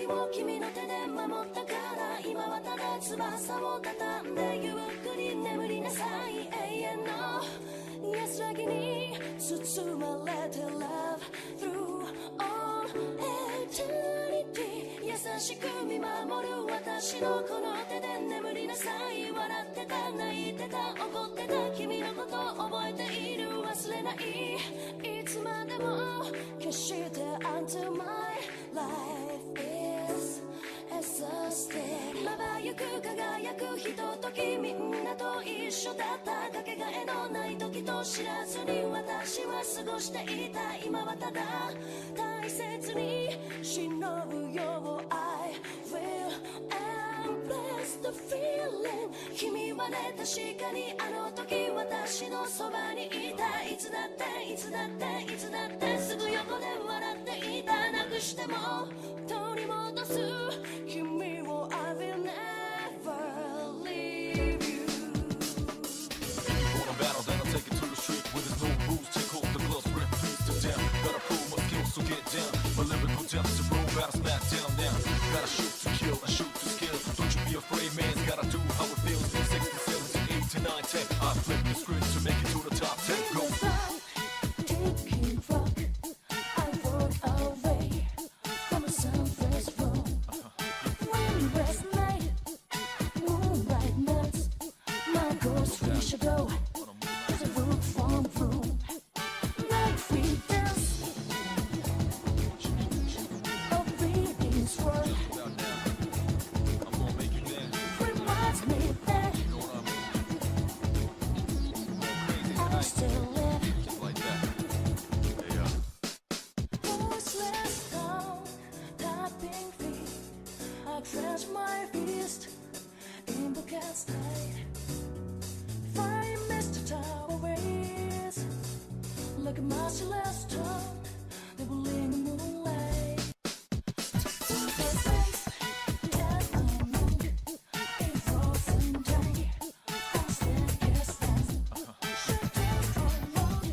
界を君の手で守ったから今はただ翼を畳んでゆっくり眠りなさい永遠の安らぎに包まれて Love through all eternity 優しく見守る私のこの手で眠りなさい笑ってた泣いてた怒ってた君のこと覚えている忘れないいつまでも決して Until my life is exhausted まばゆく輝くひとときみんなと一緒だったかけがえのない時と知らずに私は過ごしていた今はただ大切に忍ぶよ I will embrace the feeling 君はね確かにあの時私のそばにいたいつだっていつだっていつだってすぐ横で笑っていたなくしても取り戻す君を I will never leave you On a battle then I'll take it to the street where there's no rules take off the gloves rip please to down gotta prove my skills so get down my lyrical depths to roll battle smack down now gotta shoot to kill and shoot to skill don't you be afraid man's gotta do how it feels 60, 70, 80, 9, 10 I flip the script to make it to the top 10 go taking rock I walk away from a sunrise room rainless night moonlight nights my ghost free shadow is a room from room night free dance of reading's world I'm gonna make you dance reminds me that you know what I mean I still live just like that hey voiceless sound tapping feet I clench my fist in the cat's night fire mist tower waves like a merciless tongue they will in the moonlight their face that unknown a frozen day I stand cast shut down for long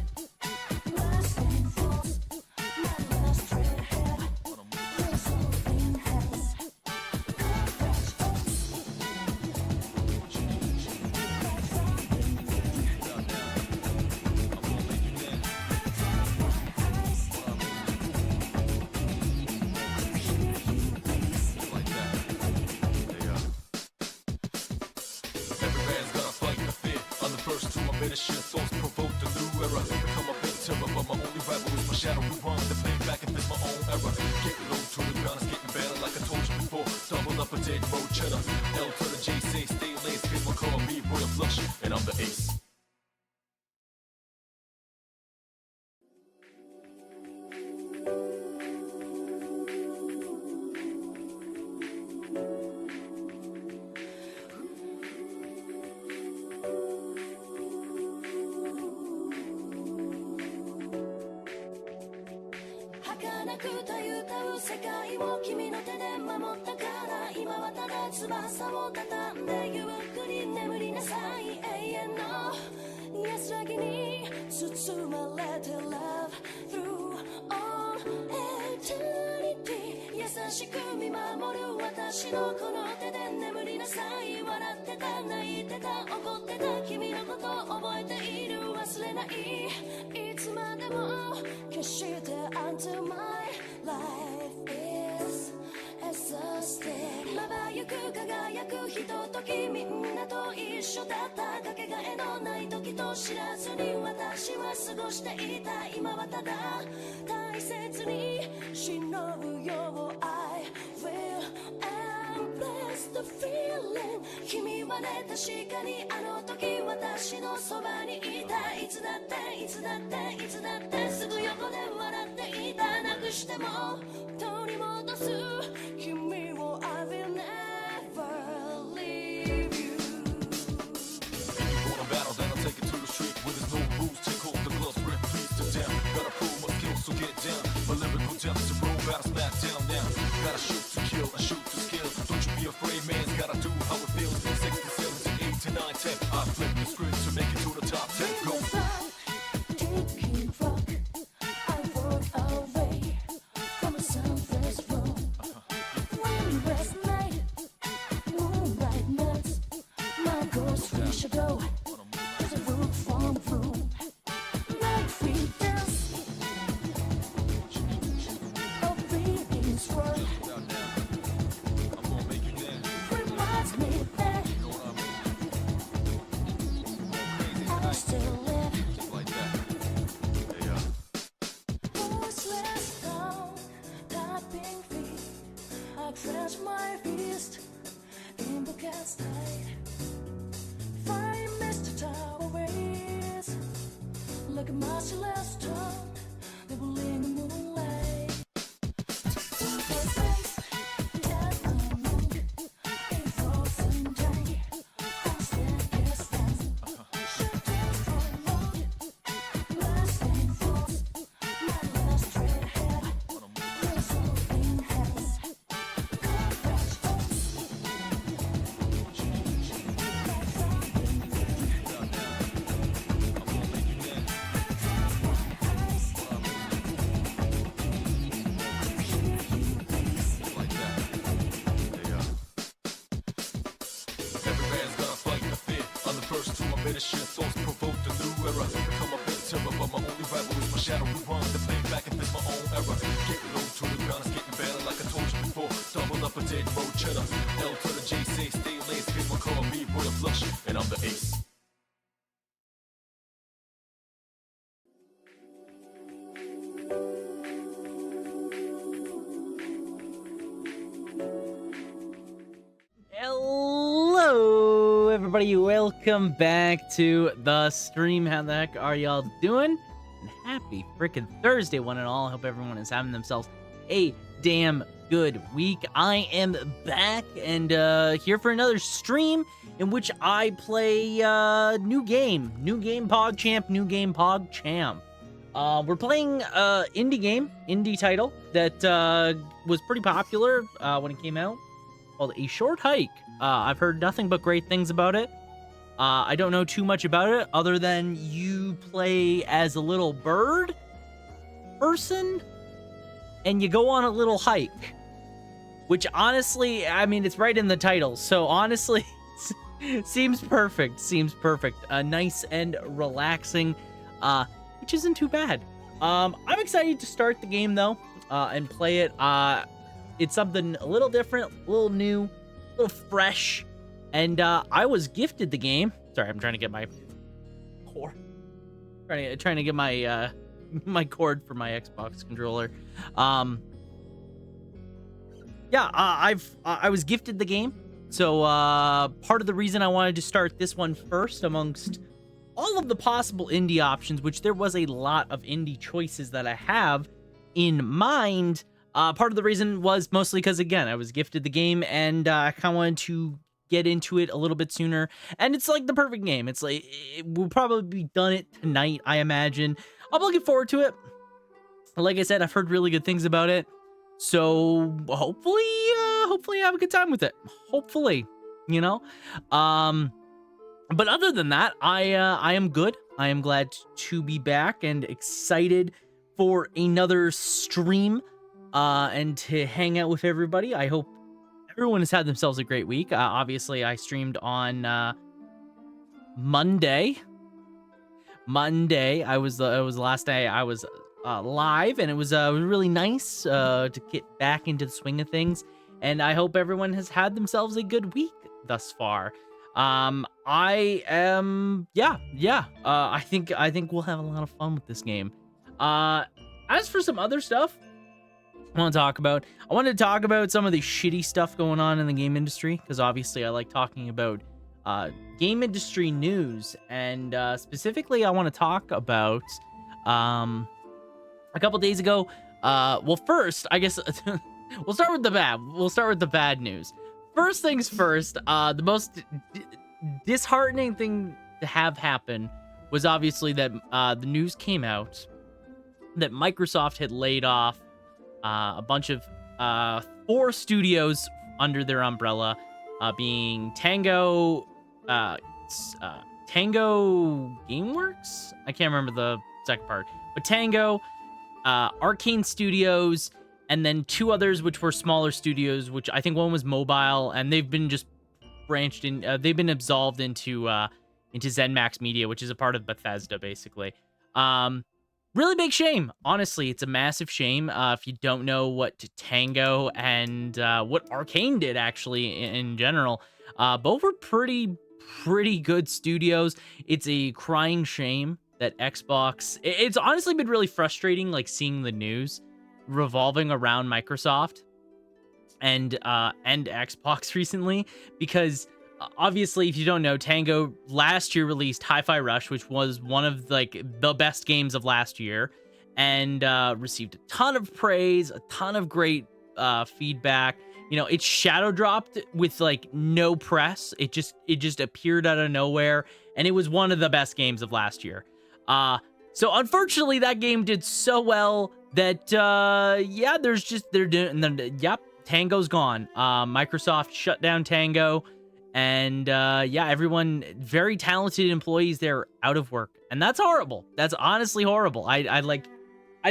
lasting force my last thread head resolving hands courage oaks like flying wind I'm gonna make you dance my eyes hear you please just like that hey every man's gotta fight the fear I'm the first to admit a shit thoughts provoke the new era become a big terror but my only rival is my shadow we run the play back and fix my own error getting low to the ground it's getting better like I told you before double up a dead road cheddar L to the J say stay laced people call me Royal Flush and I'm the ace儚くたゆたう世界を君の手で守ったから今はただ翼を畳んでゆっくり眠りなさい永遠の安らぎに包まれて Love through all eternity 優しく見守る私のこの手で眠りなさい笑ってた泣いてた怒ってた君のこと覚えている忘れないいつまでも決して Until my life is exhausted まばゆく輝くひとときみんなと一緒だったかけがえのない時と知らずに私は過ごしていた今はただ大切に忍ぶよ I will embrace the feeling 君はね確かにあの時私のそばにいたいつだっていつだっていつだってすぐ横で笑っていたなくしても取り戻す君を I will never leave you on a battle then I'll take it to the street where there's no rules take off the gloves rip please to down gotta prove my skills so get down my lyrical depths to roll battle smack down now gotta shoot to kill and shoot to skill don't you be afraid man's gotta do how it feels 60, 70, 80, 9, 10 I flip the script to make it to the top 10 go taking rock I walk away from a I'll clench my fist, invoke as tide. Fire mist tower waves, like a merciless tongue that will in the moonlight. Shit, thoughts provoked a new era. Become a bit terror, but my only rival is my shadow. We run the play back and this my own era. Get low to the ground, it's getting better like I told you before. Double up a dead road cheddar. L to the J, say stay laced. Here's my car, B with a flush, and I'm the ace. Everybody, welcome back to the stream. How the heck are y'all doing? And happy freaking Thursday, one and all. I hope everyone is having themselves a damn good week. I am back and here for another stream in which I play new game PogChamp, new game PogChamp. We're playing indie title that was pretty popular when it came out, called A Short Hike. I've heard nothing but great things about it. I don't know too much about it other than you play as a little bird person and you go on a little hike, which honestly, I mean, it's right in the title. So honestly, seems perfect. Nice and relaxing, which isn't too bad. I'm excited to start the game though, and play it. It's something a little different, a little new, a little fresh, and I was gifted the game. Sorry, I'm trying to get my cord. Trying to get my my cord for my Xbox controller. I was gifted the game, so part of the reason I wanted to start this one first amongst all of the possible indie options, which there was a lot of indie choices that I have in mind. Part of the reason was mostly because, again, I was gifted the game and I kind of wanted to get into it a little bit sooner. And it's like the perfect game. It's like, we'll probably be done it tonight, I imagine. I'm looking forward to it. Like I said, I've heard really good things about it. So hopefully I have a good time with it. Hopefully, you know? But other than that, I am good. I am glad to be back and excited for another stream. And to hang out with everybody. I hope everyone has had themselves a great week. Obviously, I streamed on Monday. It was the last day I was live, and it was really nice to get back into the swing of things. And I hope everyone has had themselves a good week thus far. I think we'll have a lot of fun with this game. As for some other stuff I wanted to talk about some of the shitty stuff going on in the game industry, because obviously I like talking about game industry news, and specifically I want to talk about a couple days ago. Well, first, I guess we'll start with the bad news. First things first, the most disheartening thing to have happen was obviously that the news came out that Microsoft had laid off a bunch of 4 studios under their umbrella, being Tango Gameworks? I can't remember the second part, but Tango, Arcane Studios, and then 2 others which were smaller studios, which I think one was mobile, and they've been just branched in, they've been absolved into ZeniMax Media, which is a part of Bethesda, basically. Really big shame. Honestly, it's a massive shame. If you don't know what Tango and what Arcane did, actually, in general, both were pretty good studios. It's a crying shame that Xbox... It's honestly been really frustrating, like, seeing the news revolving around Microsoft. and Xbox recently, because obviously, if you don't know, Tango last year released Hi-Fi Rush, which was one of like the best games of last year, and received a ton of praise, a ton of great feedback. You know, it shadow dropped with like no press. It just appeared out of nowhere, and it was one of the best games of last year. So unfortunately, that game did so well that yeah, they're doing. Yep, Tango's gone. Microsoft shut down Tango, and yeah, everyone, very talented employees there, out of work, and that's horrible. That's honestly horrible. I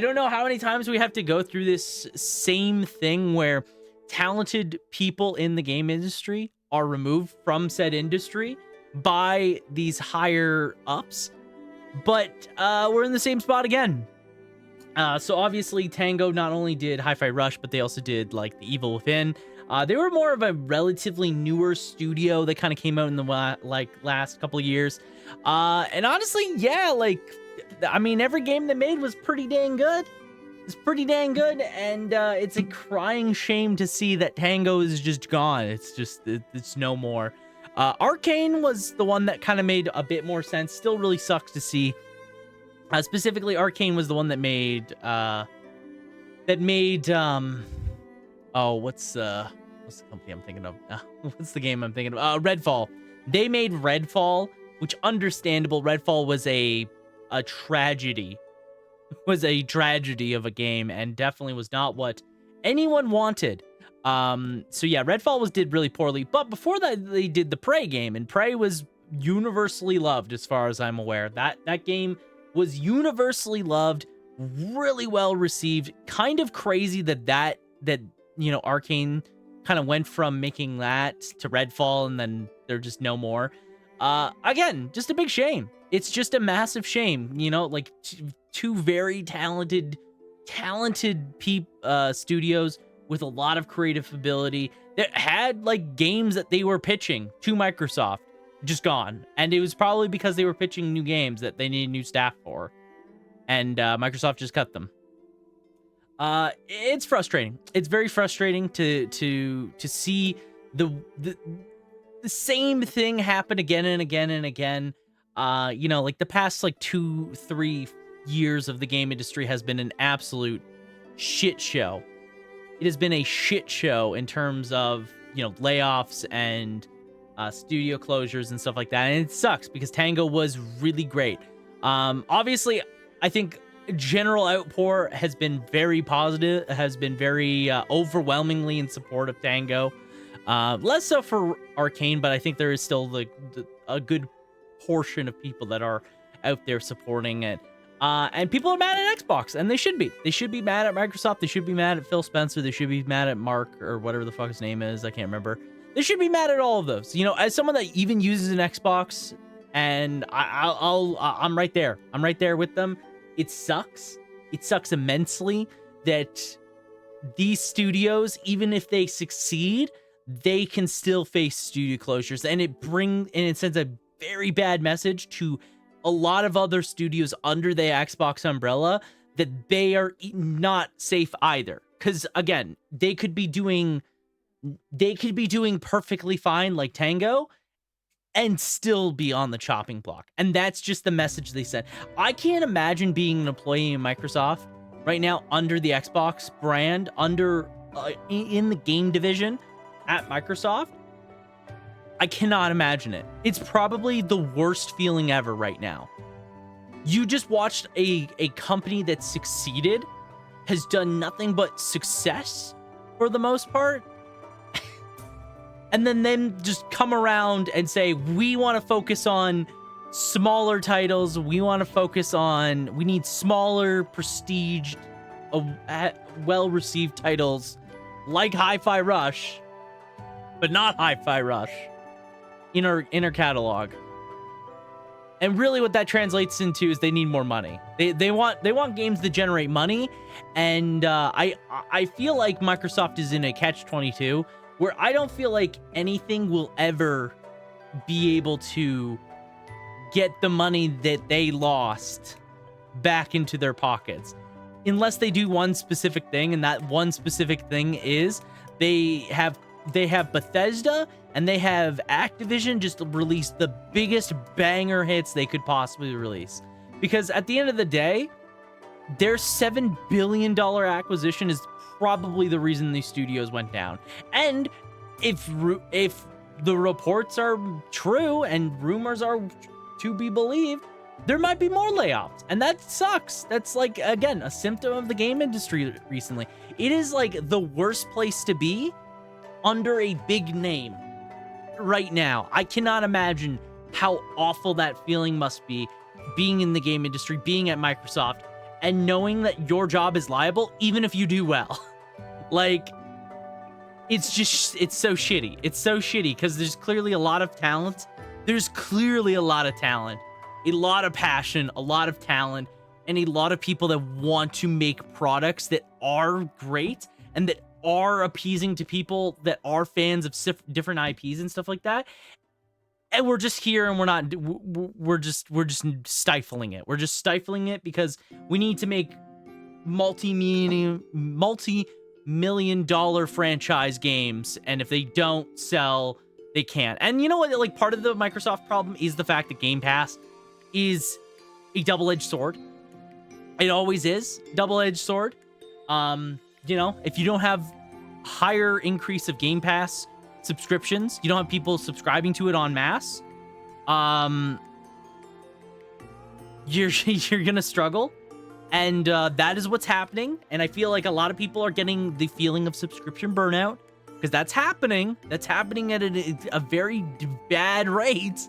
don't know how many times we have to go through this same thing where talented people in the game industry are removed from said industry by these higher ups, but we're in the same spot again. So obviously Tango not only did Hi-Fi Rush, but they also did like The Evil Within. They were more of a relatively newer studio that kind of came out in the last couple of years. And honestly, yeah, like, I mean, every game they made was pretty dang good. It's pretty dang good, and it's a crying shame to see that Tango is just gone. It's no more. Arcane was the one that kind of made a bit more sense. Still really sucks to see. Specifically, Arcane was the one that made oh, what's the company I'm thinking of? What's the game I'm thinking of? Redfall. They made Redfall, which, understandable. Redfall was a tragedy. Was a tragedy of a game, and definitely was not what anyone wanted. So yeah, Redfall did really poorly. But before that, they did the Prey game, and Prey was universally loved, as far as I'm aware. That game was universally loved, really well received. Kind of crazy that you know, Arcane kind of went from making that to Redfall, and then they're just no more. Again, just a big shame. It's just a massive shame, you know, like two very talented studios with a lot of creative ability that had like games that they were pitching to Microsoft, just gone. And it was probably because they were pitching new games that they needed new staff for, and Microsoft just cut them. It's frustrating. It's very frustrating to see the same thing happen again and again and again. You know, like the past like 2-3 years of the game industry has been an absolute shit show. It has been a shit show in terms of, you know, layoffs and studio closures and stuff like that. And it sucks because Tango was really great. Obviously, I think general outpour has been very positive, has been very overwhelmingly in support of Tango. Less so for Arcane, but I think there is still a good portion of people that are out there supporting it. And people are mad at Xbox, and they should be. They should be mad at Microsoft. They should be mad at Phil Spencer. They should be mad at Mark, or whatever the fuck his name is. I can't remember. They should be mad at all of those. You know, as someone that even uses an Xbox, and I'm right there. I'm right there with them. It sucks. It sucks immensely that these studios, even if they succeed, they can still face studio closures, and it sends a very bad message to a lot of other studios under the Xbox umbrella that they are not safe either. Because again, they could be doing perfectly fine, like Tango, and still be on the chopping block. And that's just the message they send. I can't imagine being an employee in Microsoft right now under the Xbox brand, in the game division at Microsoft. I cannot imagine it. It's probably the worst feeling ever right now. You just watched a company that succeeded, has done nothing but success for the most part, and then them just come around and say, we want to focus on smaller titles. We need smaller, prestige, well-received titles like Hi-Fi Rush, but not Hi-Fi Rush in our catalog. And really what that translates into is they need more money. They want games that generate money, and I feel like Microsoft is in a catch-22 where I don't feel like anything will ever be able to get the money that they lost back into their pockets. unless they do one specific thing, and that one specific thing is they have Bethesda and they have Activision just release the biggest banger hits they could possibly release. Because at the end of the day, their $7 billion acquisition is probably the reason these studios went down. And if the reports are true and rumors are to be believed, there might be more layoffs, and that sucks. That's like, again, a symptom of the game industry recently. It is like the worst place to be under a big name right now. I cannot imagine how awful that feeling must be, being in the game industry, being at Microsoft, and knowing that your job is liable even if you do well. Like, it's so shitty. It's so shitty because there's clearly a lot of talent. There's clearly a lot of talent, a lot of passion, a lot of talent, and a lot of people that want to make products that are great and that are appeasing to people that are fans of different IPs and stuff like that. And we're just here and we're just stifling it. We're just stifling it because we need to make multi-million-dollar franchise games, and if they don't sell, they can't. And you know what, like, part of the Microsoft problem is the fact that Game Pass is a double-edged sword. It always is double-edged sword. You know, if you don't have higher increase of Game Pass subscriptions, you don't have people subscribing to it en masse, you're gonna struggle. And that is what's happening. And I feel like a lot of people are getting the feeling of subscription burnout, because that's happening. That's happening at a very bad rate.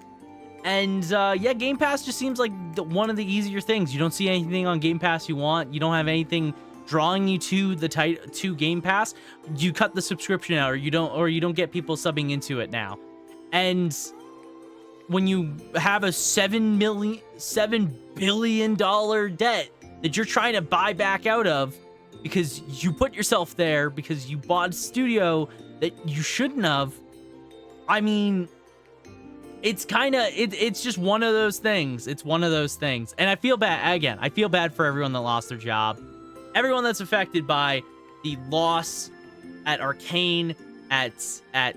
And yeah, Game Pass just seems like one of the easier things. You don't see anything on Game Pass you want. You don't have anything drawing you to to Game Pass. You cut the subscription out, or you don't get people subbing into it now. And when you have a $7 billion debt that you're trying to buy back out of because you put yourself there because you bought a studio that you shouldn't have, I mean, it's kind of, it's just one of those things. It's one of those things. And I feel bad, again, I feel bad for everyone that lost their job. Everyone that's affected by the loss at Arcane, at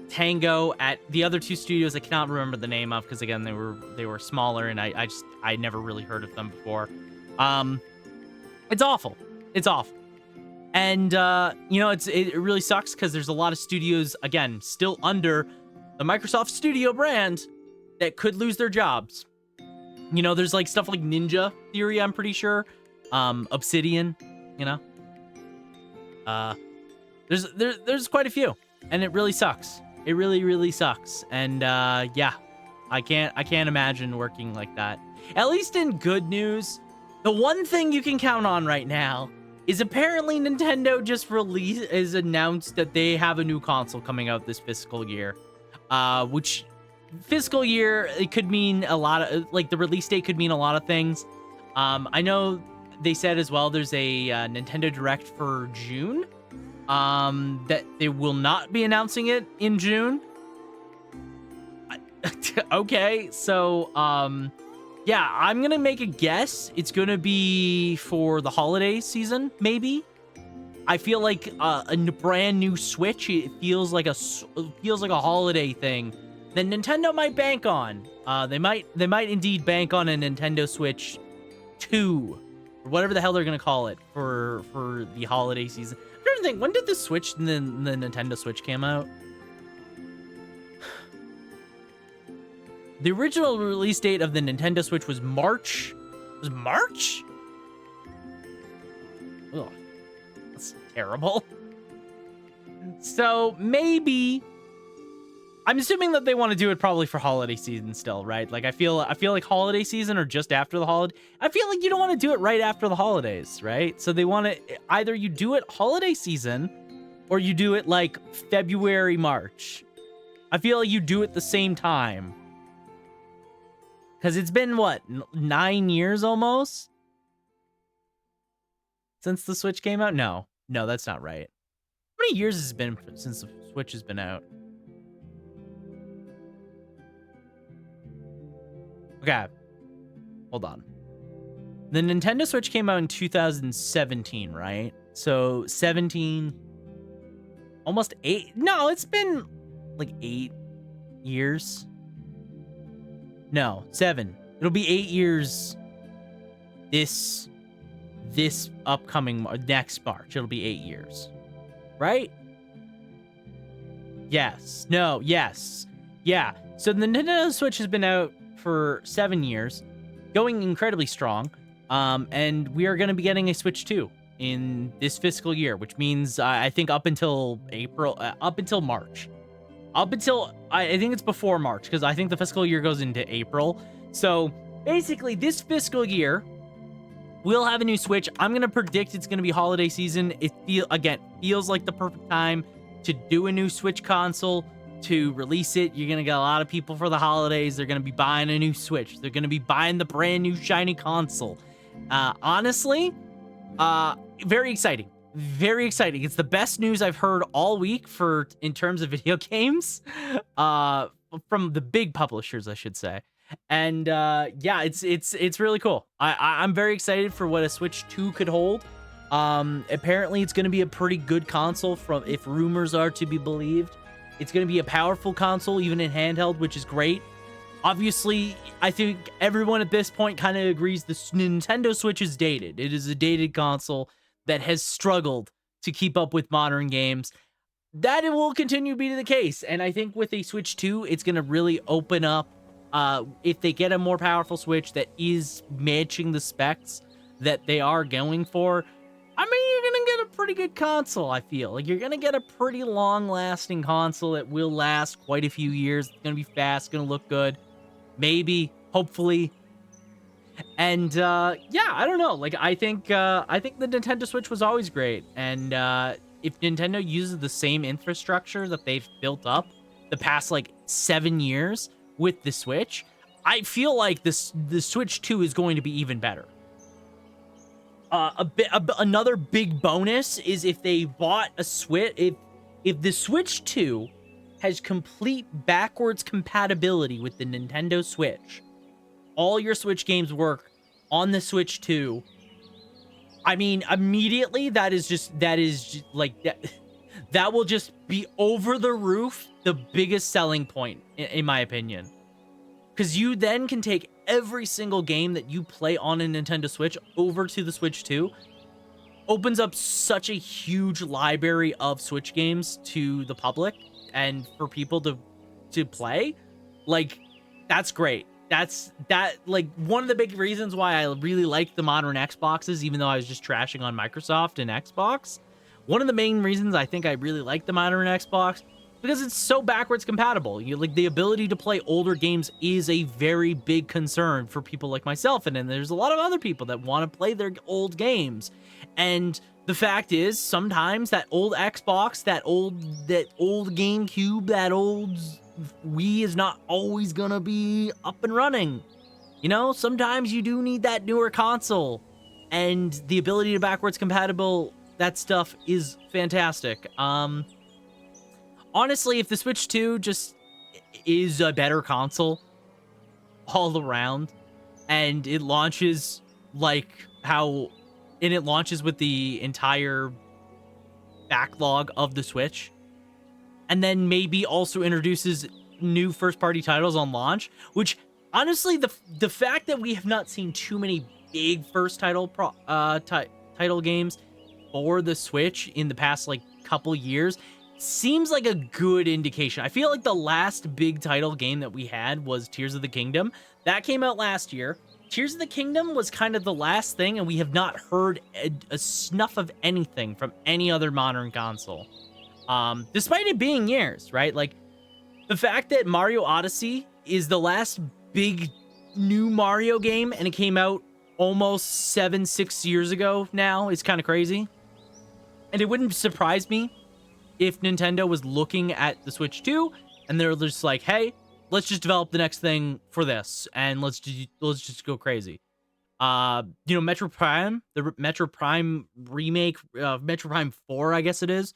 Tango, at the other two studios I cannot remember the name of, because again, they were smaller and I never really heard of them before. It's awful. It's awful. And you know, it really sucks because there's a lot of studios, again, still under the Microsoft Studio brand that could lose their jobs. You know, there's like stuff like Ninja Theory, I'm pretty sure. Obsidian, you know. There's quite a few, and it really sucks. It really sucks. And yeah, I can't imagine working like that. At least in good news, the one thing you can count on right now is apparently Nintendo just announced that they have a new console coming out this fiscal year. Which fiscal year, it could mean a lot of, like, the release date could mean a lot of things. I know they said as well there's a Nintendo Direct for June. That they will not be announcing it in June. Okay, so yeah, I'm gonna make a guess. It's gonna be for the holiday season, maybe. I feel like a brand new Switch. It feels like a holiday thing that Nintendo might bank on. They might indeed bank on a Nintendo Switch 2, or whatever the hell they're gonna call it for the holiday season. I'm trying to think, when did the Switch, the Nintendo Switch came out? The original release date of the Nintendo Switch was March. Was March? Ugh, that's terrible. So maybe, I'm assuming that they want to do it probably for holiday season still, right? Like I feel like holiday season or just after the holiday. I feel like you don't want to do it right after the holidays, right? So they want to, either you do it holiday season or you do it like February, March. I feel like you do it the same time. Because it's been, what, 9 years almost? Since the Switch came out? No, that's not right. How many years has it been since the Switch has been out? Okay. Hold on. The Nintendo Switch came out in 2017, right? So 17, almost 8. No, it's been like 8 years. No, 7. It'll be 8 years this upcoming next March. It'll be 8 years. Right? Yes. No, yes. Yeah. So the Nintendo Switch has been out for 7 years, going incredibly strong. And we are going to be getting a Switch 2 in this fiscal year, which means I think up until March. I think it's before March, because I think the fiscal year goes into April. So basically this fiscal year, we'll have a new Switch. I'm going to predict it's going to be holiday season. It feels like the perfect time to do a new Switch console, to release it. You're going to get a lot of people for the holidays. They're going to be buying a new Switch. They're going to be buying the brand new shiny console. Honestly, very exciting. Very exciting. It's the best news I've heard all week in terms of video games, from the big publishers, I should say. And yeah, it's really cool. I'm very excited for what a Switch 2 could hold. Apparently it's going to be a pretty good console, if rumors are to be believed. It's going to be a powerful console, even in handheld, which is great. Obviously, I think everyone at this point kind of agrees the Nintendo Switch is dated. It is a dated console that has struggled to keep up with modern games. That it will continue to be the case. And I think with a Switch 2, it's going to really open up, if they get a more powerful Switch that is matching the specs that they are going for, I mean, you're going to get a pretty good console, I feel. Like, you're going to get a pretty long-lasting console that will last quite a few years. It's going to be fast, going to look good. Maybe, hopefully. And, yeah, I don't know. Like, I think the Nintendo Switch was always great. And, if Nintendo uses the same infrastructure that they've built up the past, like, 7 years with the Switch, I feel like the Switch 2 is going to be even better. Another big bonus is if they bought a Switch, if the Switch 2 has complete backwards compatibility with the Nintendo Switch, all your Switch games work on the Switch 2. I mean, immediately that is just like that will just be over the roof, the biggest selling point in my opinion. Because you then can take every single game that you play on a Nintendo Switch over to the Switch 2. Opens up such a huge library of Switch games to the public and for people to play. Like, that's great. Like, one of the big reasons why I really like the modern Xboxes, even though I was just trashing on Microsoft and Xbox. One of the main reasons I think I really like the modern Xbox, because it's so backwards compatible. Like, the ability to play older games is a very big concern for people like myself, and then there's a lot of other people that want to play their old games. And the fact is, sometimes that old Xbox, that old GameCube, that old Wii is not always gonna be up and running. You know, sometimes you do need that newer console, and the ability to backwards compatible that stuff is fantastic. Honestly, if the Switch 2 just is a better console all around, and it launches it launches with the entire backlog of the Switch, and then maybe also introduces new first-party titles on launch, which, honestly, the fact that we have not seen too many big first title games for the Switch in the past, like, couple years seems like a good indication. I feel like the last big title game that we had was Tears of the Kingdom. That came out last year. Tears of the Kingdom was kind of the last thing, and we have not heard a snuff of anything from any other modern console. Despite it being years, right? Like, the fact that Mario Odyssey is the last big new Mario game, and it came out almost 6 years ago now, is kind of crazy. And it wouldn't surprise me if Nintendo was looking at the Switch 2 and they're just like, hey, let's just develop the next thing for this, and let's just go crazy. You know, Metro Prime, the Metro Prime remake, Metro Prime 4, I guess it is.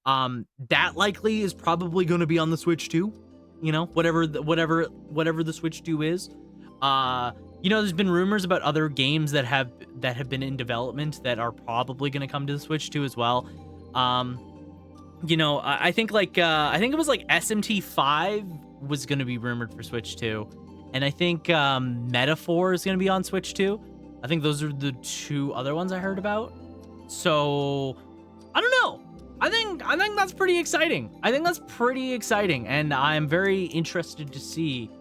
That likely is probably going to be on the Switch 2. You know, whatever the Switch 2 is. You know, there's been rumors about other games that have been in development that are probably going to come to the Switch too as well. You know, I think like I think it was like SMT5 was going to be rumored for Switch 2, and I think Metaphor is going to be on Switch 2. I think those are the two other ones I heard about. So I don't know. I think that's pretty exciting. I think that's pretty exciting, and I'm very interested to see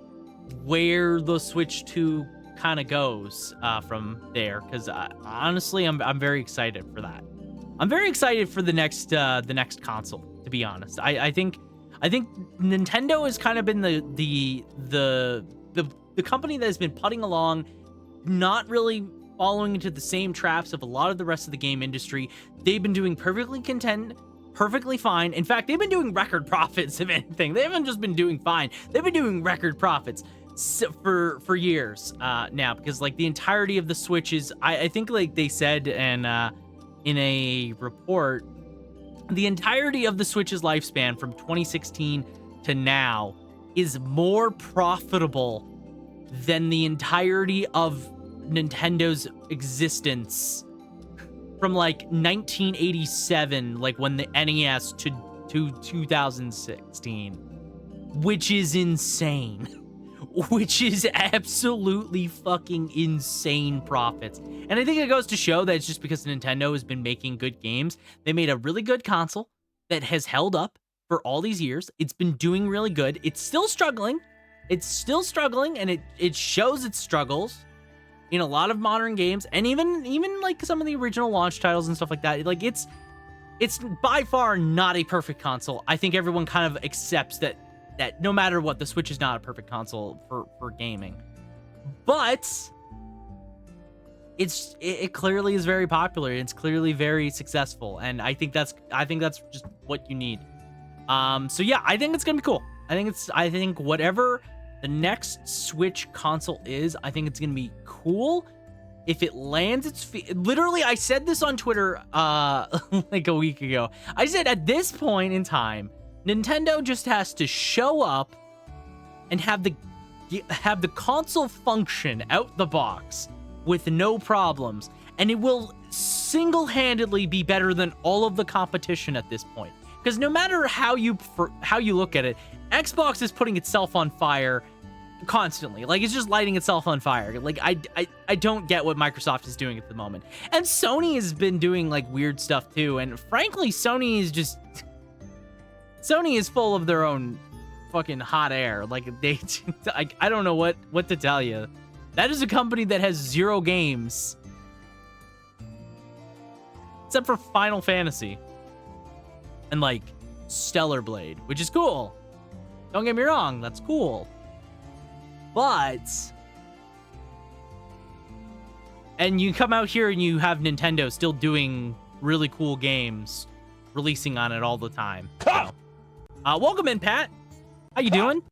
where the Switch 2 kind of goes from there, because honestly, I'm very excited for that. I'm very excited for the next console, to be honest. I think Nintendo has kind of been the company that has been putting along, not really following into the same traps of a lot of the rest of the game industry. They've been doing perfectly content, perfectly fine. In fact, they've been doing record profits, if anything. They haven't just been doing fine. They've been doing record profits for years now, because like the entirety of the Switch is, I think like they said in a report, the entirety of the Switch's lifespan from 2016 to now is more profitable than the entirety of Nintendo's existence from like 1987, like when the NES to 2016, which is insane. Which is absolutely fucking insane profits. And I think it goes to show that it's just because Nintendo has been making good games. They made a really good console that has held up for all these years. It's been doing really good. It's still struggling. And it shows its struggles in a lot of modern games, and even like some of the original launch titles and stuff like that. Like it's by far not a perfect console. I think everyone kind of accepts that no matter what, the Switch is not a perfect console for gaming, but it clearly is very popular. It's clearly very successful, and I think that's just what you need. So yeah, I think it's gonna be cool. I think whatever the next Switch console is, I think it's gonna be cool. If it lands its feet, literally, I said this on Twitter like a week ago. I said at this point in time, Nintendo just has to show up and have the console function out the box with no problems, and it will single-handedly be better than all of the competition at this point. Because no matter how you look at it, Xbox is putting itself on fire constantly. Like, it's just lighting itself on fire. Like, I don't get what Microsoft is doing at the moment. And Sony has been doing like weird stuff too, and frankly, Sony is full of their own fucking hot air. Like, I don't know what to tell you. That is a company that has 0 games. Except for Final Fantasy. And, like, Stellar Blade, which is cool. Don't get me wrong, that's cool. But... and you come out here and you have Nintendo still doing really cool games, releasing on it all the time. So. Welcome in, Pat. How you doing?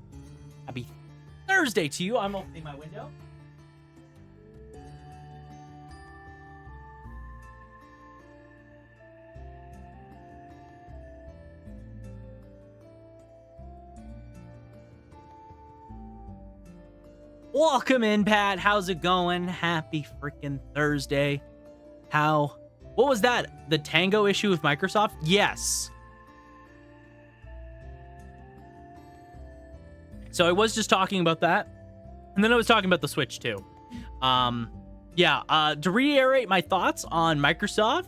Happy Thursday to you. I'm opening my window. Welcome in, Pat. How's it going? Happy freaking Thursday. What was that? The Tango issue with Microsoft? Yes. So I was just talking about that, and then I was talking about the Switch too. To reiterate my thoughts on Microsoft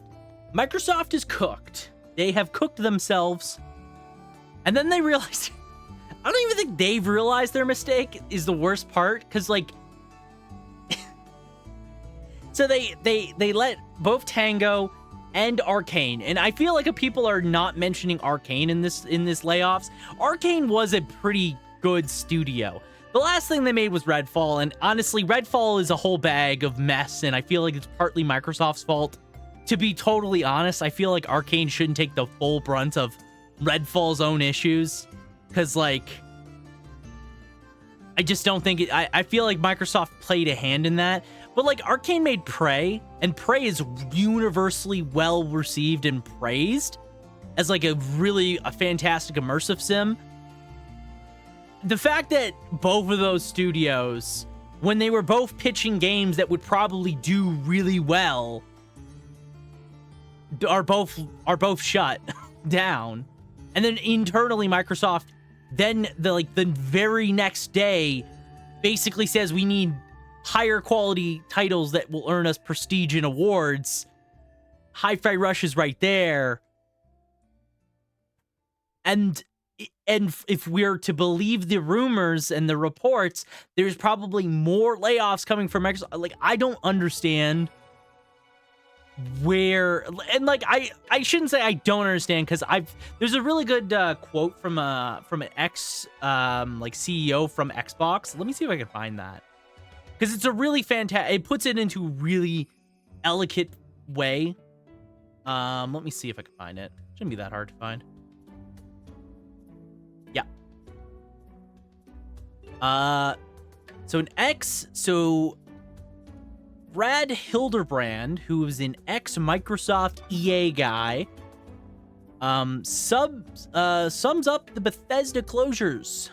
is cooked. They have cooked themselves, and then they realized, I don't even think they've realized their mistake is the worst part, because like, so they let both Tango and Arcane, and I feel like people are not mentioning Arcane in this layoffs. Arcane was a pretty good studio. The last thing they made was Redfall, and honestly, Redfall is a whole bag of mess, and I feel like it's partly Microsoft's fault. To be totally honest, I feel like Arcane shouldn't take the full brunt of Redfall's own issues, because like, I just don't think I feel like Microsoft played a hand in that. But like, Arcane made Prey, and Prey is universally well received and praised as like a fantastic immersive sim. The fact that both of those studios when they were both pitching games that would probably do really well, are both shut down. And then internally, Microsoft then the very next day basically says we need higher quality titles that will earn us prestige and awards. Hi-Fi Rush is right there. And if we're to believe the rumors and the reports, there's probably more layoffs coming from Microsoft. Like, I don't understand where, and like I shouldn't say I don't understand, because there's a really good quote from an ex CEO from Xbox. Let me see if I can find that, because it's a really fantastic, it puts it into a really elegant way. Let me see if I can find it. Shouldn't be that hard to find. Yeah. So Brad Hildebrand, who was an ex-Microsoft EA guy, sums up the Bethesda closures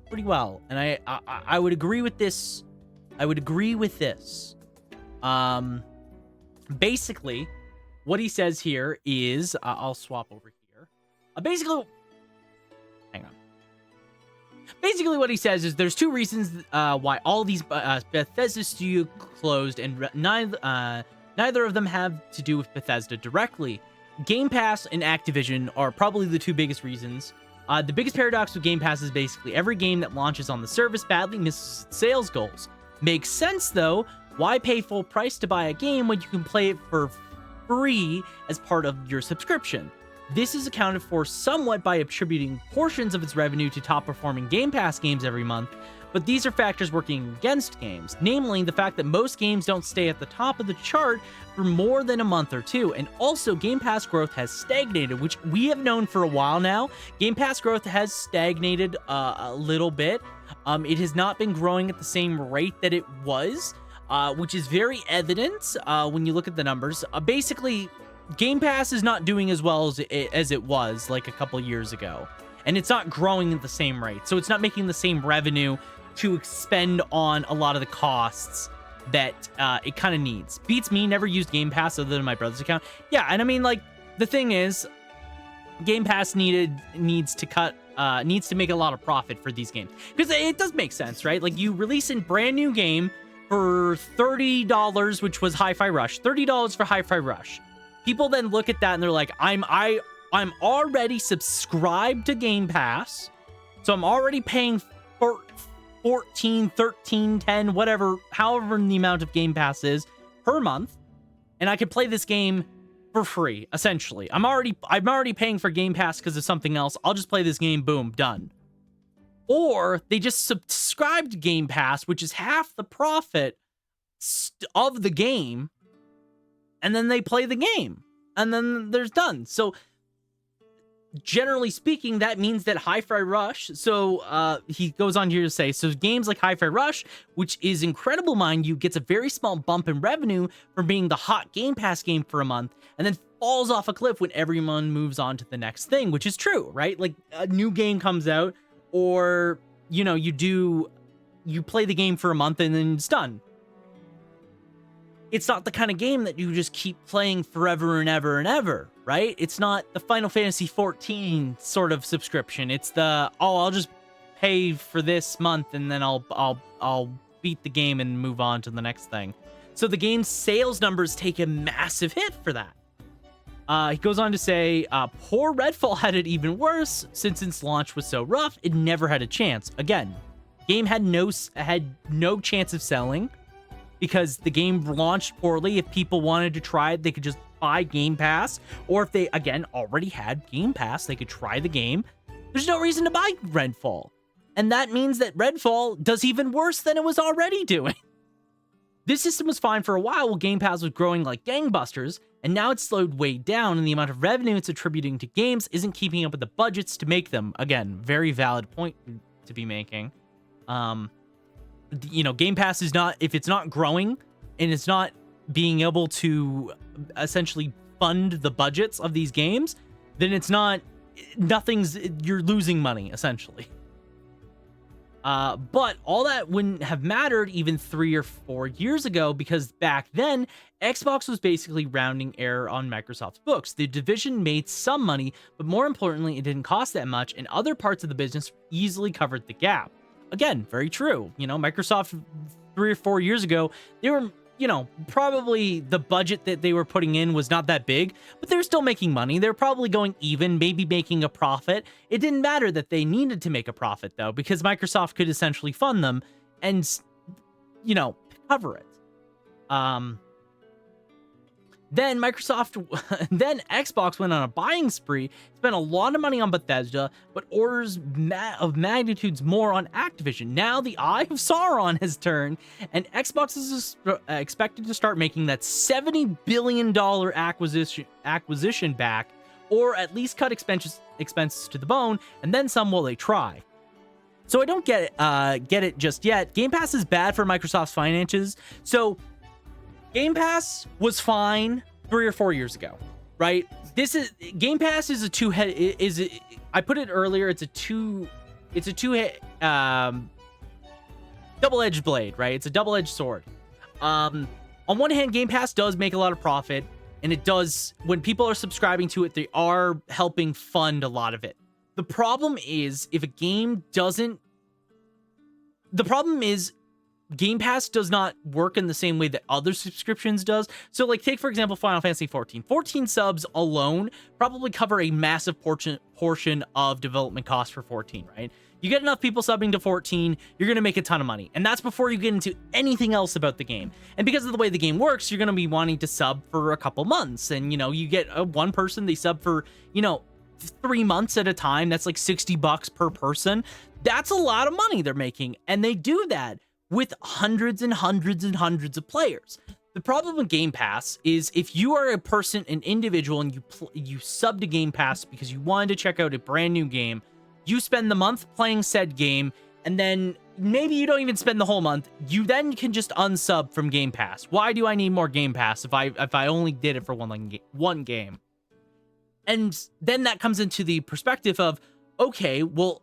pretty well, and I would agree with this. Basically, what he says here is, I'll swap over here. Basically, what he says is there's two reasons why all these Bethesda studios closed, and neither of them have to do with Bethesda directly. Game Pass and Activision are probably the two biggest reasons. The biggest paradox with Game Pass is basically every game that launches on the service badly misses sales goals. Makes sense, though. Why pay full price to buy a game when you can play it for free as part of your subscription? This is accounted for somewhat by attributing portions of its revenue to top-performing Game Pass games every month, but these are factors working against games, namely the fact that most games don't stay at the top of the chart for more than a month or two, and also Game Pass growth has stagnated, which we have known for a while now. Game Pass growth has stagnated a little bit. It has not been growing at the same rate that it was, which is very evident when you look at the numbers. Basically, Game Pass is not doing as well as it was like a couple years ago, and it's not growing at the same rate, so it's not making the same revenue to expend on a lot of the costs that it kind of needs. Beats me, never used Game Pass other than my brother's account. Yeah, and I mean, like, the thing is, Game Pass needs to make a lot of profit for these games, because it does make sense, right? Like, you release a brand new game for $30, which was Hi-Fi Rush. $30 for Hi-Fi Rush. People then look at that and they're like, I'm already subscribed to Game Pass, so I'm already paying for 14, 13, 10, whatever, however the amount of Game Pass is per month, and I could play this game for free, essentially. I'm already paying for Game Pass because of something else. I'll just play this game, boom, done. Or they just subscribe to Game Pass, which is half the profit of the game, and then they play the game, and then there's done. So generally speaking, that means that Hi-Fi Rush, so he goes on here to say, so games like Hi-Fi Rush, which is incredible, mind you, gets a very small bump in revenue from being the hot Game Pass game for a month, and then falls off a cliff when everyone moves on to the next thing, which is true, right? Like, a new game comes out, or, you know, you play the game for a month and then it's done. It's not the kind of game that you just keep playing forever and ever and ever, right? It's not the Final Fantasy 14 sort of subscription. It's the, I'll just pay for this month and then I'll beat the game and move on to the next thing. So the game's sales numbers take a massive hit for that. He goes on to say, poor Redfall had it even worse. Since its launch was so rough, it never had a chance. Again, game had no chance of selling, because the game launched poorly. If people wanted to try it, they could just buy Game Pass. Or if they, again, already had Game Pass, they could try the game. There's no reason to buy Redfall. And that means that Redfall does even worse than it was already doing. This system was fine for a while Game Pass was growing like gangbusters, and now it's slowed way down, and the amount of revenue it's attributing to games isn't keeping up with the budgets to make them. Again, very valid point to be making. You know, Game Pass is not, if it's not growing and it's not being able to essentially fund the budgets of these games, then it's not, you're losing money, essentially. But all that wouldn't have mattered even 3 or 4 years ago, because back then, Xbox was basically rounding error on Microsoft's books. The division made some money, but more importantly, it didn't cost that much, and other parts of the business easily covered the gap. Again, very true. Microsoft 3 or 4 years ago, they were, probably the budget that they were putting in was not that big, but they're still making money. They're probably going even, maybe making a profit. It didn't matter that they needed to make a profit, though, because Microsoft could essentially fund them and, cover it. Then Xbox went on a buying spree, spent a lot of money on Bethesda, but orders of magnitudes more on Activision. Now the Eye of Sauron has turned, and Xbox is expected to start making that $70 billion acquisition back, or at least cut expenses to the bone, and then some while they try. So I don't get it just yet. Game Pass is bad for Microsoft's finances, so Game Pass was fine 3 or 4 years ago, right? Game Pass is a I put it earlier, it's a double-edged blade, right? It's a double-edged sword. On one hand, Game Pass does make a lot of profit, and it does, when people are subscribing to it, they are helping fund a lot of it. The problem is Game Pass does not work in the same way that other subscriptions does. So, take, for example, Final Fantasy 14. 14 subs alone probably cover a massive portion of development costs for 14, right? You get enough people subbing to 14, you're going to make a ton of money. And that's before you get into anything else about the game. And because of the way the game works, you're going to be wanting to sub for a couple months. And, you get one person, they sub for, 3 months at a time. That's like $60 per person. That's a lot of money they're making. And they do that with hundreds and hundreds and hundreds of players. The problem with Game Pass is if you are a person, an individual, and you sub to Game Pass because you wanted to check out a brand new game, you spend the month playing said game, and then maybe you don't even spend the whole month. You then can just unsub from Game Pass. Why do I need more Game Pass if I only did it for one game? And then that comes into the perspective of, okay, well,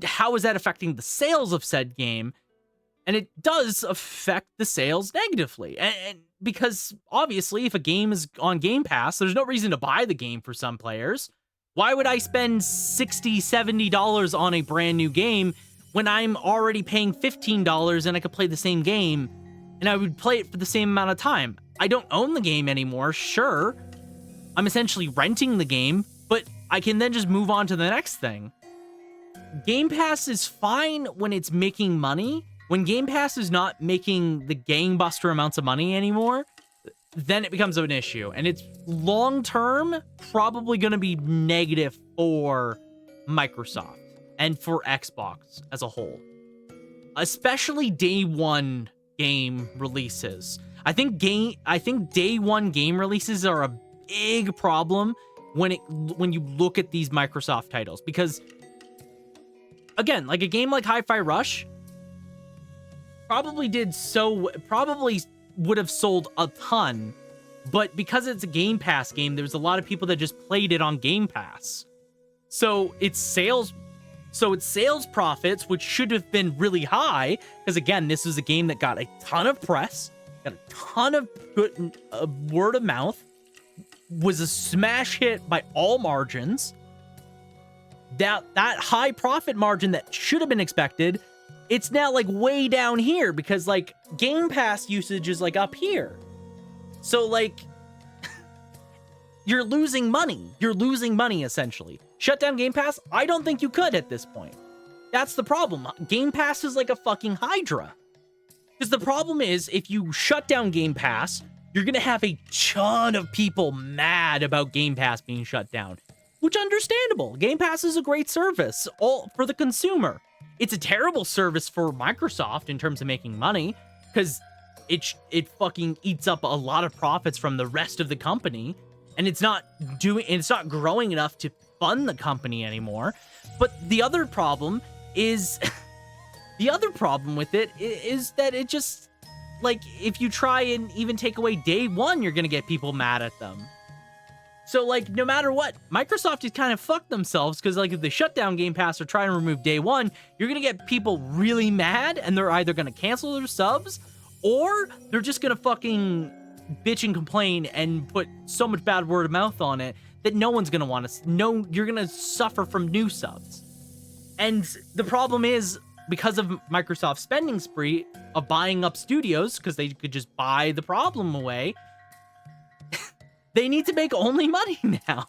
how is that affecting the sales of said game? And it does affect the sales negatively. And because obviously if a game is on Game Pass, there's no reason to buy the game for some players. Why would I spend $60, $70 on a brand new game when I'm already paying $15 and I could play the same game and I would play it for the same amount of time? I don't own the game anymore, sure. I'm essentially renting the game, but I can then just move on to the next thing. Game Pass is fine when it's making money. When Game Pass is not making the gangbuster amounts of money anymore, then it becomes an issue. And it's long-term probably going to be negative for Microsoft and for Xbox as a whole. Especially day one game releases. I think day one game releases are a big problem when you look at these Microsoft titles. Because, again, like a game like Hi-Fi Rush probably would have sold a ton, but because it's a Game Pass game, there's a lot of people that just played it on Game Pass. So its sales profits, which should have been really high, because again, this is a game that got a ton of press, got a ton of good word of mouth, was a smash hit by all margins. That high profit margin that should have been expected, it's now like way down here because like Game Pass usage is like up here. So like you're losing money. You're losing money essentially. Shut down Game Pass? I don't think you could at this point. That's the problem. Game Pass is like a fucking Hydra. Because the problem is if you shut down Game Pass, you're going to have a ton of people mad about Game Pass being shut down. Which understandable. Game Pass is a great service all for the consumer. It's a terrible service for Microsoft in terms of making money because it fucking eats up a lot of profits from the rest of the company, and it's not growing enough to fund the company anymore. But the other problem is with it is that it just like if you try and even take away day one, you're gonna get people mad at them. So, like, no matter what, Microsoft just kind of fucked themselves because, like, if they shut down Game Pass or try to remove day one, you're going to get people really mad and they're either going to cancel their subs or they're just going to fucking bitch and complain and put so much bad word of mouth on it that no one's going to want to, no, you're going to suffer from new subs. And the problem is, because of Microsoft's spending spree of buying up studios, because they could just buy the problem away, they need to make only money now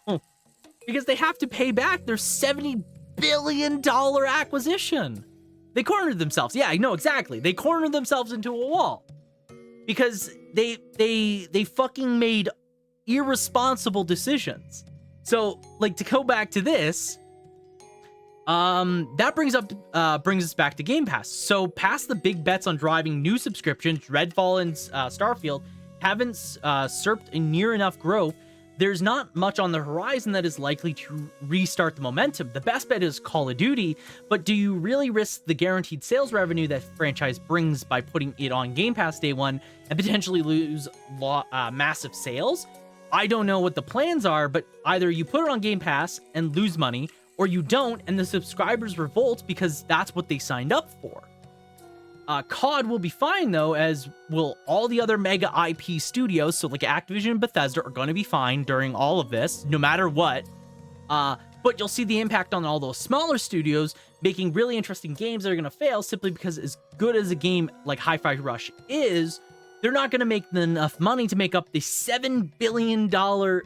because they have to pay back their $70 billion acquisition. They cornered themselves. Yeah, I know exactly. They cornered themselves into a wall because they fucking made irresponsible decisions. So, like, to go back to this, that brings us back to Game Pass. So, past the big bets on driving new subscriptions, Redfall and Starfield haven't surfed a near enough growth. There's not much on the horizon that is likely to restart the momentum. The best bet is Call of Duty, but do you really risk the guaranteed sales revenue that franchise brings by putting it on Game Pass day one and potentially lose massive sales? I don't know what the plans are, but either you put it on Game Pass and lose money, or you don't and the subscribers revolt because that's what they signed up for. COD will be fine, though, as will all the other mega IP studios, so like Activision and Bethesda are going to be fine during all of this, no matter what. But you'll see the impact on all those smaller studios making really interesting games that are going to fail simply because as good as a game like Hi-Fi Rush is, they're not going to make enough money to make up the $70 billion hole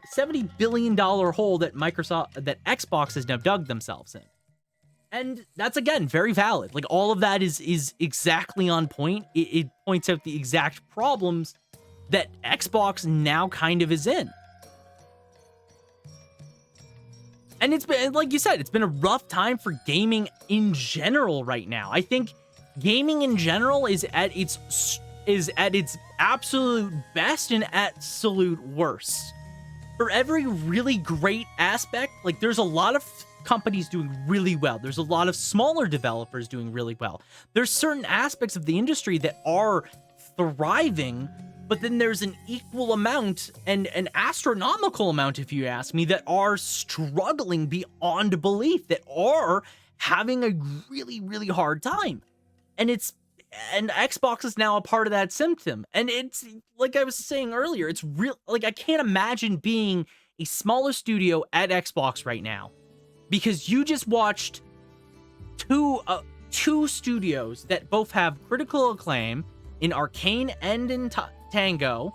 that Xbox has now dug themselves in. And that's, again, very valid. Like, all of that is exactly on point. It points out the exact problems that Xbox now kind of is in. And it's been, like you said, it's been a rough time for gaming in general right now. I think gaming in general is at its absolute best and absolute worst. For every really great aspect, like, there's a lot of companies doing really well. There's a lot of smaller developers doing really well. There's certain aspects of the industry that are thriving, but then there's an equal amount and an astronomical amount, if you ask me, that are struggling beyond belief, that are having a really, really hard time. And Xbox is now a part of that symptom. And it's, like I was saying earlier, it's real. Like, I can't imagine being a smaller studio at Xbox right now, because you just watched two studios that both have critical acclaim in Arcane and in Tango.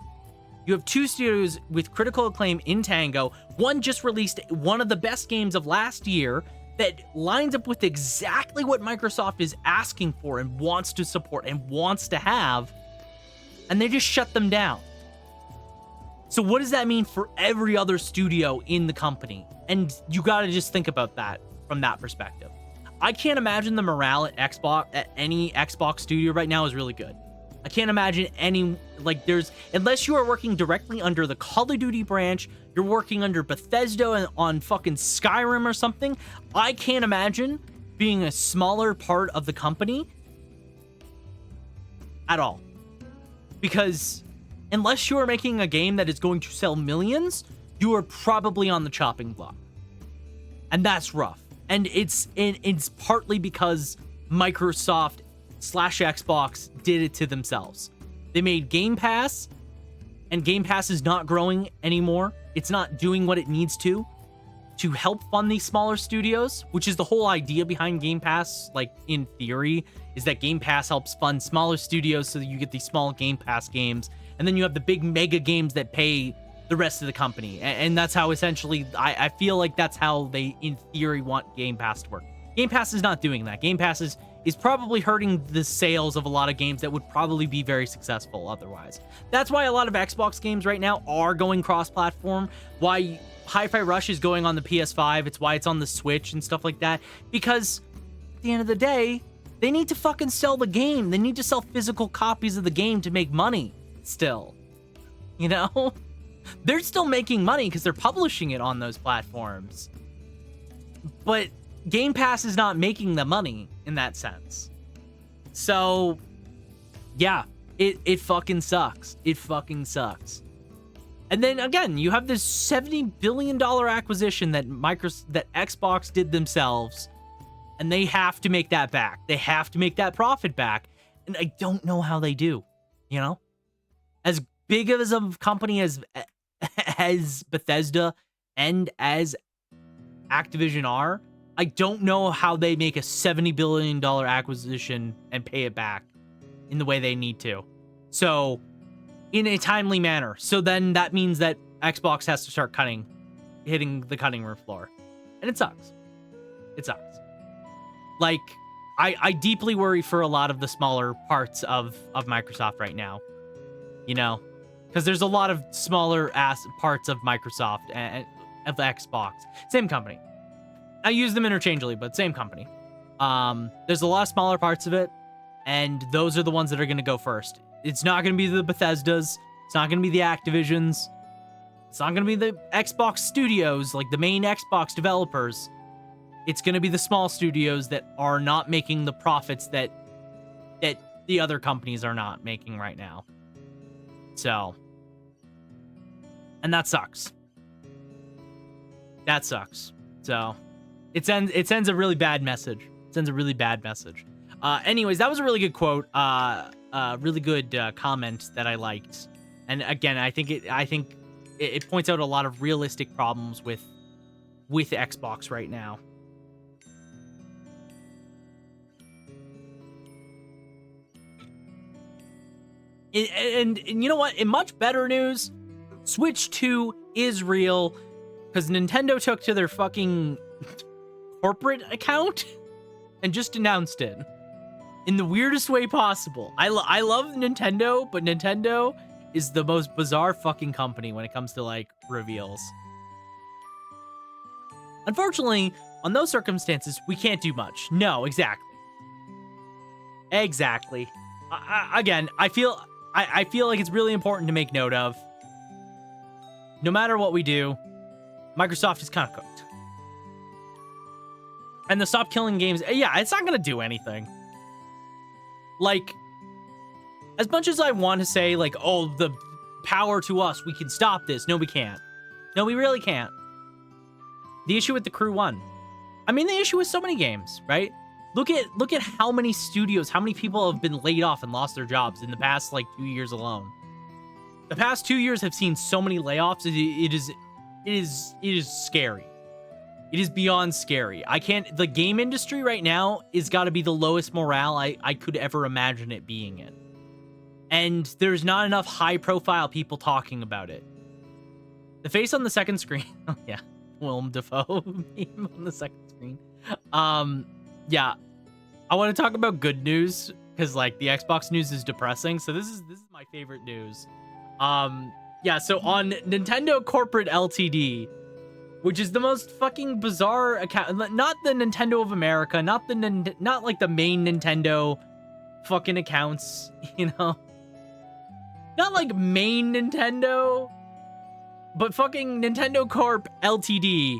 You have two studios with critical acclaim in Tango. One just released one of the best games of last year that lines up with exactly what Microsoft is asking for and wants to support and wants to have, and they just shut them down. So what does that mean for every other studio in the company? And you gotta just think about that from that perspective. I can't imagine the morale at any Xbox studio right now is really good. I can't imagine any, like, unless you are working directly under the Call of Duty branch, you're working under Bethesda on fucking Skyrim or something. I can't imagine being a smaller part of the company at all. Because unless you are making a game that is going to sell millions, you are probably on the chopping block. And that's rough. And it's partly because Microsoft / Xbox did it to themselves. They made Game Pass, and Game Pass is not growing anymore. It's not doing what it needs to help fund these smaller studios, which is the whole idea behind Game Pass, like, in theory, is that Game Pass helps fund smaller studios so that you get these small Game Pass games, and then you have the big mega games that pay the rest of the company. And that's how essentially, I feel like that's how they, in theory, want Game Pass to work. Game Pass is not doing that. Game Pass is probably hurting the sales of a lot of games that would probably be very successful otherwise. That's why a lot of Xbox games right now are going cross-platform. Why Hi-Fi Rush is going on the PS5. It's why it's on the Switch and stuff like that. Because at the end of the day, they need to fucking sell the game. They need to sell physical copies of the game to make money still. You know? They're still making money because they're publishing it on those platforms. But Game Pass is not making the money in that sense. So, yeah, it fucking sucks. It fucking sucks. And then again, you have this $70 billion acquisition that Xbox did themselves, and they have to make that back. They have to make that profit back. And I don't know how they do, you know? As big of a company as Bethesda and as Activision are, I don't know how they make a $70 billion acquisition and pay it back in the way they need to. So, in a timely manner. So then that means that Xbox has to start hitting the cutting room floor. And it sucks. It sucks. Like, I deeply worry for a lot of the smaller parts of Microsoft right now. You know? Because there's a lot of smaller ass parts of Microsoft and of Xbox. Same company. I use them interchangeably, but same company. There's a lot of smaller parts of it, and those are the ones that are going to go first. It's not going to be the Bethesdas. It's not going to be the Activisions. It's not going to be the Xbox studios, like the main Xbox developers. It's going to be the small studios that are not making the profits that the other companies are not making right now. So, and that sucks. That sucks. So, it sends a really bad message. It sends a really bad message. Anyways, that was a really good quote. Really good comment that I liked. And again, I think it points out a lot of realistic problems with Xbox right now. And you know what? In much better news, Switch 2 is real, because Nintendo took to their fucking corporate account and just announced it in the weirdest way possible. I love Nintendo, but Nintendo is the most bizarre fucking company when it comes to, like, reveals. Unfortunately, on those circumstances, we can't do much. No, exactly. Exactly. Again, I feel like it's really important to make note of. No matter what we do, Microsoft is kind of cooked. And the Stop Killing Games, yeah, it's not going to do anything. Like, as much as I want to say, like, oh, the power to us, we can stop this. No, we can't. No, we really can't. The issue with The Crew 1. I mean, the issue with so many games, right? Look at how many studios, how many people have been laid off and lost their jobs in the past, like, 2 years alone. The past 2 years have seen so many layoffs. It is scary. It is beyond scary. The game industry right now is got to be the lowest morale I could ever imagine it being in. And there's not enough high-profile people talking about it. The face on the second screen, oh yeah, Willem Dafoe meme on the second screen. Yeah, I want to talk about good news, because, like, the Xbox news is depressing. So this is my favorite news. Yeah, so on Nintendo Corporate Ltd, which is the most fucking bizarre account, not the Nintendo of America, not like the main Nintendo fucking accounts, you know? Not like main Nintendo, but fucking Nintendo Corp Ltd.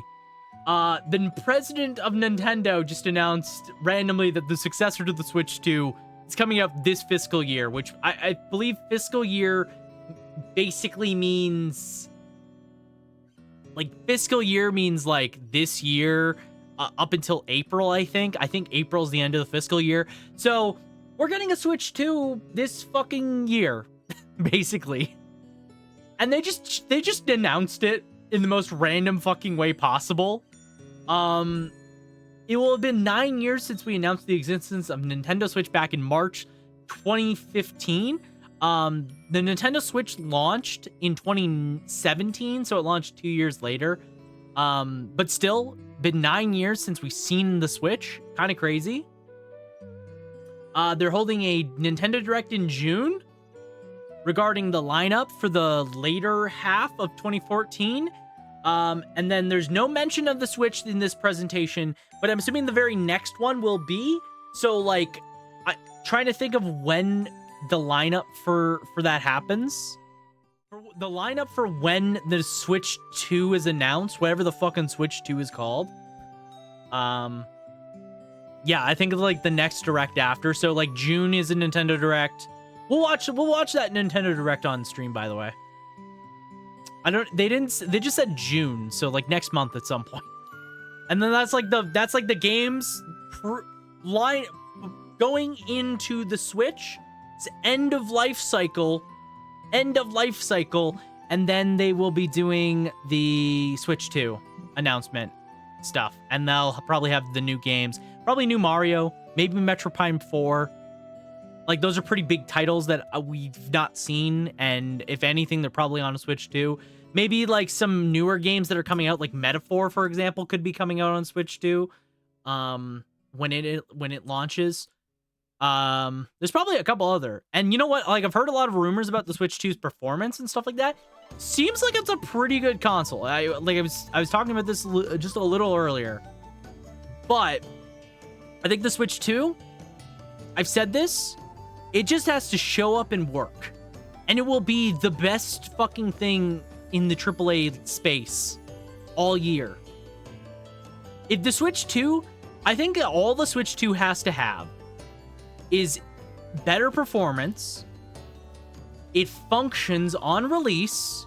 The president of Nintendo just announced randomly that the successor to the Switch 2 is coming out this fiscal year, which I believe fiscal year basically means, like, fiscal year means, like, this year up until April, I think. I think April's the end of the fiscal year. So we're getting a Switch 2 this fucking year, basically. And they just announced it in the most random fucking way possible. It will have been 9 years since we announced the existence of Nintendo Switch back in March 2015. The Nintendo Switch launched in 2017, so it launched 2 years later. But still, been 9 years since we've seen the Switch. Kind of crazy. They're holding a Nintendo Direct in June regarding the lineup for the later half of 2014. And then there's no mention of the Switch in this presentation, but I'm assuming the very next one will be. So, like, trying to think of when the lineup for that happens. The lineup for when the Switch 2 is announced, whatever the fucking Switch 2 is called. Yeah, I think of, like, the next Direct after. So, like, June is a Nintendo Direct. We'll watch that Nintendo Direct on stream, by the way. They just said June, so like next month at some point. And then that's like the game's line going into the Switch. It's end of life cycle, and then they will be doing the Switch 2 announcement stuff, and they'll probably have the new games, probably new Mario, maybe Metro Prime 4. Like, those are pretty big titles that we've not seen, and if anything, they're probably on a Switch 2. Maybe like some newer games that are coming out, like Metaphor, for example, could be coming out on Switch 2 when it launches. There's probably a couple other, and you know what? Like, I've heard a lot of rumors about the Switch 2's performance and stuff like that. Seems like it's a pretty good console. I was talking about this just a little earlier, but I think the Switch 2, I've said this, it just has to show up and work, and it will be the best fucking thing in the AAA space all year. If the Switch 2, I think all the Switch 2 has to have is better performance, it functions on release,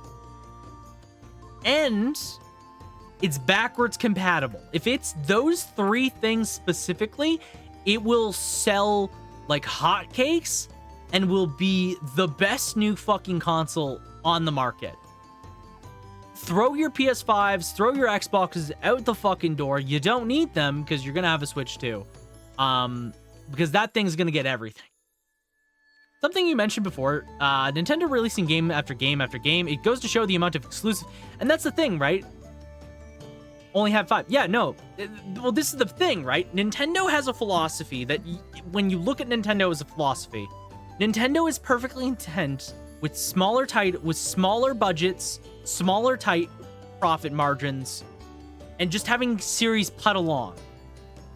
and it's backwards compatible. If it's those three things specifically, it will sell like hotcakes and will be the best new fucking console on the market. Throw your PS5s, throw your Xboxes out the fucking door. You don't need them because you're gonna have a Switch 2. Because that thing's gonna get everything. Something you mentioned before, Nintendo releasing game after game after game, it goes to show the amount of exclusive, and that's the thing, right? Only have 5. Yeah, no. Well, this is the thing, right? Nintendo has a philosophy that when you look at Nintendo as a philosophy, Nintendo is perfectly intent with smaller budgets, smaller tight profit margins, and just having series put along.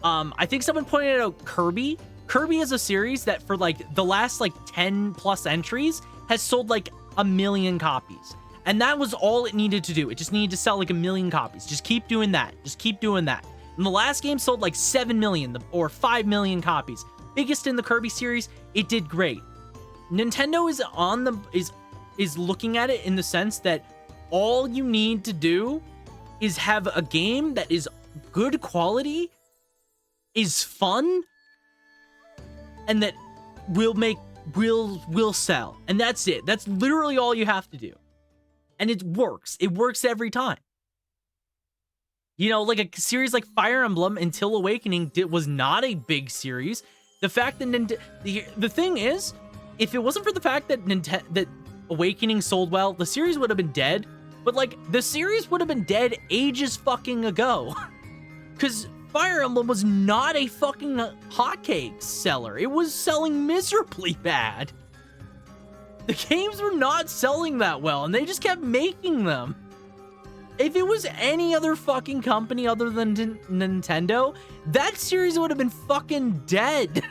I think someone pointed out Kirby. Kirby is a series that for like the last like 10 plus entries has sold like 1 million copies. And that was all it needed to do. It just needed to sell like 1 million copies. Just keep doing that. Just keep doing that. And the last game sold like 7 million or 5 million copies. Biggest in the Kirby series. It did great. Nintendo is looking at it in the sense that all you need to do is have a game that is good quality, is fun, and that will sell. And that's it. That's literally all you have to do. And it works. It works every time. You know, like a series like Fire Emblem Until Awakening was not a big series. The fact that the thing is, if it wasn't for the fact that that Awakening sold well, the series would have been dead. But like, the series would have been dead ages fucking ago. Because Fire Emblem was not a fucking hotcake seller. It was selling miserably bad. The games were not selling that well, and they just kept making them. If it was any other fucking company other than Nintendo, that series would have been fucking dead.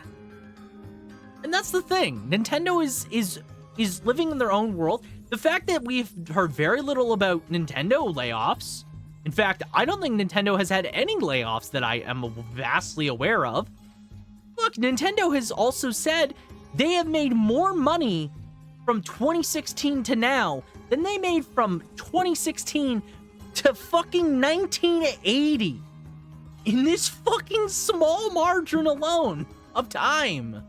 And that's the thing. Nintendo is living in their own world. The fact that we've heard very little about Nintendo layoffs. In fact, I don't think Nintendo has had any layoffs that I am vastly aware of. Look, Nintendo has also said they have made more money from 2016 to now than they made from 2016 to fucking 1980. In this fucking small margin alone of time.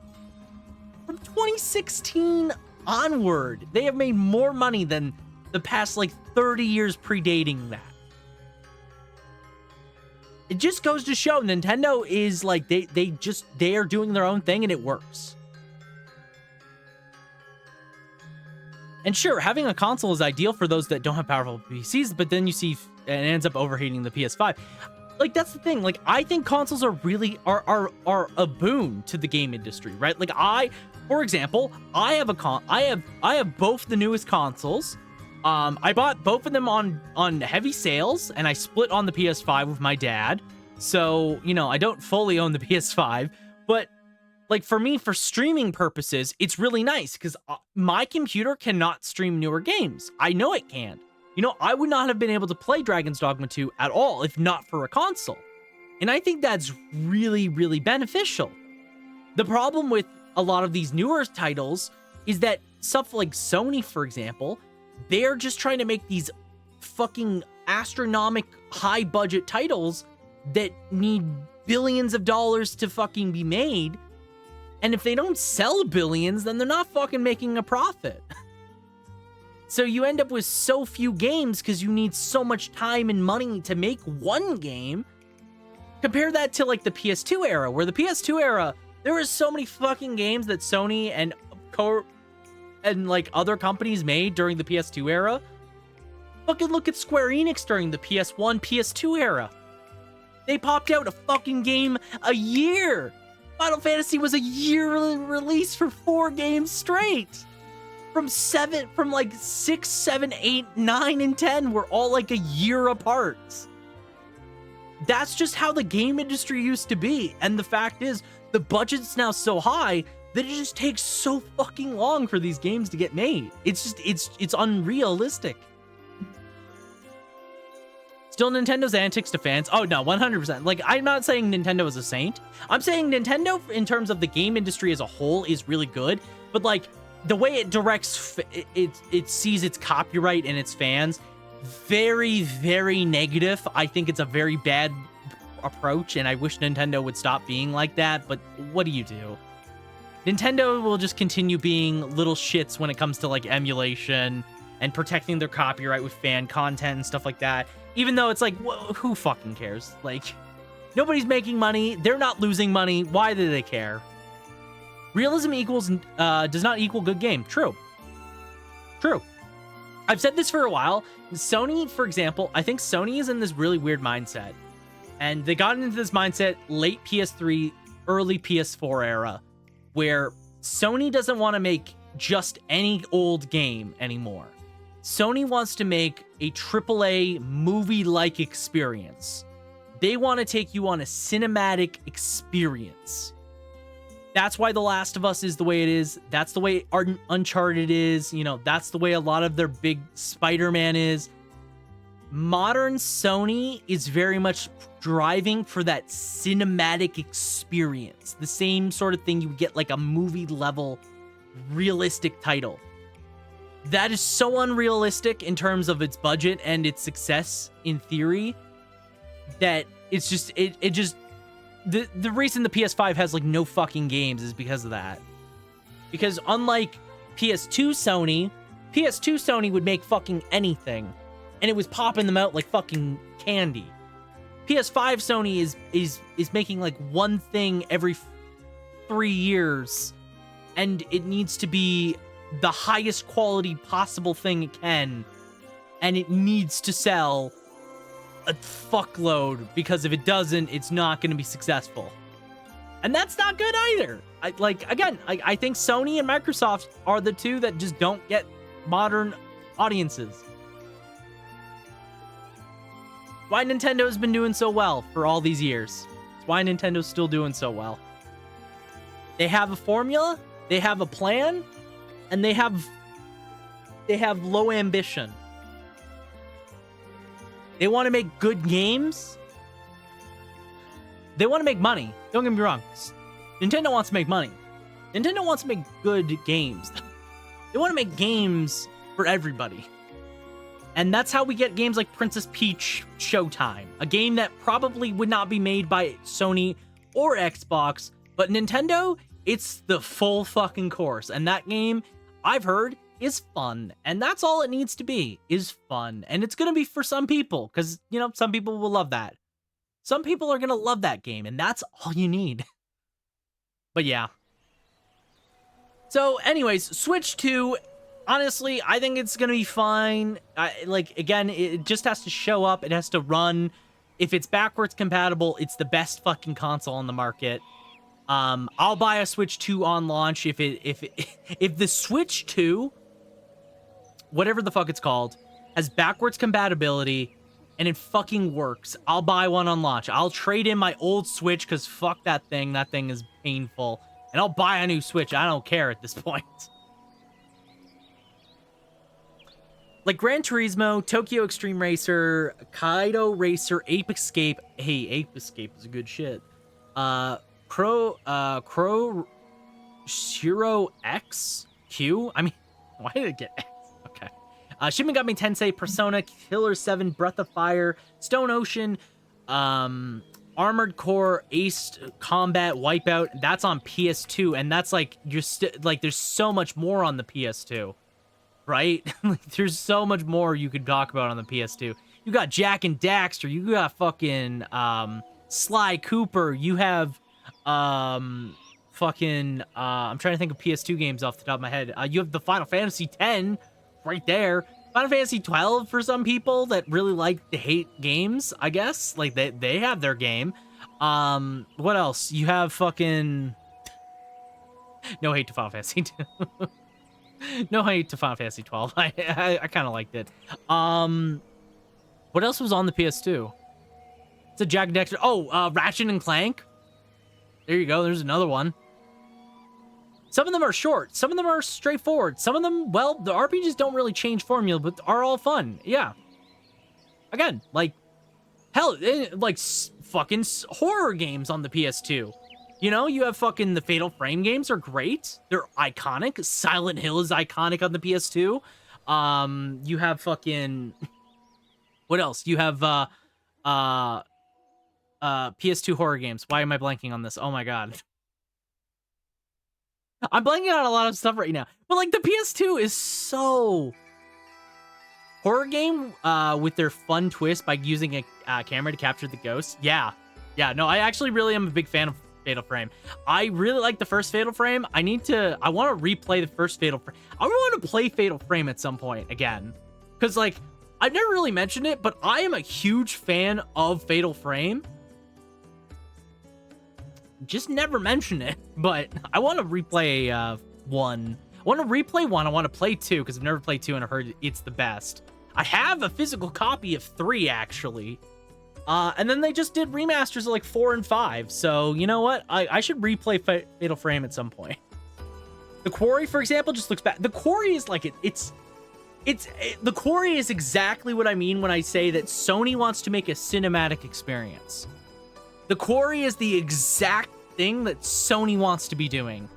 From 2016 onward, they have made more money than the past like 30 years predating that. It just goes to show Nintendo is like, they are doing their own thing and it works. And sure, having a console is ideal for those that don't have powerful PCs, but then you see it ends up overheating the PS5. Like, that's the thing. Like, I think consoles are really are a boon to the game industry, right? Like, for example, I have both the newest consoles. I bought both of them on heavy sales, and I split on the PS5 with my dad. So, you know, I don't fully own the PS5, but like, for me, for streaming purposes, it's really nice because my computer cannot stream newer games. I know it can't. You know, I would not have been able to play Dragon's Dogma 2 at all if not for a console. And I think that's really, really beneficial. The problem with a lot of these newer titles is that stuff like Sony, for example, they're just trying to make these fucking astronomical high budget titles that need billions of dollars to fucking be made. And if they don't sell billions, then they're not fucking making a profit. So you end up with so few games because you need so much time and money to make one game. Compare that to like the PS2 era, where the PS2 era, there were so many fucking games that Sony and like other companies made during the PS2 era. Fucking look at Square Enix during the PS1, PS2 era. They popped out a fucking game a year. Final Fantasy was a yearly release for 4 games straight. From like 6, 7, 8, 9, and 10 were all like a year apart. That's just how the game industry used to be. And the fact is, the budget's now so high that it just takes so fucking long for these games to get made. It's unrealistic. Still Nintendo's antics to fans. Oh no, 100%. Like, I'm not saying Nintendo is a saint. I'm saying Nintendo, in terms of the game industry as a whole, is really good. But like, the way it directs, it sees its copyright and its fans, very, very negative. I think it's a very bad approach, and I wish Nintendo would stop being like that, but what do you do? Nintendo will just continue being little shits when it comes to like emulation and protecting their copyright with fan content and stuff like that. Even though it's like, who fucking cares? Like, nobody's making money. They're not losing money. Why do they care? Realism does not equal good game. True. I've said this for a while. Sony, for example, I think Sony is in this really weird mindset. And they got into this mindset late PS3, early PS4 era, where Sony doesn't want to make just any old game anymore. Sony wants to make a AAA movie-like experience. They want to take you on a cinematic experience. That's why The Last of Us is the way it is. That's the way Uncharted is. You know, that's the way a lot of their big Spider-Man is. Modern Sony is very much driving for that cinematic experience. The same sort of thing you would get like a movie-level realistic title. That is so unrealistic in terms of its budget and its success in theory that it's just, the reason the PS5 has like no fucking games is because of that. Because unlike PS2 Sony would make fucking anything and it was popping them out like fucking candy. PS5 Sony is making like one thing every 3 years, and it needs to be the highest quality possible thing it can, and it needs to sell a fuckload, because if it doesn't, it's not going to be successful. And that's not good either. I think Sony and Microsoft are the two that just don't get modern audiences. Why Nintendo's been doing so well for all these years. It's why Nintendo's still doing so well. They have a formula, they have a plan, and they have low ambition. They want to make good games. They want to make money. Don't get me wrong. Nintendo wants to make money. Nintendo wants to make good games. They want to make games for everybody. And that's how we get games like Princess Peach Showtime, a game that probably would not be made by Sony or Xbox, but Nintendo, it's the full fucking course. And that game, I've heard, is fun. And that's all it needs to be, is fun. And it's going to be for some people, because, you know, some people will love that. Some people are going to love that game, and that's all you need. But yeah. So anyways, Switch 2, honestly, I think it's going to be fine. Again, it just has to show up. It has to run. If it's backwards compatible, it's the best fucking console on the market. I'll buy a Switch 2 on launch if the Switch 2, whatever the fuck it's called, has backwards compatibility and it fucking works. I'll buy one on launch. I'll trade in my old Switch because fuck that thing. That thing is painful. And I'll buy a new Switch. I don't care at this point. Like Gran Turismo, Tokyo Extreme Racer, Kaido Racer, Ape Escape. Hey, Ape Escape is a good shit. Crow Shiro X Q. I mean, why did it get X? Okay. Shin Megami Tensei, Persona, Killer 7, Breath of Fire, Stone Ocean, Armored Core, Ace Combat, Wipeout. That's on PS2, and that's like there's so much more on the PS2, right? Like, there's so much more you could talk about on the PS2. You got Jak and Daxter, you got fucking Sly Cooper, you have I'm trying to think of PS2 games off the top of my head. You have the Final Fantasy X right there. Final Fantasy 12 for some people that really like to hate games, I guess. Like they have their game. What else? You have fucking no hate to Final Fantasy 2. No hate to Final Fantasy 12. I kind of liked it. What else was on the PS2? It's a Jak and Daxter. Oh, Ratchet and Clank. There you go. There's another one. Some of them are short. Some of them are straightforward. Some of them, well, the RPGs don't really change formula, but are all fun. Yeah. Again, like, hell, like fucking horror games on the PS2. You know, you have fucking the Fatal Frame games are great. They're iconic. Silent Hill is iconic on the PS2. You have fucking, what else? You have PS2 horror games. Why am I blanking on this? Oh my god. I'm blanking on a lot of stuff right now. But like the PS2 is so horror game with their fun twist by using a camera to capture the ghosts. Yeah. No, I actually really am a big fan of Fatal Frame. I really like the first Fatal Frame. I want to replay the first Fatal Frame. I want to play Fatal Frame at some point again. Cause like I've never really mentioned it, but I am a huge fan of Fatal Frame. Just never mention it, but I want to replay one. I want to replay one. I want to play two because I've never played two and I've heard it's the best. I have a physical copy of 3 actually, and then they just did remasters of like 4 and 5. So you know what? I should replay Fatal Frame at some point. The Quarry, for example, just looks bad. The Quarry is like the Quarry is exactly what I mean when I say that Sony wants to make a cinematic experience. The Quarry is the exact thing that Sony wants to be doing.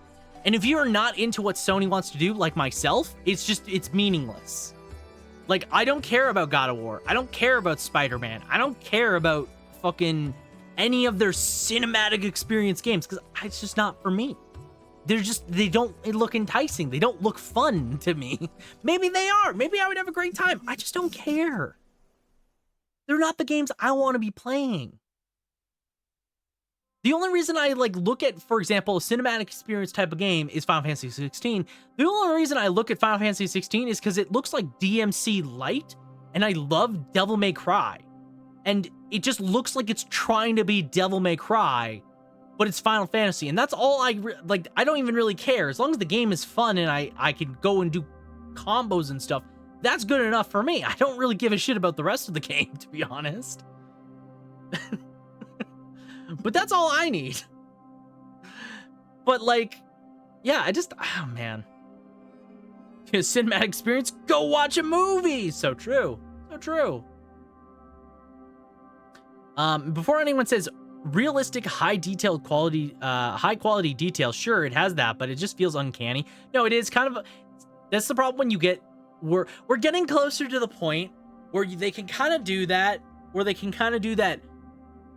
And if you're not into what Sony wants to do, like myself, it's meaningless. Like, I don't care about God of War. I don't care about Spider-Man. I don't care about fucking any of their cinematic experience games because it's just not for me. They don't look enticing. They don't look fun to me. Maybe they are. Maybe I would have a great time. I just don't care. They're not the games I want to be playing. The only reason I like look at, for example, a cinematic experience type of game is Final Fantasy 16. The only reason I look at Final Fantasy 16 is because it looks like DMC Light, and I love Devil May Cry. And it just looks like it's trying to be Devil May Cry, but it's Final Fantasy. And that's all I don't even really care. As long as the game is fun and I can go and do combos and stuff, that's good enough for me. I don't really give a shit about the rest of the game, to be honest. But that's all I need. But like, yeah, oh man. Cinematic experience, go watch a movie. So true. So true. Before anyone says realistic, high quality detail, sure, it has that, but it just feels uncanny. No, it is kind of, that's the problem when you get, we're getting closer to the point where they can kind of do that,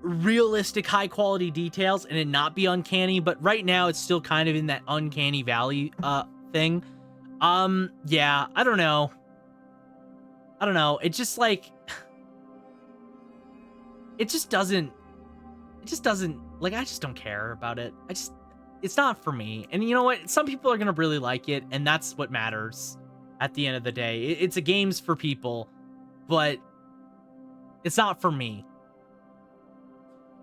realistic high quality details and it not be uncanny, but right now it's still kind of in that uncanny valley thing. Yeah, I don't know. It's just like it just doesn't like, I just don't care about it. It's not for me. And you know what? Some people are gonna really like it, and that's what matters at the end of the day. It's a game's for people, but it's not for me.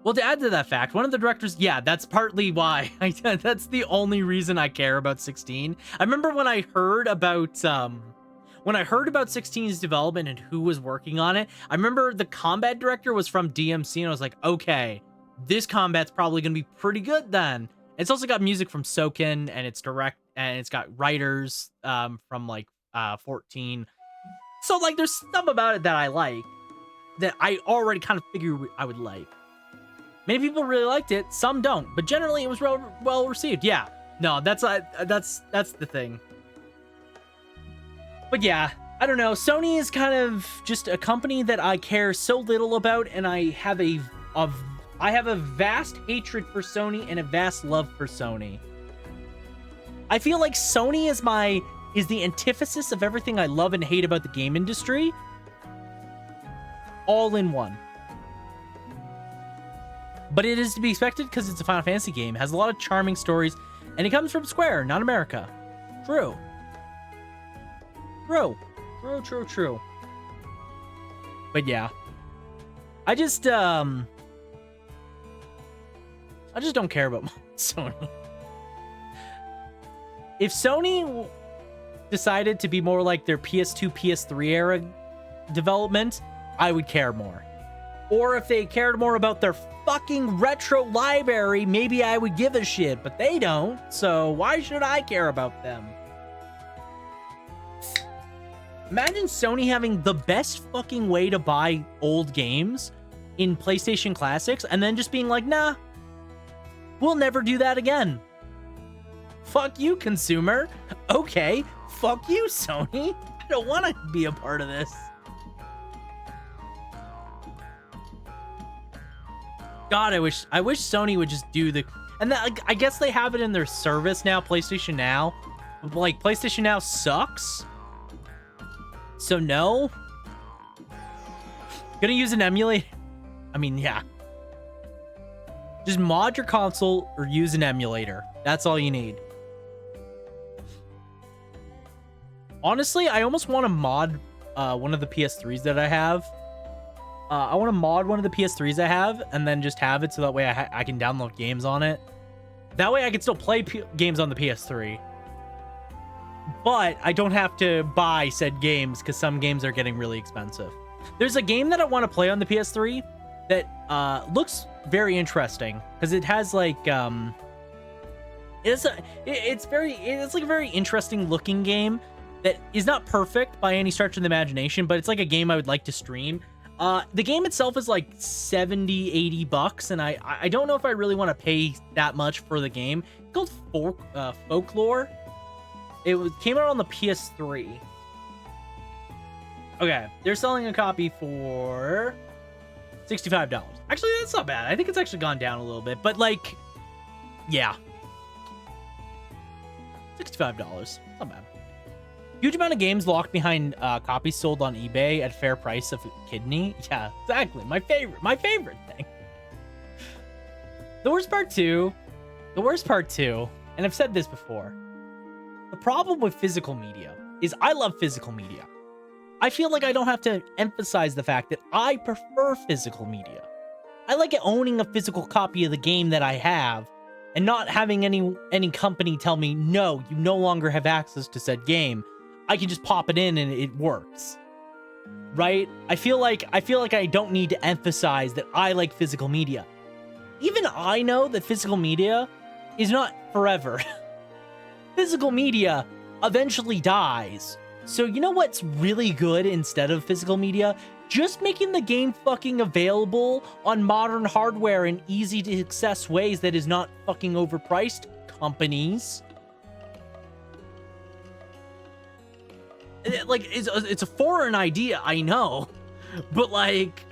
Well, to add to that fact, one of the directors, yeah, that's partly why. That's the only reason I care about 16. I remember when I heard about 16's development and who was working on it, I remember the combat director was from DMC, and I was like, okay, this combat's probably gonna be pretty good then. It's also got music from Soken, and it's got writers from like 14. So like, there's stuff about it that I like, that I already kind of figured I would like. Many people really liked it, some don't, but generally it was well received. Yeah, no, that's the thing. But yeah, I don't know. Sony is kind of just a company that I care so little about, and I have a vast hatred for Sony and a vast love for Sony. I feel like Sony is the antithesis of everything I love and hate about the game industry, all in one. But it is to be expected because it's a Final Fantasy game. It has a lot of charming stories, and it comes from Square, not America. True. True. But yeah. I just don't care about Sony. If Sony decided to be more like their PS2, PS3 era development, I would care more. Or if they cared more about their fucking retro library, maybe I would give a shit, but they don't, so why should I care about them? Imagine Sony having the best fucking way to buy old games in PlayStation Classics and then just being like, nah, we'll never do that again. Fuck you, consumer. Okay, fuck you, Sony. I don't want to be a part of this. God, I wish Sony would just do the... And that, I guess they have it in their service now, PlayStation Now. Like, PlayStation Now sucks. So no. Gonna use an emulator? I mean, yeah. Just mod your console or use an emulator. That's all you need. Honestly, I almost want to mod one of the PS3s that I have. I want to mod one of the PS3s I have and then just have it so that way I can download games on it. That way I can still play games on the PS3. But I don't have to buy said games because some games are getting really expensive. There's a game that I want to play on the PS3 that looks very interesting because it has like it's like a very interesting looking game that is not perfect by any stretch of the imagination, but it's like a game I would like to stream. The game itself is like $70-80, and I don't know if I really want to pay that much for the game. It's called Folklore. It came out on the PS3. Okay, they're selling a copy for $65. Actually, that's not bad. I think it's actually gone down a little bit, but like, yeah. $65. Not bad. Huge amount of games locked behind copies sold on eBay at fair price of kidney. Yeah, exactly. My favorite thing. The worst part too, and I've said this before, the problem with physical media is I love physical media. I feel like I don't have to emphasize the fact that I prefer physical media. I like owning a physical copy of the game that I have and not having any company tell me, no, you no longer have access to said game. I can just pop it in and it works. Right? I feel like I don't need to emphasize that I like physical media. Even I know that physical media is not forever. Physical media eventually dies. So you know what's really good instead of physical media? Just making the game fucking available on modern hardware in easy to access ways that is not fucking overpriced, companies. Like, it's a foreign idea, I know, but like,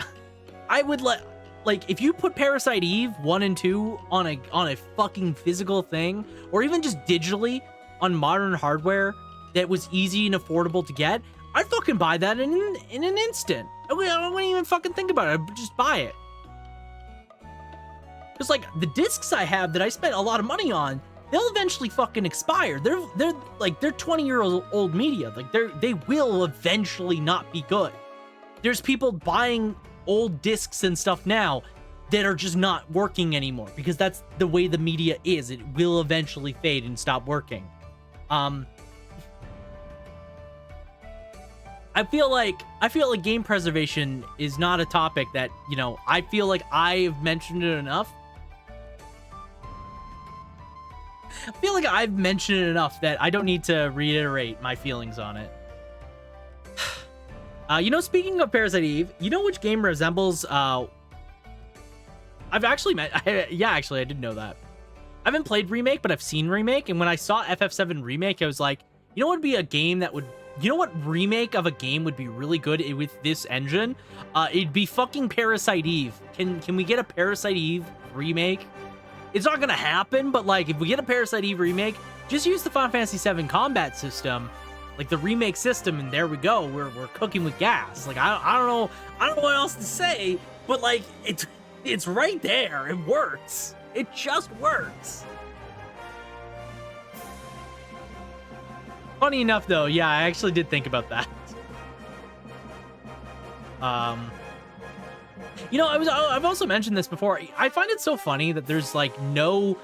I would like if you put Parasite Eve 1 and 2 on a fucking physical thing, or even just digitally on modern hardware that was easy and affordable to get, I'd fucking buy that in an instant. I wouldn't even fucking think about it. I'd just buy it. Because like the discs I have that I spent a lot of money on, they'll eventually fucking expire. They're 20-year-old media. Like they will eventually not be good. There's people buying old discs and stuff now that are just not working anymore because that's the way the media is. It will eventually fade and stop working. I feel like game preservation is not a topic that, you know, I feel like I've mentioned it enough. I feel like I've mentioned it enough that I don't need to reiterate my feelings on it. You know, speaking of Parasite Eve, you know which game resembles, I've actually I did know that. I haven't played Remake, but I've seen Remake, and when I saw FF7 Remake, I was like, you know what would be a game that would you know what remake of a game would be really good with this engine? It'd be fucking Parasite Eve. Can we get a Parasite Eve remake? It's not gonna happen, but like if we get a Parasite Eve remake, just use the Final Fantasy VII combat system, like the remake system, and there we go. We're cooking with gas. Like I don't know what else to say, but like it's right there. It works. It just works. Funny enough, though, yeah, I actually did think about that. You know, I've also mentioned this before. I find it so funny that there's like no,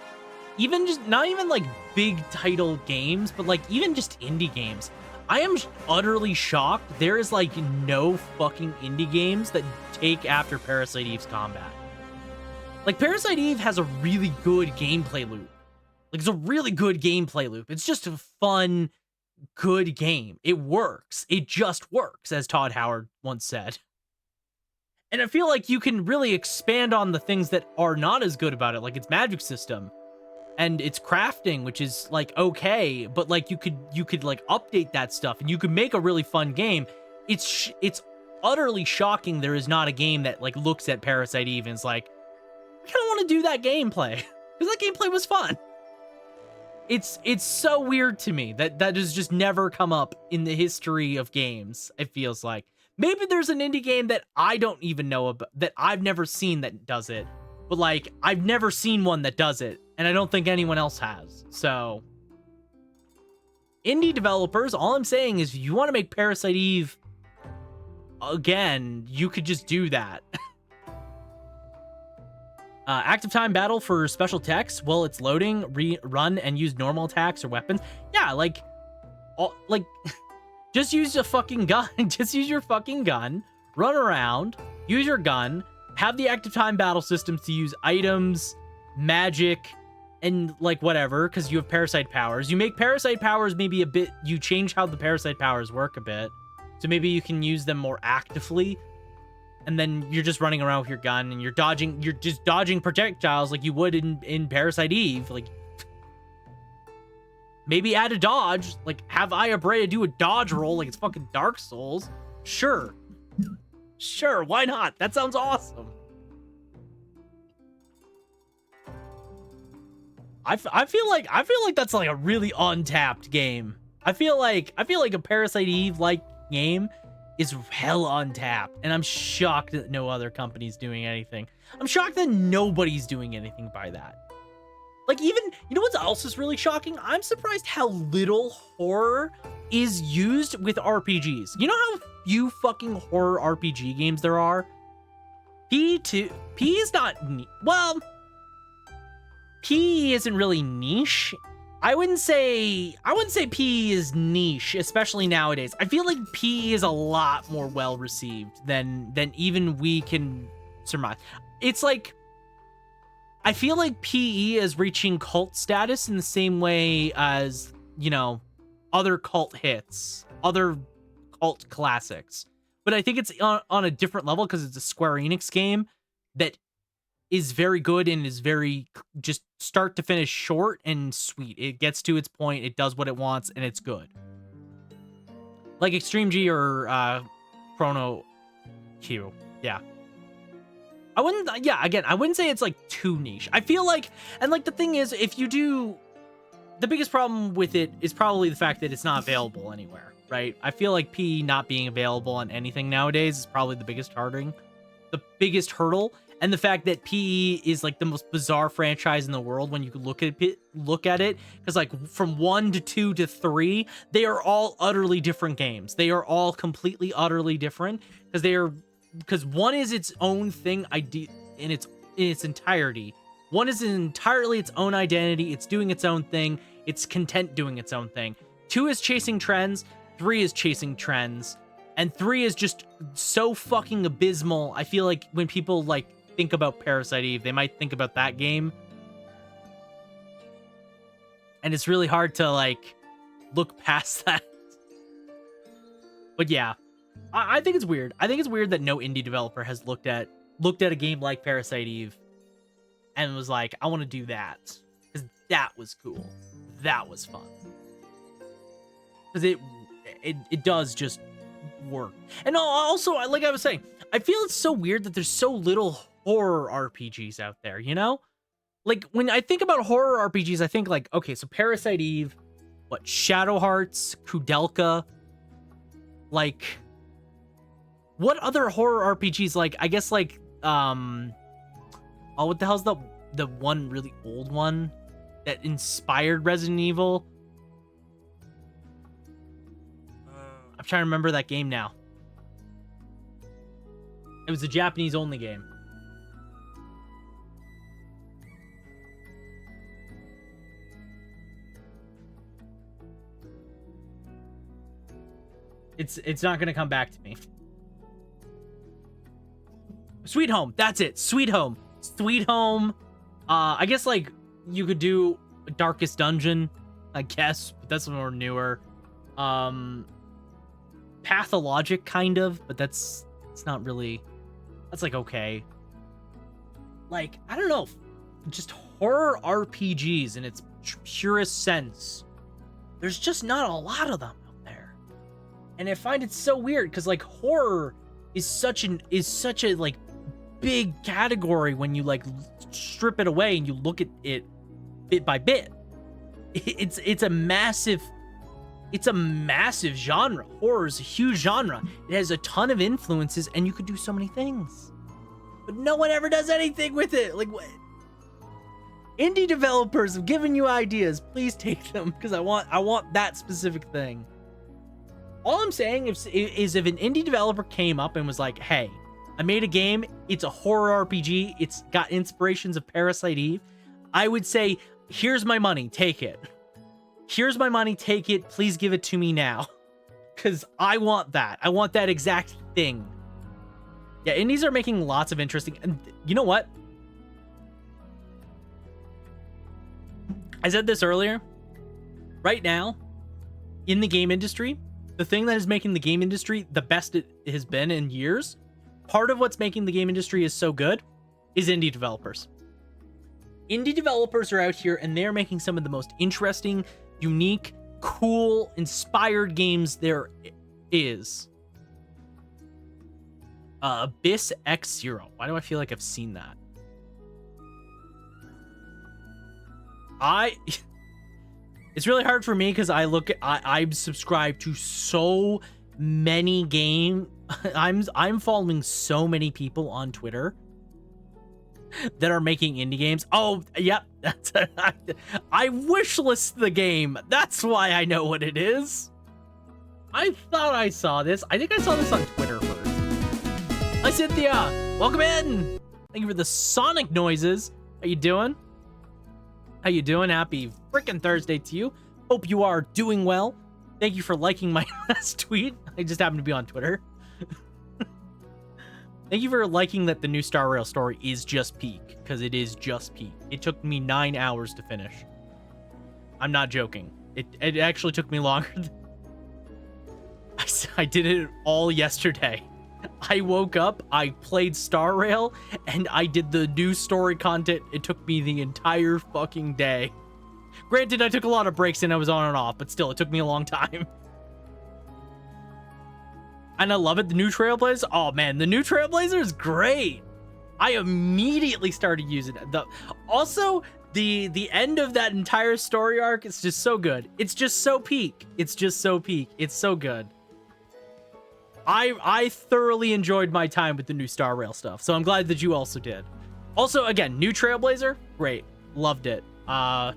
not even like big title games, but like even just indie games. I am utterly shocked there is like no fucking indie games that take after Parasite Eve's combat. Like Parasite Eve has a really good gameplay loop. Like it's a really good gameplay loop. It's just a fun, good game. It works. It just works, as Todd Howard once said. And I feel like you can really expand on the things that are not as good about it, like its magic system and its crafting, which is like okay, but like you could like update that stuff and you could make a really fun game. It's utterly shocking there is not a game that like looks at Parasite Eve and is like, I kind of want to do that gameplay because that gameplay was fun. It's so weird to me that has just never come up in the history of games. It feels like maybe there's an indie game that I don't even know about, that I've never seen that does it, but like I've never seen one that does it, and I don't think anyone else has. So indie developers, all I'm saying is if you want to make Parasite Eve again, you could just do that. Active time battle for special techs. Well, it's loading, run, and use normal attacks or weapons. Yeah, like just use a fucking gun. Just use your fucking gun. Run around. Use your gun. Have the active time battle systems to use items, magic, and like whatever, because you have parasite powers. You make parasite powers maybe a bit. You change how the parasite powers work a bit, so maybe you can use them more actively. And then you're just running around with your gun and you're just dodging projectiles like you would in Parasite Eve. Like, maybe add a dodge, like have Aya Brea do a dodge roll like it's fucking Dark Souls. Sure, why not? That sounds awesome. I feel like that's like a really untapped game. I feel like a Parasite Eve like game is hell untapped, and I'm shocked that no other company's doing anything. I'm shocked that nobody's doing anything by that. Like, even, you know what else is really shocking? I'm surprised how little horror is used with RPGs. You know how few fucking horror RPG games there are? P is not, well, P isn't really niche. I wouldn't say PE is niche, especially nowadays. I feel like PE is a lot more well received than even we can surmise. It's like, I feel like PE is reaching cult status in the same way as, you know, other cult hits, other cult classics. But I think it's on a different level because it's a Square Enix game that is very good and is very just start to finish short and sweet. It gets to its point, it does what it wants, and it's good. Like Extreme G or Chrono Q. Yeah. I wouldn't say it's like too niche. I feel like, and like the thing is, if you do, the biggest problem with it is probably the fact that it's not available anywhere, right? I feel like PE not being available on anything nowadays is probably the biggest hurdle. And the fact that PE is like the most bizarre franchise in the world when you look at it, because like from 1 to 2 to 3, they are all utterly different games. They are all completely utterly different because one is its own thing in its entirety. One is entirely its own identity. It's doing its own thing. It's content doing its own thing. 2 is chasing trends. 3 is chasing trends. And 3 is just so fucking abysmal. I feel like when people like think about Parasite Eve, they might think about that game. And it's really hard to like look past that. But yeah, I think it's weird. I think it's weird that no indie developer has looked at a game like Parasite Eve and was like, I want to do that. Because that was cool. That was fun. Because it does just work. And also, like I was saying, I feel it's so weird that there's so little horror RPGs out there, you know? Like, when I think about horror RPGs, I think like, okay, so Parasite Eve, what, Shadow Hearts, Kudelka, like, what other horror RPGs, like, I guess, like, oh, what the hell's the one really old one that inspired Resident Evil? I'm trying to remember that game now. It was a Japanese-only game. It's not gonna come back to me. Sweet Home. That's it. Sweet Home. Sweet Home. I guess like you could do Darkest Dungeon, I guess, but that's more newer. Pathologic kind of, but it's not really. That's like okay. Like, I don't know, just horror RPGs in its purest sense. There's just not a lot of them out there. And I find it so weird because like horror is such a like big category when you like strip it away and you look at it bit by bit. It's a massive genre. Horror is a huge genre. It has a ton of influences and you could do so many things. But no one ever does anything with it. Like, what? Indie developers have given you ideas. Please take them because I want that specific thing. All I'm saying is if an indie developer came up and was like, "Hey, I made a game. It's a horror RPG. It's got inspirations of Parasite Eve," I would say, "Here's my money. Take it. Here's my money. Take it. Please give it to me now." Because I want that. I want that exact thing. Yeah, indies are making lots of interesting... And you know what? I said this earlier. Right now, in the game industry, the thing that is making the game industry the best it has been in years, part of what's making the game industry is so good is indie developers. Indie developers are out here and they're making some of the most interesting, unique, cool, inspired games there is. Abyss X Zero. Why do I feel like I've seen that? It's really hard for me because I'm subscribed to so many I'm following so many people on Twitter that are making indie games. Oh, yep. I wishlist the game. That's why I know what it is. I thought I saw this. I think I saw this on Twitter first. Hi, Cynthia. Welcome in. Thank you for the sonic noises. How you doing? How you doing? Happy freaking Thursday to you. Hope you are doing well. Thank you for liking my last tweet. I just happened to be on Twitter. Thank you for liking that the new Star Rail story is just peak, because it is just peak. It took me 9 hours to finish. I'm not joking. It actually took me longer. I did it all yesterday. I woke up, I played Star Rail, and I did the new story content. It took me the entire fucking day. Granted, I took a lot of breaks and I was on and off, but still, it took me a long time. And I love it. The new Trailblazer. Oh man, the new Trailblazer is great. I immediately started using it. Also, the end of that entire story arc is just so good. It's just so peak. It's just so peak. It's so good. I thoroughly enjoyed my time with the new Star Rail stuff, so I'm glad that you also did. Also, again, new Trailblazer, great. Loved it. The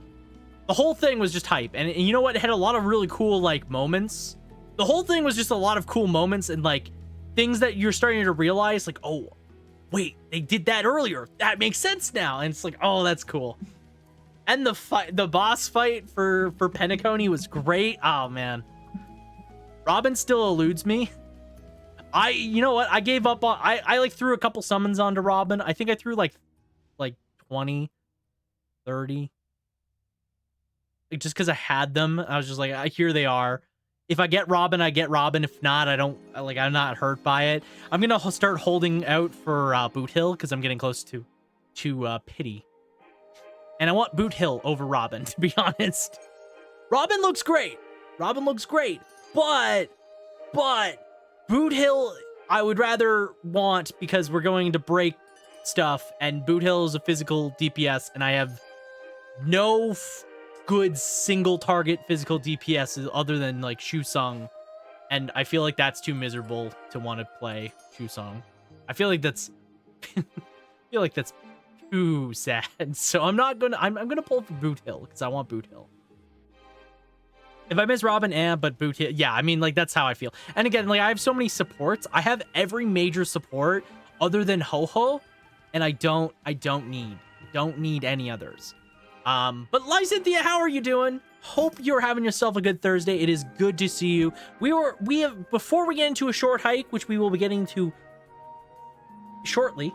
whole thing was just hype. And you know what? It had a lot of really cool, like, moments. The whole thing was just a lot of cool moments and, like, things that you're starting to realize, like, oh, wait, they did that earlier. That makes sense now. And it's like, oh, that's cool. And the boss fight for Penacony was great. Oh, man. Robin still eludes me. You know what? I gave up on... I like, threw a couple summons onto Robin. I think I threw, like 20, 30. Like, just because I had them. I was just like, here they are. If I get Robin, I get Robin. If not, I don't... Like, I'm not hurt by it. I'm going to start holding out for Boot Hill because I'm getting close to Pity. And I want Boot Hill over Robin, to be honest. Robin looks great. Robin looks great. But Boot Hill, I would rather want because we're going to break stuff, and Boot Hill is a physical DPS, and I have no good single target physical DPS other than like Shusung, and I feel like that's too miserable to want to play Shusung. I feel like that's too sad. So I'm gonna pull for Boot Hill because I want Boot Hill. If I miss Robin, but Boot Hill, yeah, I mean, like, that's how I feel. And again, like, I have so many supports. I have every major support other than Ho-Ho, and I don't need any others. But Lysynthia, how are you doing? Hope you're having yourself a good Thursday. It is good to see you. We have, before we get into a short hike, which we will be getting to shortly,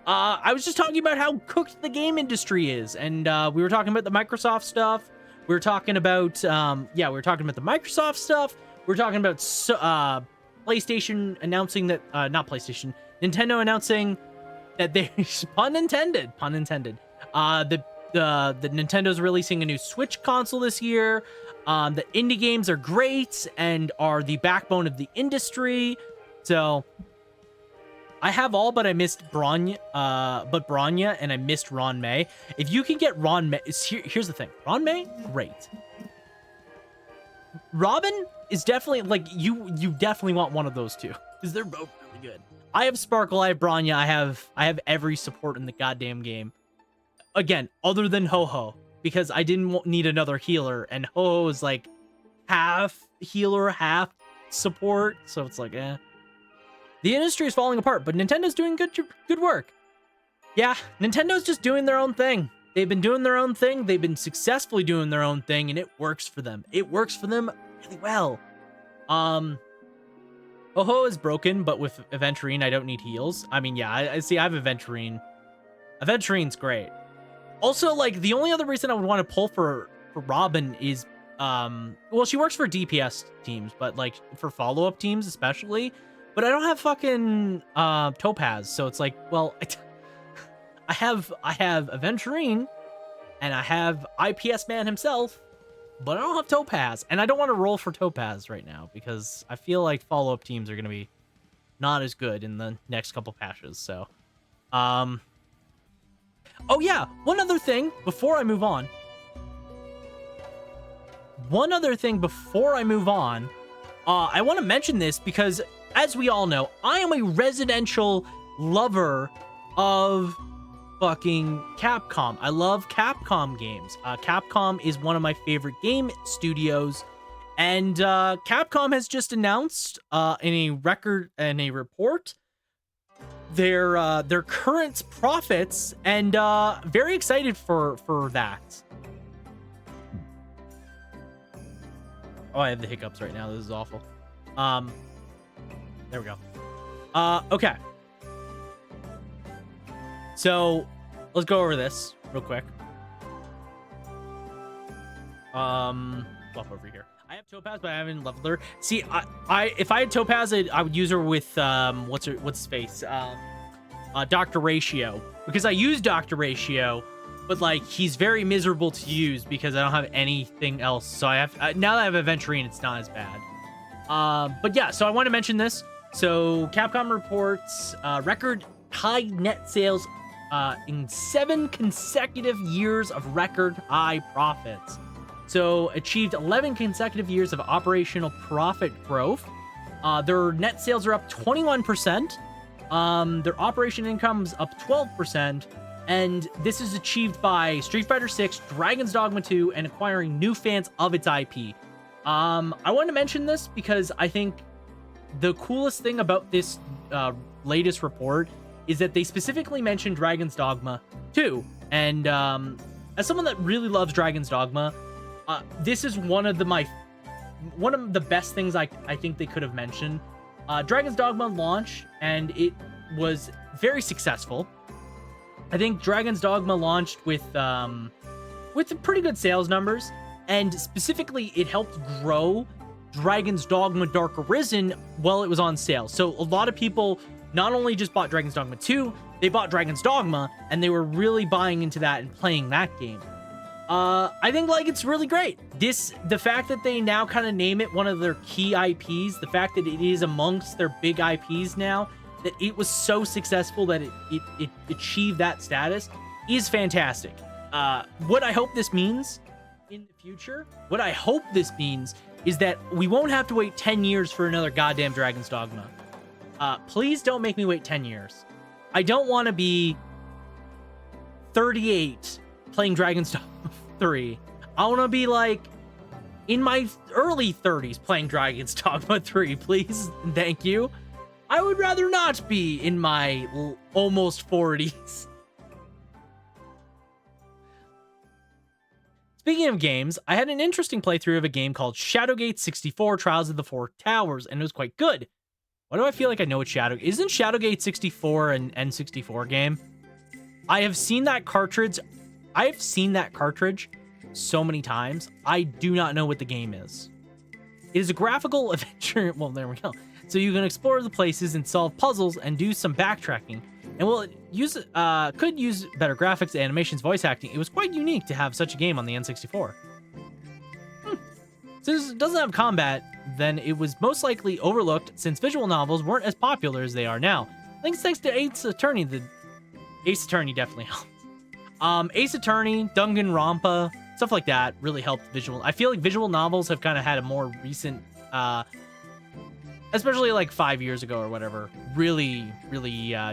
I was just talking about how cooked the game industry is, and we were talking about the Microsoft stuff. We were talking about, the Microsoft stuff. We were talking about PlayStation announcing that, Nintendo announcing that they, pun intended, the Nintendo's releasing a new Switch console this year. The indie games are great and are the backbone of the industry. So I have all, but I missed Bronya, and I missed Ron May. If you can get Ron May, here's the thing. Ron May, great. Robin is definitely, like, you definitely want one of those two, because they're both really good. I have Sparkle, I have Bronya, I have every support in the goddamn game. Again, other than Ho-Ho, because I didn't need another healer, and Ho-Ho is like half healer, half support, so it's like, eh. The industry is falling apart, but Nintendo's doing good work. Yeah, Nintendo's just doing their own thing. They've been doing their own thing. They've been successfully doing their own thing, and it works for them. It works for them really well. Ho-Ho is broken, but with Aventurine, I don't need heals. I mean, yeah, I see. I have Aventurine. Aventurine's great. Also, like, the only other reason I would want to pull for Robin is, well, she works for DPS teams, but like for follow-up teams especially. But I don't have fucking Topaz, so it's like, well, I have Aventurine, and I have IPS Man himself, but I don't have Topaz, and I don't want to roll for Topaz right now because I feel like follow-up teams are gonna be not as good in the next couple patches. So, oh yeah, one other thing before I move on. I want to mention this because, as we all know, I am a residential lover of fucking Capcom. I love Capcom games. Capcom is one of my favorite game studios, and Capcom has just announced in a report their current profits, and very excited for that. Oh, I have the hiccups right now. This is awful. There we go. Okay. So, let's go over this real quick. Flop over here. I have Topaz, but I haven't leveled her. See, if I had Topaz, I would use her with what's his face? Dr. Ratio, because I use Dr. Ratio, but like he's very miserable to use because I don't have anything else. So I have now that I have Aventurine, it's not as bad. But yeah, so I want to mention this. So Capcom reports record high net sales in 7 consecutive years of record high profits. So achieved 11 consecutive years of operational profit growth. Their net sales are up 21%. Their operation income's up 12%. And this is achieved by Street Fighter 6, Dragon's Dogma 2, and acquiring new fans of its IP. I want to mention this because I think the coolest thing about this latest report is that they specifically mentioned Dragon's Dogma 2. And as someone that really loves Dragon's Dogma, this is one of the best things I think they could have mentioned. Dragon's Dogma launched, and it was very successful. I think Dragon's Dogma launched with pretty good sales numbers, and specifically it helped grow Dragon's Dogma Dark Arisen while it was on sale. So a lot of people not only just bought Dragon's Dogma 2, they bought Dragon's Dogma, and they were really buying into that and playing that game. I think like it's really great. The fact that they now kind of name it one of their key IPs, the fact that it is amongst their big IPs now, that it was so successful that it achieved that status is fantastic. What I hope this means in the future, what I hope this means is that we won't have to wait 10 years for another goddamn Dragon's Dogma. Please don't make me wait 10 years. I don't want to be 38 playing Dragon's Dogma 3. I want to be like in my early 30s playing Dragon's Dogma 3, please. Thank you. I would rather not be in my almost 40s. Speaking of games, I had an interesting playthrough of a game called Shadowgate 64 Trials of the Four Towers, and it was quite good. Why do I feel like I know what Isn't Shadowgate 64 an N64 game? I have seen that cartridge so many times. I do not know what the game is. It is a graphical adventure. Well, there we go. So you can explore the places and solve puzzles and do some backtracking. And well, could use better graphics, animations, voice acting. It was quite unique to have such a game on the N64. Since it doesn't have combat, then it was most likely overlooked since visual novels weren't as popular as they are now. Thanks to Ace Attorney, Ace Attorney definitely helped. Ace Attorney, Danganronpa, stuff like that really helped visual. I feel like visual novels have kind of had a more recent, especially like 5 years ago or whatever, really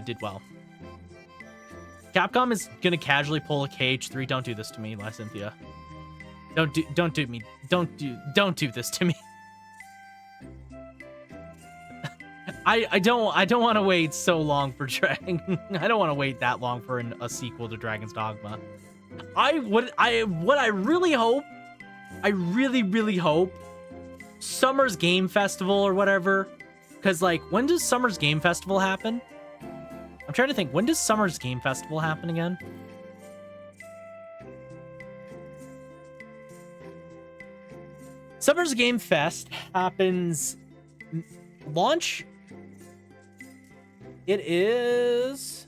did well. Capcom is gonna casually pull a KH3. Don't do this to me, Lysynthia. Don't do this to me. I don't want to wait so long for Dragon. I don't want to wait that long for a sequel to Dragon's Dogma. What I really hope, I really hope Summer's Game Festival or whatever, because like when does Summer's Game Festival happen? I'm trying to think, when does Summer's Game Festival happen again? Summer's Game Fest happens launch. It is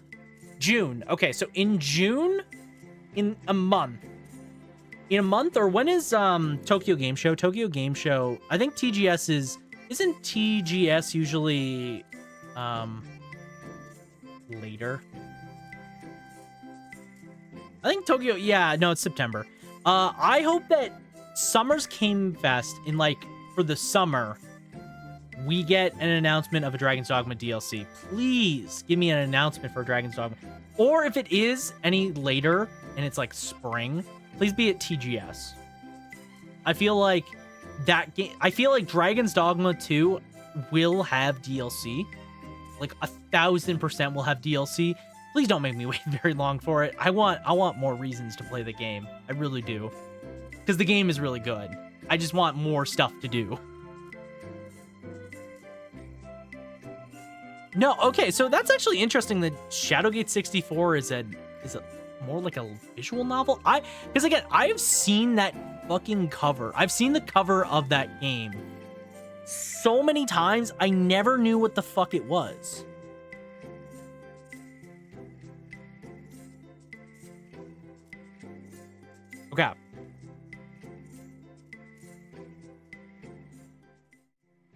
June. Okay, so in June, in a month, or when is Tokyo Game Show? Tokyo Game Show. I think TGS isn't TGS usually later? I think Tokyo. Yeah, no, it's September. I hope that Summer's Game Fest in like for the summer, we get an announcement of a Dragon's Dogma DLC. Please give me an announcement for Dragon's Dogma. Or if it is any later and it's like spring, please be at TGS. I feel like that game. I feel like Dragon's Dogma 2 will have DLC. Like 1000% will have DLC. Please don't make me wait very long for it. I want more reasons to play the game. I really do. Because the game is really good. I just want more stuff to do. No, okay, so that's actually interesting that Shadowgate 64 is a more like a visual novel. Because again, I've seen that fucking cover. I've seen the cover of that game so many times, I never knew what the fuck it was. Okay.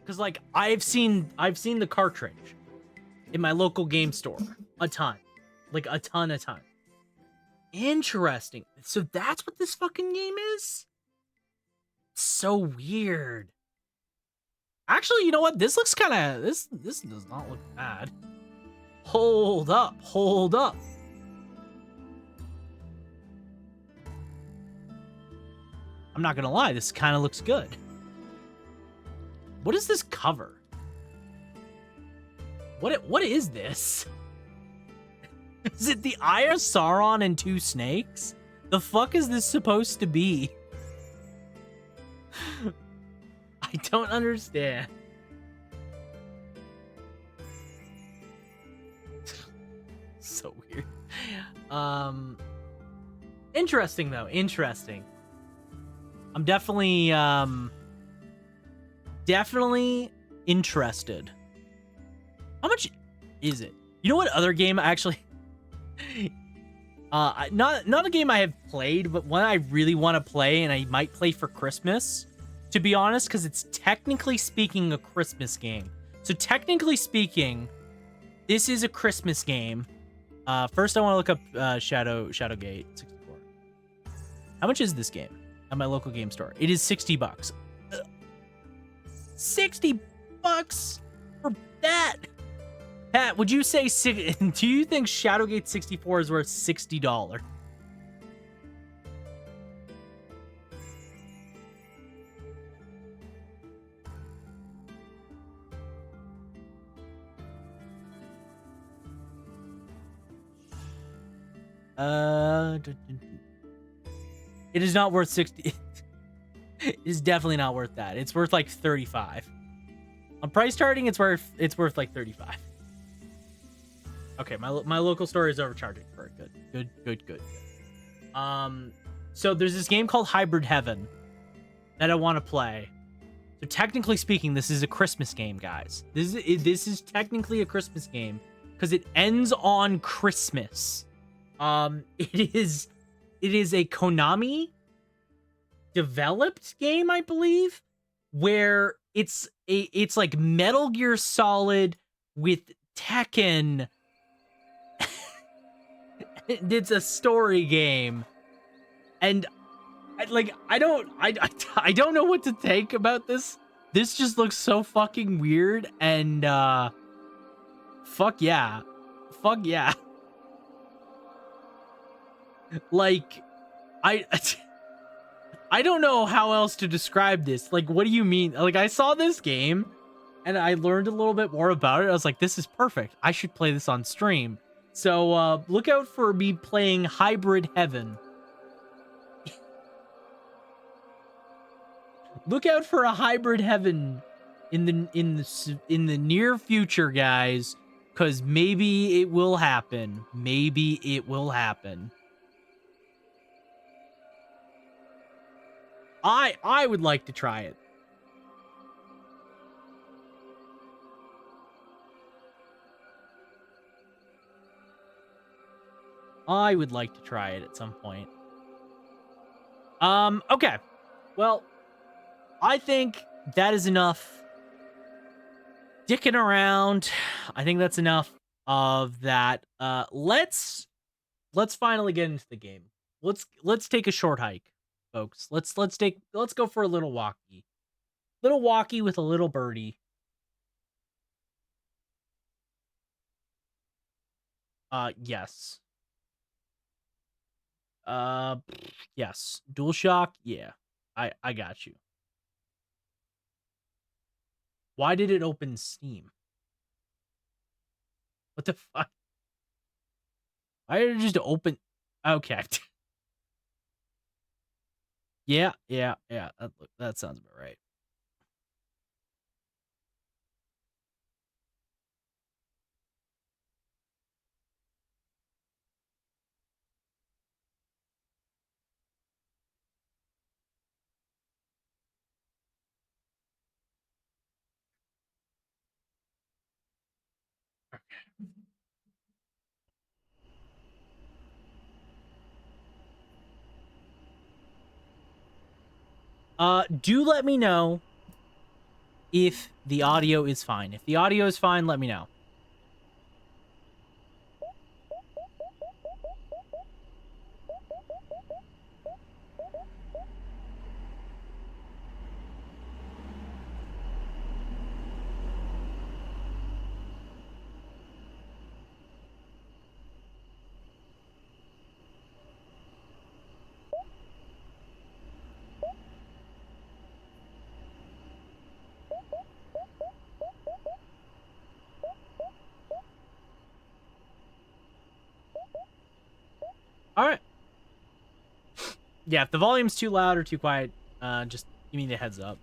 Because like I've seen the cartridge in my local game store a ton. Like a ton. Interesting. So that's what this fucking game is? So weird. Actually, you know what? This looks kind of... This does not look bad. Hold up. I'm not gonna lie, this kind of looks good. What is this cover? What is this? Is it the Eye of Sauron and two snakes? The fuck is this supposed to be? I don't understand. So weird. Interesting though. Interesting. I'm definitely interested. How much is it? You know what other game actually? Not a game I have played, but one I really want to play, and I might play for Christmas, to be honest, because it's technically speaking a Christmas game. So technically speaking, this is a Christmas game. First I want to look up Shadowgate 64. How much is this game at my local game store? It is $60. 60 bucks for that. Pat, would you say do you think Shadowgate 64 is worth $60? It is not worth 60. It is definitely not worth that. It's worth like 35. On price charting, it's worth like 35. Okay, my local store is overcharging for it. Good. So there's this game called Hybrid Heaven that I want to play. So technically speaking, this is a Christmas game, guys. This is technically a Christmas game because it ends on Christmas. It is a Konami developed game, I believe, where it's like Metal Gear Solid with Tekken. It's a story game, and I don't know what to think about this. This just looks so fucking weird, and fuck yeah. Like, I don't know how else to describe this. Like, what do you mean? Like, I saw this game and I learned a little bit more about it. I was like, this is perfect. I should play this on stream. So, look out for me playing Hybrid Heaven. Look out for a Hybrid Heaven in the near future, guys, cuz maybe it will happen. Maybe it will happen. I would like to try it. I would like to try it at some point. Okay. Well, I think that is enough dicking around. I think that's enough of that. Let's finally get into the game. Let's take a short hike, folks. Let's go for a little walkie. Little walkie with a little birdie. Yes. Yes. DualShock, yeah. I got you. Why did it open Steam? What the fuck? Why did it just open? Okay. Yeah. That sounds about right. Do let me know if the audio is fine. If the audio is fine, let me know. All right. Yeah, if the volume's too loud or too quiet, just give me the heads up.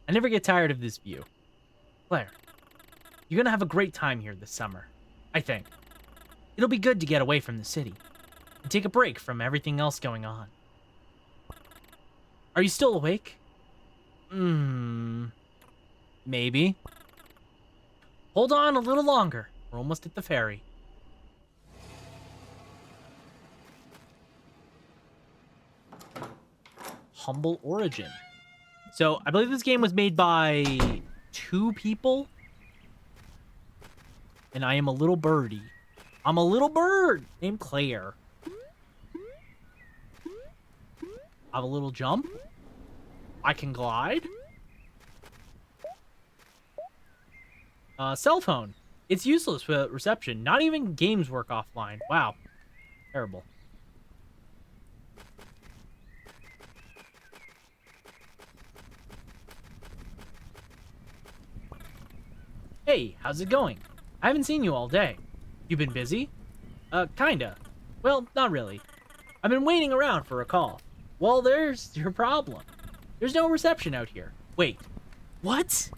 I never get tired of this view. Claire, you're gonna have a great time here this summer, I think. It'll be good to get away from the city and take a break from everything else going on. Are you still awake? Maybe. Hold on a little longer. We're almost at the ferry. Humble Origin. So, I believe this game was made by 2 people. And I am a little birdie. I'm a little bird named Claire. I have a little jump. I can glide. Cell phone. It's useless with reception. Not even games work offline. Wow. Terrible. Hey, how's it going? I haven't seen you all day. You been busy? Kinda. Well, not really. I've been waiting around for a call. Well, there's your problem. There's no reception out here. Wait. What?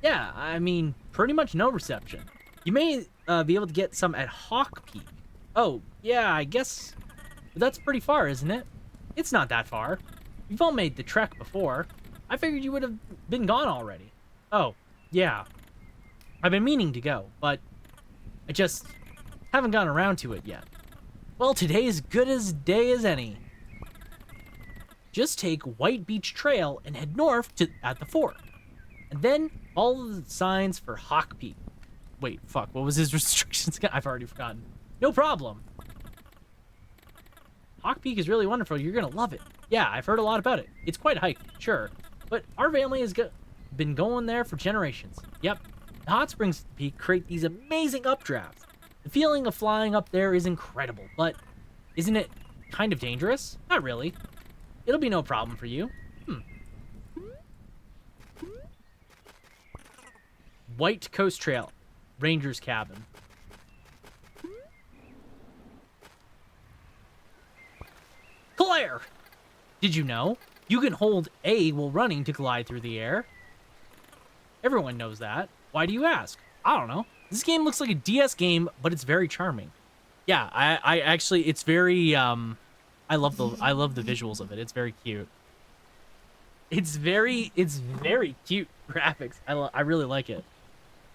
Yeah, I mean, pretty much no reception. You may be able to get some at Hawk Peak. Oh, yeah, I guess. But that's pretty far, isn't it? It's not that far. You've all made the trek before. I figured you would have been gone already. Oh, yeah. I've been meaning to go, but I just haven't gotten around to it yet. Well, today's good as day as any. Just take White Beach Trail and head north at the fort. And then follow the signs for Hawk Peak. Wait, fuck, what was his restrictions? I've already forgotten. No problem. Hawk Peak is really wonderful. You're gonna love it. Yeah, I've heard a lot about it. It's quite a hike, sure. But our family has been going there for generations. Yep. The hot springs at the peak create these amazing updrafts. The feeling of flying up there is incredible, but isn't it kind of dangerous? Not really. It'll be no problem for you. White Coast Trail, Ranger's Cabin. Claire! Did you know? You can hold A while running to glide through the air. Everyone knows that. Why do you ask? I don't know. This game looks like a DS game, but it's very charming. Yeah, I actually, it's very, I love the visuals of it. It's very cute. It's very cute graphics. I really like it.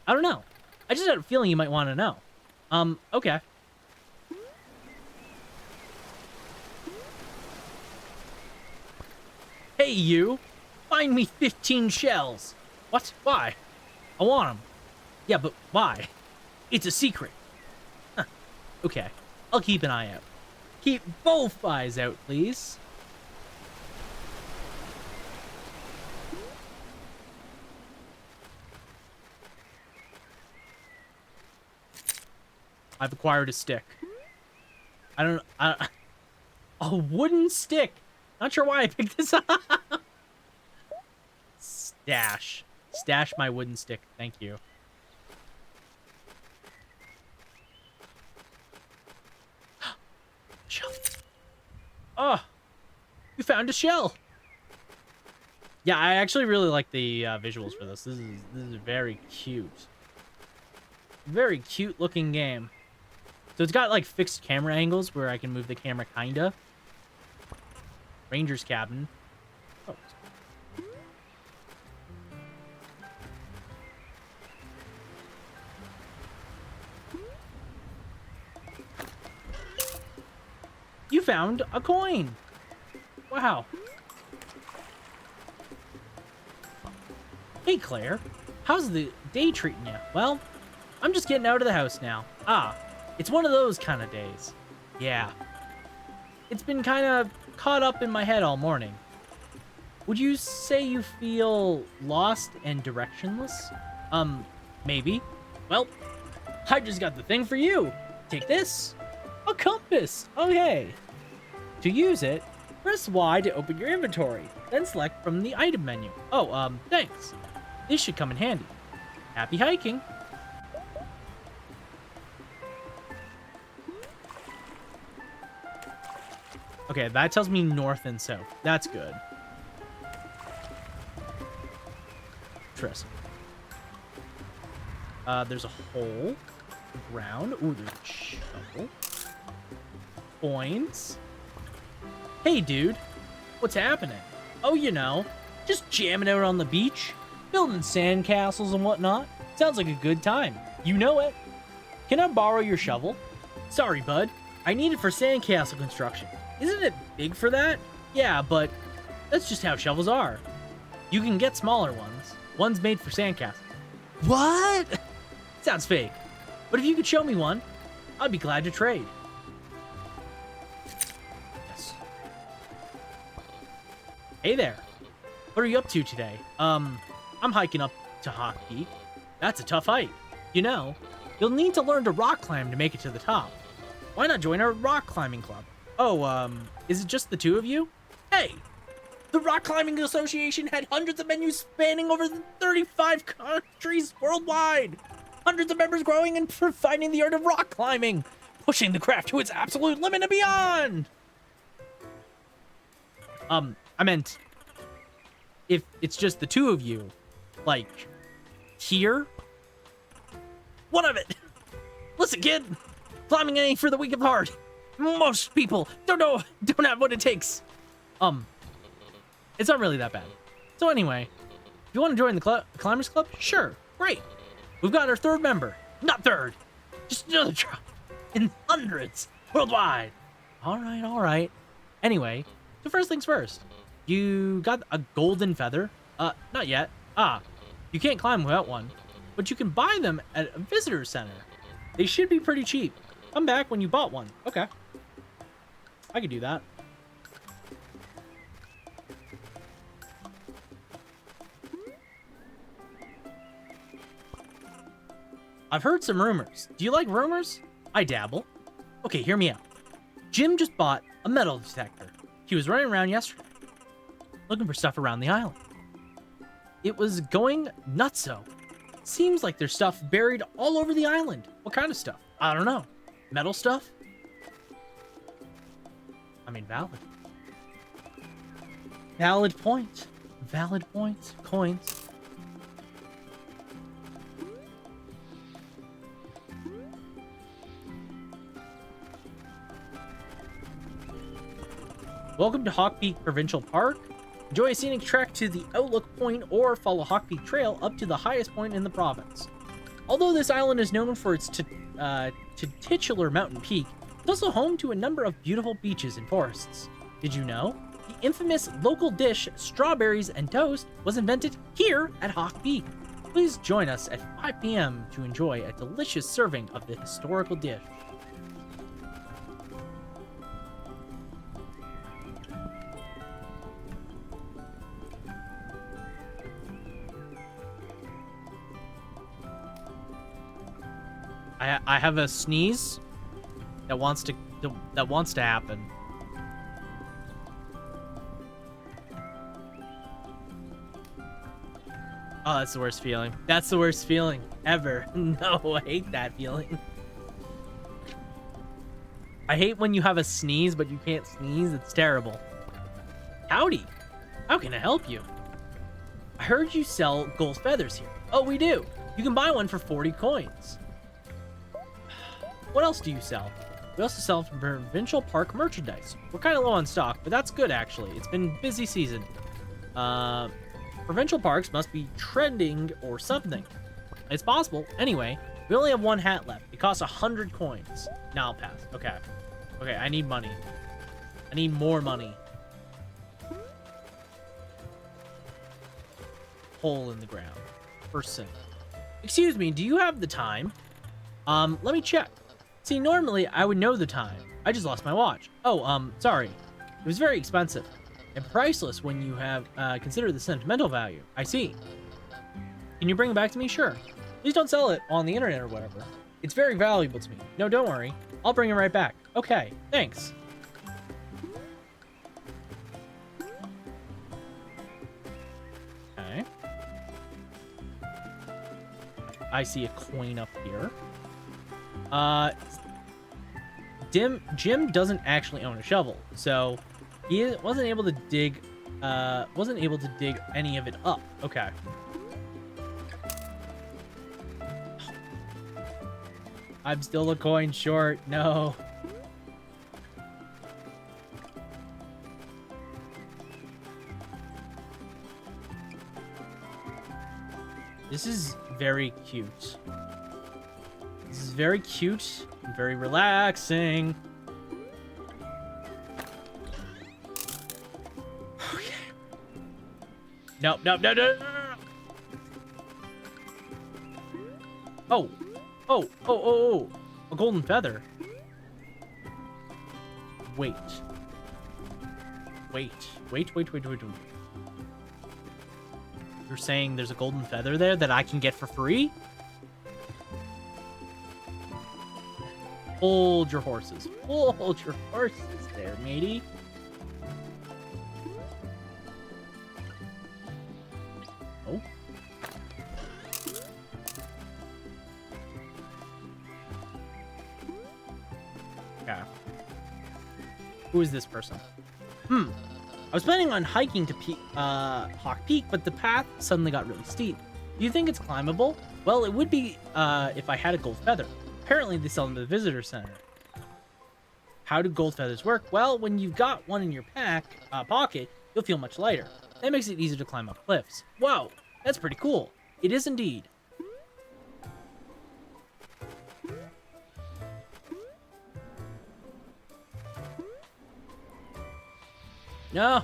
I don't know. I just had a feeling you might want to know. Okay. Hey, you. Find me 15 shells. What? Why? I want them. Yeah, but why? It's a secret. Huh. Okay. I'll keep an eye out. Keep both eyes out, please. I've acquired a stick. A wooden stick. Not sure why I picked this up. Stash. Stash my wooden stick. Thank you. Shell. Oh, you found a shell. Yeah, I actually really like the visuals for this. This is very cute. Very cute looking game. So it's got like fixed camera angles where I can move the camera kinda. Ranger's Cabin. Oh. You found a coin. Wow. Hey, Claire. How's the day treating you? Well, I'm just getting out of the house now. Ah, it's one of those kind of days. Yeah. It's been kind of caught up in my head all morning. Would you say you feel lost and directionless? Maybe. Well, I just got the thing for you. Take this. A compass. Okay. To use it, press Y to open your inventory, then select from the item menu. Oh, thanks. This should come in handy. Happy hiking. Okay, that tells me north and south. That's good. Interesting. There's a hole. Ground. Ooh, there's a shovel. Coins. Hey, dude. What's happening? Oh, you know, just jamming out on the beach, building sandcastles and whatnot. Sounds like a good time. You know it. Can I borrow your shovel? Sorry, bud. I need it for sandcastle construction. Isn't it big for that? Yeah, but that's just how shovels are. You can get smaller ones. One's made for sandcastles. What? Sounds fake. But if you could show me one, I'd be glad to trade. Yes. Hey there. What are you up to today? I'm hiking up to Kloqdq. That's a tough hike. You know, you'll need to learn to rock climb to make it to the top. Why not join our rock climbing club? Oh, is it just the two of you? Hey! The Rock Climbing Association had hundreds of menus spanning over 35 countries worldwide. Hundreds of members growing and providing the art of rock climbing, pushing the craft to its absolute limit and beyond. I meant, if it's just the two of you, like, here? What of it? Listen, kid, climbing ain't for the weak of heart. Most people don't have what it takes. It's not really that bad. So anyway, if you want to join the Climbers Club, sure, great. We've got our third member. Not third, just another drop in hundreds worldwide. All right. Anyway, so first things first. You got a golden feather? Not yet. You can't climb without one, but you can buy them at a visitor center. They should be pretty cheap. Come back when you bought one. Okay. I could do that. I've heard some rumors. Do you like rumors? I dabble. Okay, hear me out. Jim just bought a metal detector. He was running around yesterday, looking for stuff around the island. It was going nutso. Seems like there's stuff buried all over the island. What kind of stuff? I don't know. Metal stuff? I mean, valid. Valid point. Valid points. Coins. Welcome to Kloqdq Provincial Park. Enjoy a scenic trek to the Outlook Point or follow Kloqdq Trail up to the highest point in the province. Although this island is known for its titular mountain peak, it's also home to a number of beautiful beaches and forests. Did you know? The infamous local dish, strawberries and toast, was invented here at Kloqdq. Please join us at 5 p.m. to enjoy a delicious serving of the historical dish. I have a sneeze that wants to happen. Oh, that's the worst feeling. That's the worst feeling ever. No, I hate that feeling. I hate when you have a sneeze, but you can't sneeze. It's terrible. Howdy. How can I help you? I heard you sell gold feathers here. Oh, we do. You can buy one for 40 coins. What else do you sell? We also sell provincial park merchandise. We're kind of low on stock, but that's good actually. It's been busy season. Provincial parks must be trending or something. It's possible. Anyway, we only have one hat left. It costs 100 coins. Now I'll pass. Okay. Okay, I need money. I need more money. Hole in the ground. Person. Excuse me, do you have the time? Let me check. See, normally I would know the time. I just lost my watch. Oh, sorry. It was very expensive and priceless when you have considered the sentimental value. I see. Can you bring it back to me? Sure. Please don't sell it on the internet or whatever. It's very valuable to me. No, don't worry. I'll bring it right back. Okay, thanks. Okay. I see a coin up here. Jim doesn't actually own a shovel, so he wasn't able to dig any of it up. Okay. I'm still a coin short. No. This is very cute. This is very cute and very relaxing. Okay. No, no, no, no, no, no. Oh. Oh, oh, oh, oh. A golden feather. Wait. Wait. Wait, wait, wait, wait, wait. You're saying there's a golden feather there that I can get for free? Hold your horses. Hold your horses there, matey. Oh. Okay. Who is this person? I was planning on hiking to Hawk Peak, but the path suddenly got really steep. Do you think it's climbable? Well, it would be if I had a gold feather. Apparently, they sell them at the visitor center. How do gold feathers work? Well, when you've got one in your pocket, you'll feel much lighter. That makes it easier to climb up cliffs. Wow, that's pretty cool. It is indeed. No.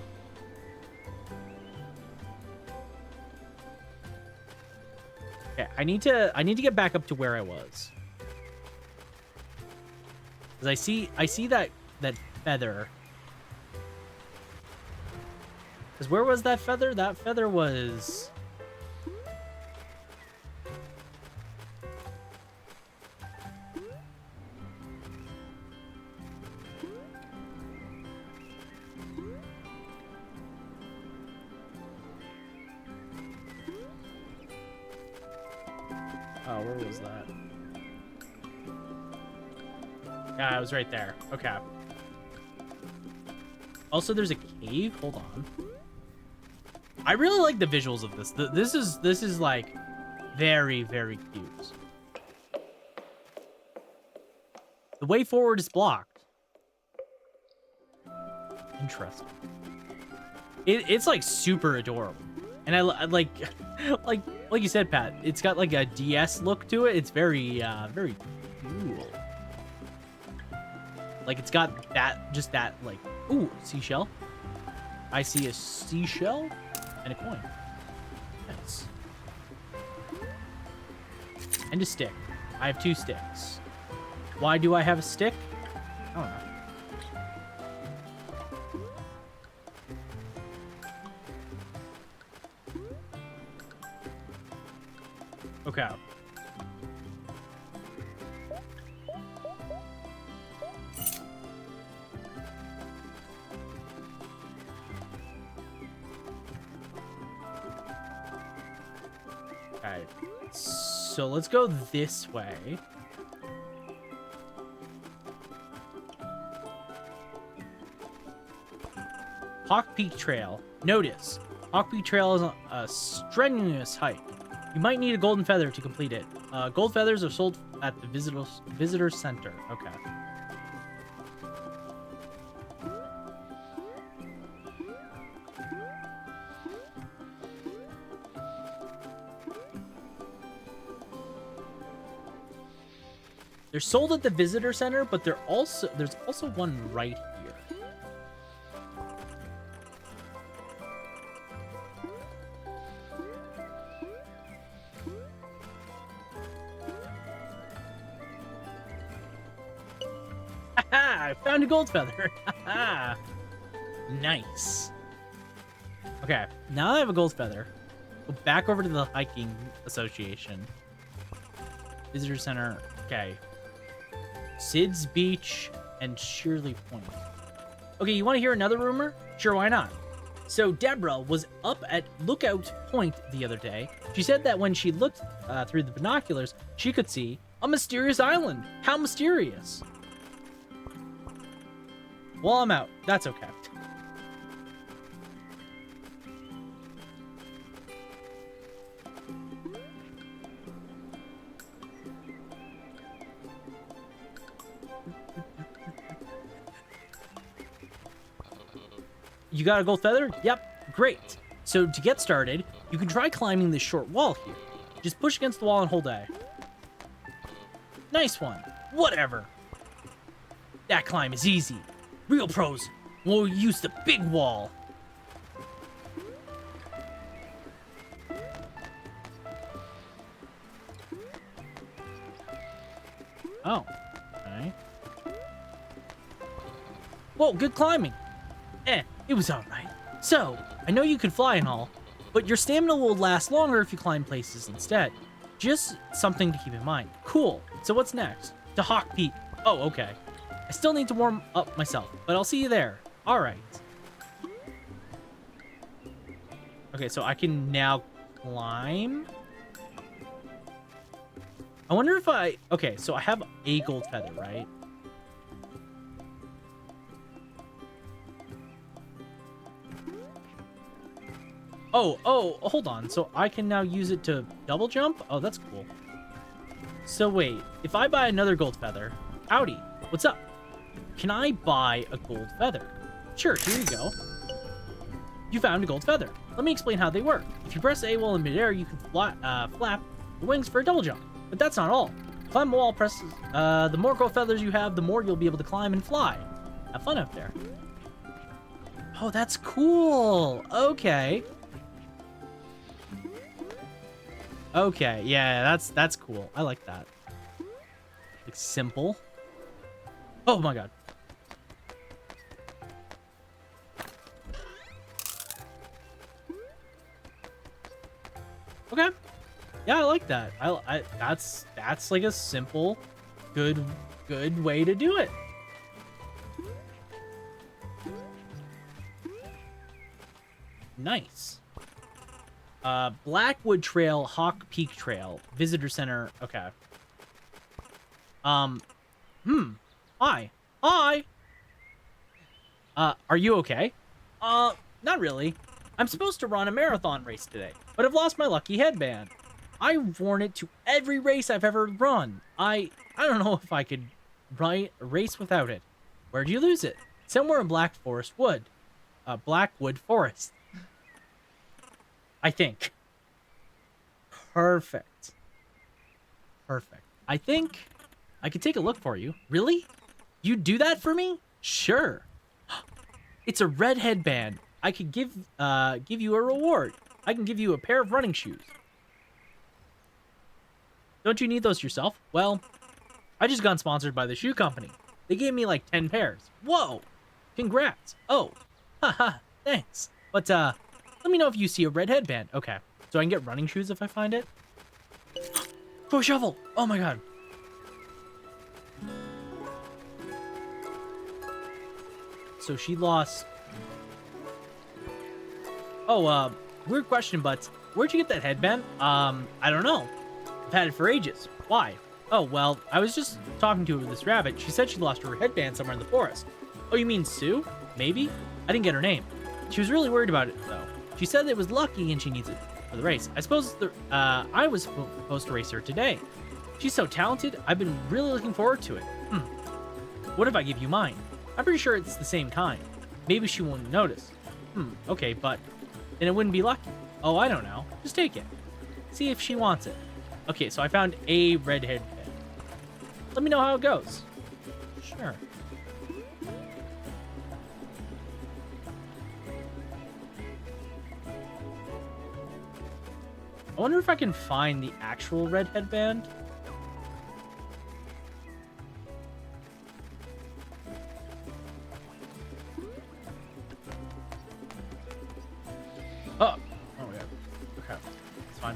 Okay, I need to get back up to where I was. Cuz I see that feather. Cuz where was that feather? That feather was Oh, where was that? Yeah, it was right there. Okay. Also, there's a cave. Hold on. I really like the visuals of this. This is like very, very cute. The way forward is blocked. Interesting. It's like super adorable, and I like like you said, Pat. It's got like a DS look to it. It's very very cool. Like it's got that like, ooh, seashell. I see a seashell and a coin. Nice. And a stick. I have 2 sticks. Why do I have a stick? I don't know. Okay. Okay. So let's go this way. Hawk Peak Trail. Notice, Hawk Peak Trail is a strenuous hike. You might need a golden feather to complete it. Gold feathers are sold at the visitor center. Okay. They're sold at the visitor center, but there's also one right here. I found a gold feather. Nice. Okay, now that I have a gold feather, go back over to the hiking association. Visitor center. Okay. Sid's Beach and Shirley Point. Okay, you want to hear another rumor? Sure, why not? So Deborah was up at Lookout Point the other day. She said that when she looked through the binoculars, she could see a mysterious island. How mysterious? Well, I'm out. That's okay. You got a gold feather? Yep, great. So to get started, you can try climbing this short wall here. Just push against the wall and hold A. Nice one. Whatever. That climb is easy. Real pros will use the big wall. Oh. Okay. Whoa, good climbing. It was alright. So, I know you can fly and all, but your stamina will last longer if you climb places instead. Just something to keep in mind. Cool. So what's next? To Hawk Peak. Oh, okay. I still need to warm up myself, but I'll see you there. Alright. Okay, so I can now climb. I wonder if okay, so I have a gold feather, right? Oh, hold on. So I can now use it to double jump? Oh, that's cool. So wait, if I buy another gold feather, howdy, what's up? Can I buy a gold feather? Sure, here you go. You found a gold feather. Let me explain how they work. If you press A while in midair, you can flap the wings for a double jump. But that's not all. Climb a wall, the more gold feathers you have, the more you'll be able to climb and fly. Have fun out there. Oh, that's cool. Okay. Okay, yeah, that's cool. I like that. Like, simple. Oh my god. Okay. Yeah, I like that. That's like a simple, good way to do it. Nice. Blackwood Trail, Hawk Peak Trail, Visitor Center. Okay. Hi. Hi. Are you okay? Not really. I'm supposed to run a marathon race today, but I've lost my lucky headband. I've worn it to every race I've ever run. I don't know if I could race without it. Where'd you lose it? Somewhere in Blackwood Forest. I think. Perfect. Perfect. I think I could take a look for you. Really? You'd do that for me? Sure. It's a red headband. I could give you a reward. I can give you a pair of running shoes. Don't you need those yourself? Well, I just got sponsored by the shoe company. They gave me like 10 pairs. Whoa! Congrats. Oh. Haha, thanks. But, let me know if you see a red headband. Okay. So I can get running shoes if I find it? Go shovel! Oh my god. So she lost... Oh, weird question, but where'd you get that headband? I don't know. I've had it for ages. Why? Oh, well, I was just talking to this rabbit. She said she lost her headband somewhere in the forest. Oh, you mean Sue? Maybe? I didn't get her name. She was really worried about it, though. She said it was lucky and she needs it for the race. I suppose I was supposed to race her today. She's so talented, I've been really looking forward to it. What if I give you mine? I'm pretty sure it's the same kind. Maybe she won't notice. Okay, but then it wouldn't be lucky. Oh, I don't know. Just take it. See if she wants it. Okay, so I found a red headband. Let me know how it goes. Sure. I wonder if I can find the actual red headband. Oh my god. Okay, it's fine.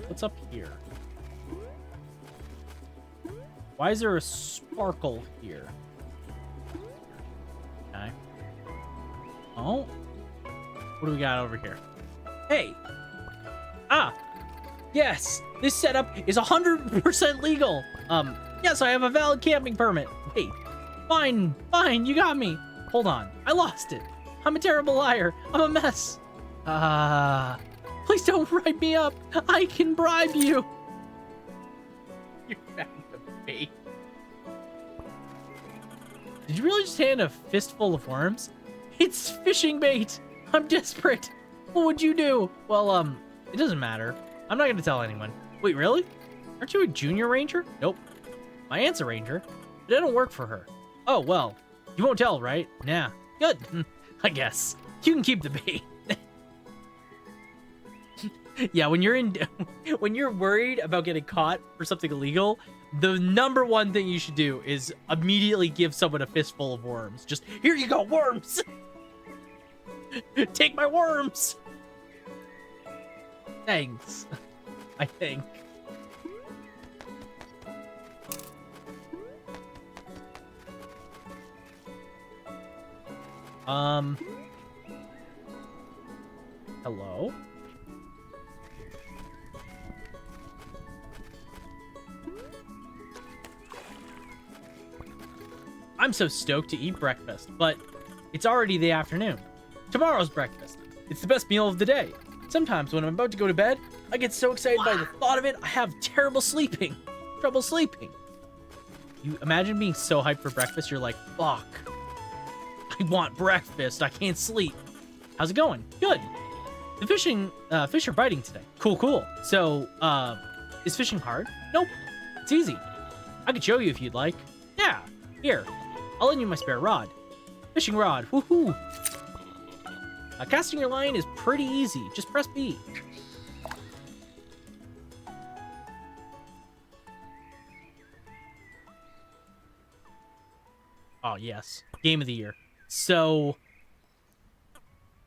What's up here? Why is there a sparkle here? Okay. Oh. What do we got over here? Hey. Ah. Yes. This setup is 100% legal. Yes, I have a valid camping permit. Wait. Fine. Fine. You got me. Hold on. I lost it. I'm a terrible liar. I'm a mess. Please don't write me up. I can bribe you. You found the bait. Did you really just hand a fistful of worms? It's fishing bait. I'm desperate. What would you do? Well, it doesn't matter. I'm not gonna tell anyone. Wait, really? Aren't you a junior ranger? Nope. My aunt's a ranger, but I don't work for her. Oh, well, you won't tell, right? Nah. Good. I guess. You can keep the bait. Yeah, when you're worried about getting caught for something illegal, the number one thing you should do is immediately give someone a fistful of worms. Just, here you go, worms! Take my worms! Thanks, I think. Hello? I'm so stoked to eat breakfast, but it's already the afternoon. Tomorrow's breakfast. It's the best meal of the day. Sometimes when I'm about to go to bed, I get so excited by the thought of it, I have trouble sleeping. You imagine being so hyped for breakfast, you're like, fuck. I want breakfast. I can't sleep. How's it going? Good. The fish are biting today. Cool. So, is fishing hard? Nope. It's easy. I could show you if you'd like. Yeah. Here. I'll lend you my spare rod. Fishing rod. Woohoo. Casting your line is pretty easy. Just press B. Oh, yes. Game of the year. So,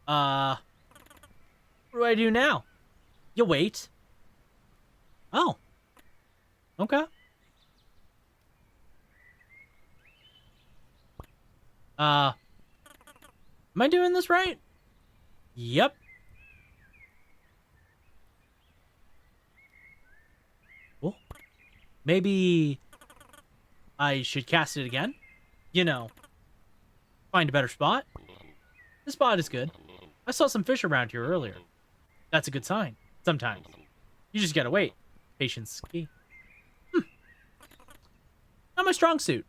what do I do now? You wait. Oh. Okay. Am I doing this right? Yep. Well, maybe I should cast it again? You know, find a better spot. This spot is good. I saw some fish around here earlier. That's a good sign. Sometimes. You just gotta wait. Patience is key. Not my strong suit.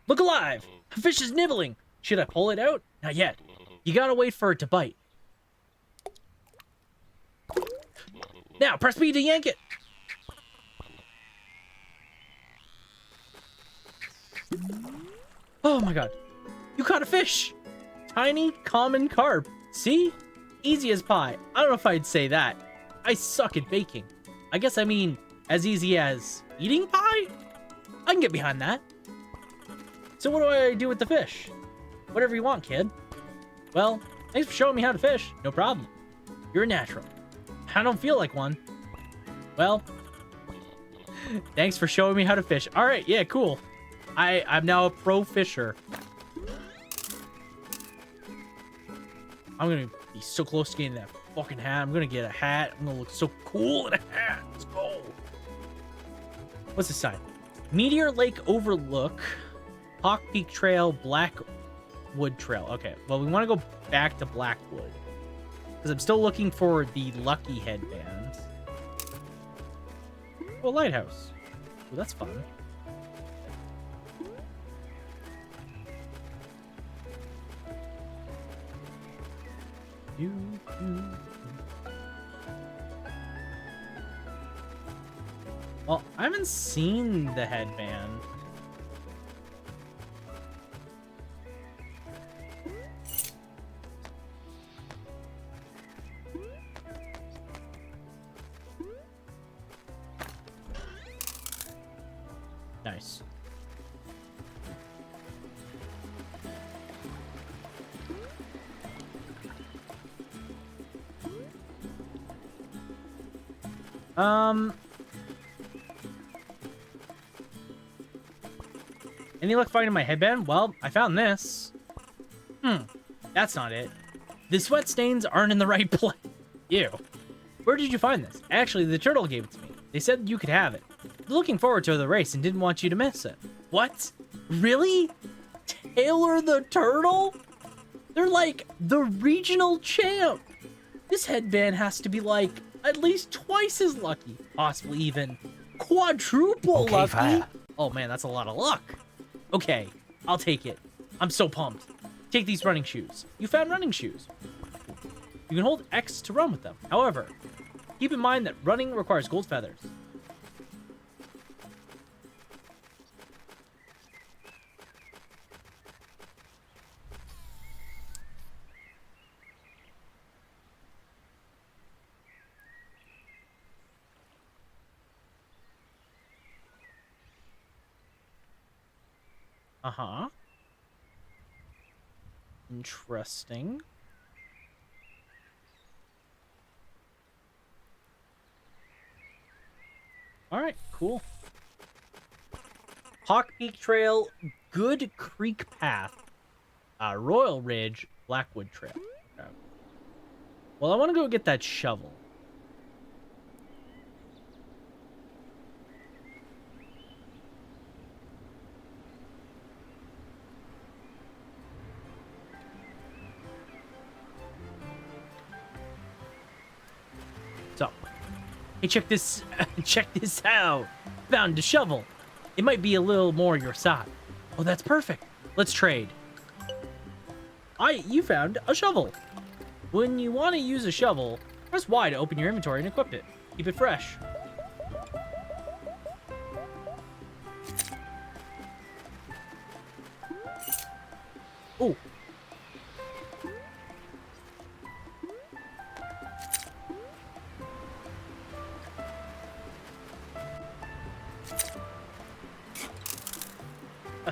Look alive! A fish is nibbling! Should I pull it out? Not yet. You gotta wait for it to bite. Now, press B to yank it! Oh my god. You caught a fish! Tiny, common carp. See? Easy as pie. I don't know if I'd say that. I suck at baking. I guess I mean as easy as eating pie? I can get behind that. So what do I do with the fish? Whatever you want, kid. Well, thanks for showing me how to fish. No problem. You're a natural. I don't feel like one. Well, thanks for showing me how to fish. All right, yeah, cool. I'm now a pro fisher. I'm gonna be so close to getting that fucking hat. I'm gonna get a hat. I'm gonna look so cool in a hat. Let's go. What's the sign? Meteor Lake Overlook, Hawk Peak Trail, Blackwood Trail. Okay, well, we want to go back to Blackwood because I'm still looking for the lucky headband. Oh, lighthouse. Oh, that's fun. Well, I haven't seen the headband. Nice. Any luck finding my headband? Well, I found this. That's not it. The sweat stains aren't in the right place. Ew. Where did you find this? Actually, the turtle gave it to me. They said you could have it. They're looking forward to the race and didn't want you to miss it. What? Really? Taylor the turtle? They're like the regional champ. This headband has to be like at least twice as lucky, possibly even quadruple Okay, lucky. fire. Oh man, that's a lot of luck. Okay, I'll take it. I'm so pumped. Take these running shoes. You found running shoes. You can hold X to run with them. However, keep in mind that running requires gold feathers. Uh-huh. Interesting. All right, cool. Hawk Peak Trail, Good Creek Path, Royal Ridge, Blackwood Trail. Okay. Well, I want to go get that shovel. So, hey, check this out. Found a shovel. It might be a little more your side. Oh, that's perfect. Let's trade. You found a shovel. When you want to use a shovel, press Y to open your inventory and equip it. Keep it fresh. Oh.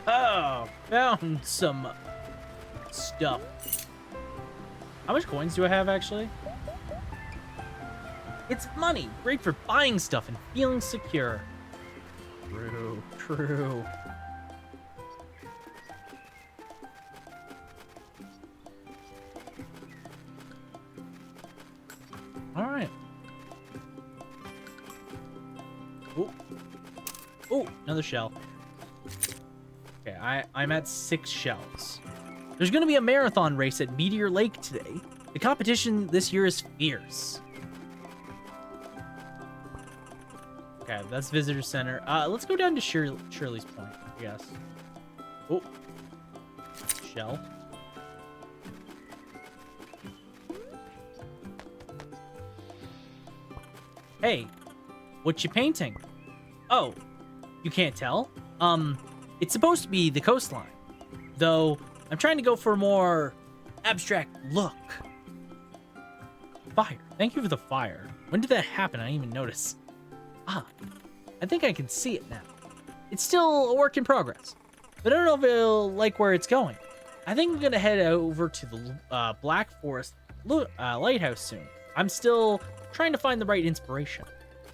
Oh, found some stuff. How much coins do I have, actually? It's money. Great for buying stuff and feeling secure. True, true. All right. Oh. Oh, another shell. Okay, I'm at 6 shells. There's going to be a marathon race at Meteor Lake today. The competition this year is fierce. Okay, that's Visitor Center. Let's go down to Shirley's Point, I guess. Oh. Shell. Hey, what you painting? Oh, you can't tell? It's supposed to be the coastline. Though, I'm trying to go for a more abstract look. Fire. Thank you for the fire. When did that happen? I didn't even notice. Ah, I think I can see it now. It's still a work in progress, but I don't know if it'll like where it's going. I think I'm gonna head over to the Black Forest Lighthouse soon. I'm still trying to find the right inspiration.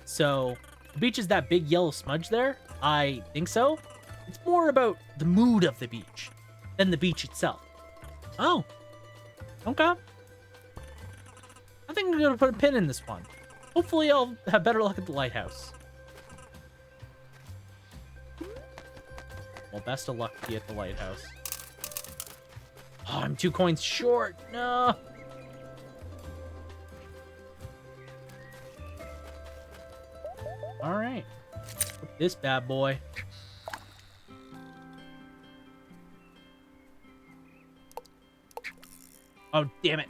So, the beach is that big yellow smudge there? I think so. It's more about the mood of the beach than the beach itself. Oh, okay. I think I'm gonna put a pin in this one. Hopefully I'll have better luck at the lighthouse. Well, best of luck to you at the lighthouse. Oh, I'm 2 coins short. No. All right. This bad boy. Oh, damn it.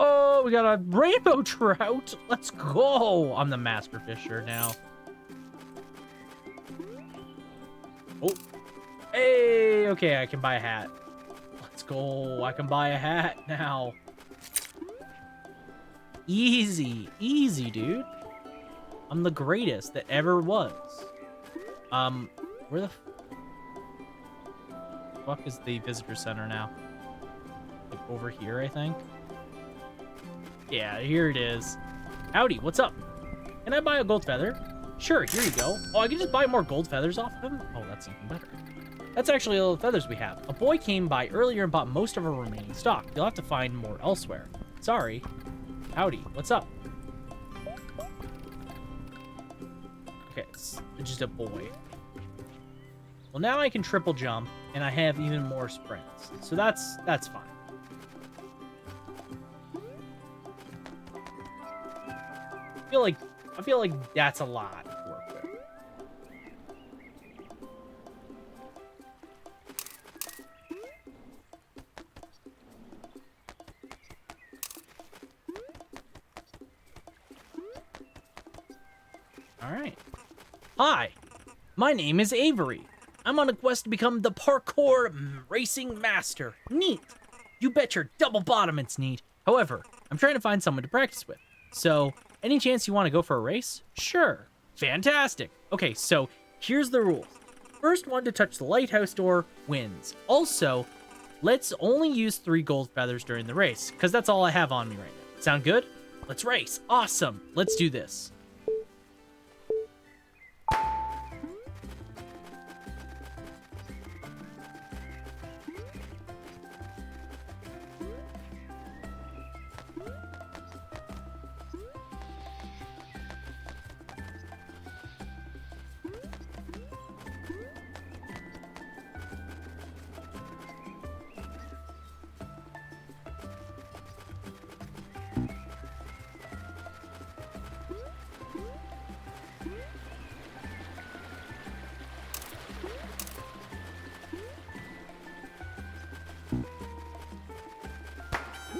Oh, we got a rainbow trout. Let's go. I'm the master fisher now. Oh. Hey, okay, I can buy a hat. Let's go. I can buy a hat now. Easy. Easy, dude. I'm the greatest that ever was. Where the fuck is the visitor center now? Like over here, I think. Yeah, here it is. Howdy, what's up? Can I buy a gold feather? Sure, here you go. Oh, I can just buy more gold feathers off of him? Oh, that's even better. That's actually all the feathers we have. A boy came by earlier and bought most of our remaining stock. You'll have to find more elsewhere. Sorry. Howdy, what's up? Okay, it's just a boy. Well, now I can triple jump, and I have even more sprints. So that's fine. I feel like that's a lot to work with. All right. Hi, my name is Avery. I'm on a quest to become the parkour racing master. Neat. You bet your double bottom it's neat. However, I'm trying to find someone to practice with. So, any chance you want to go for a race? Sure. Fantastic. Okay, so here's the rules. First one to touch the lighthouse door wins. Also, let's only use 3 gold feathers during the race, because that's all I have on me right now. Sound good? Let's race. Awesome. Let's do this.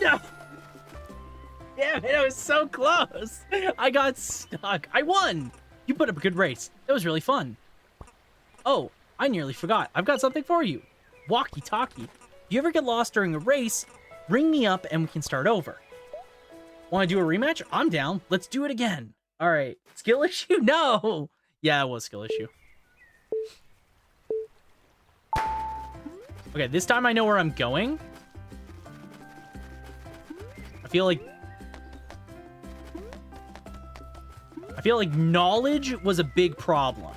No! Damn it, I was so close. I got stuck. I won. You put up a good race. It was really fun. Oh, I nearly forgot. I've got something for you. Walkie-talkie. If you ever get lost during a race, ring me up and we can start over. Want to do a rematch? I'm down. Let's do it again. All right. Skill issue? No. Yeah, it was skill issue. Okay, this time I know where I'm going. I feel like knowledge was a big problem.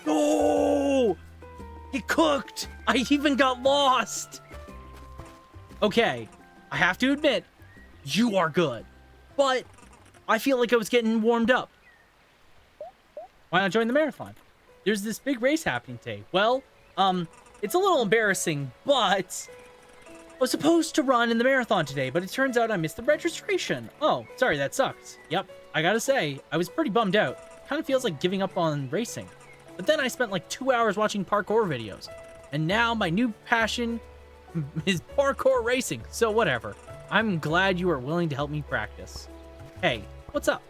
Oh! Get cooked! I even got lost! Okay, I have to admit, you are good. But I feel like I was getting warmed up. Why not join the marathon? There's this big race happening today. Well, it's a little embarrassing, but I was supposed to run in the marathon today, but it turns out I missed the registration. Oh, sorry, that sucks. Yep, I gotta say, I was pretty bummed out. Kind of feels like giving up on racing. But then I spent like 2 hours watching parkour videos. And now my new passion is parkour racing, so whatever. I'm glad you are willing to help me practice. Hey, what's up?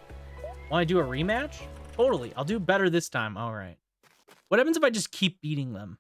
Want to do a rematch? Totally, I'll do better this time. All right. What happens if I just keep beating them?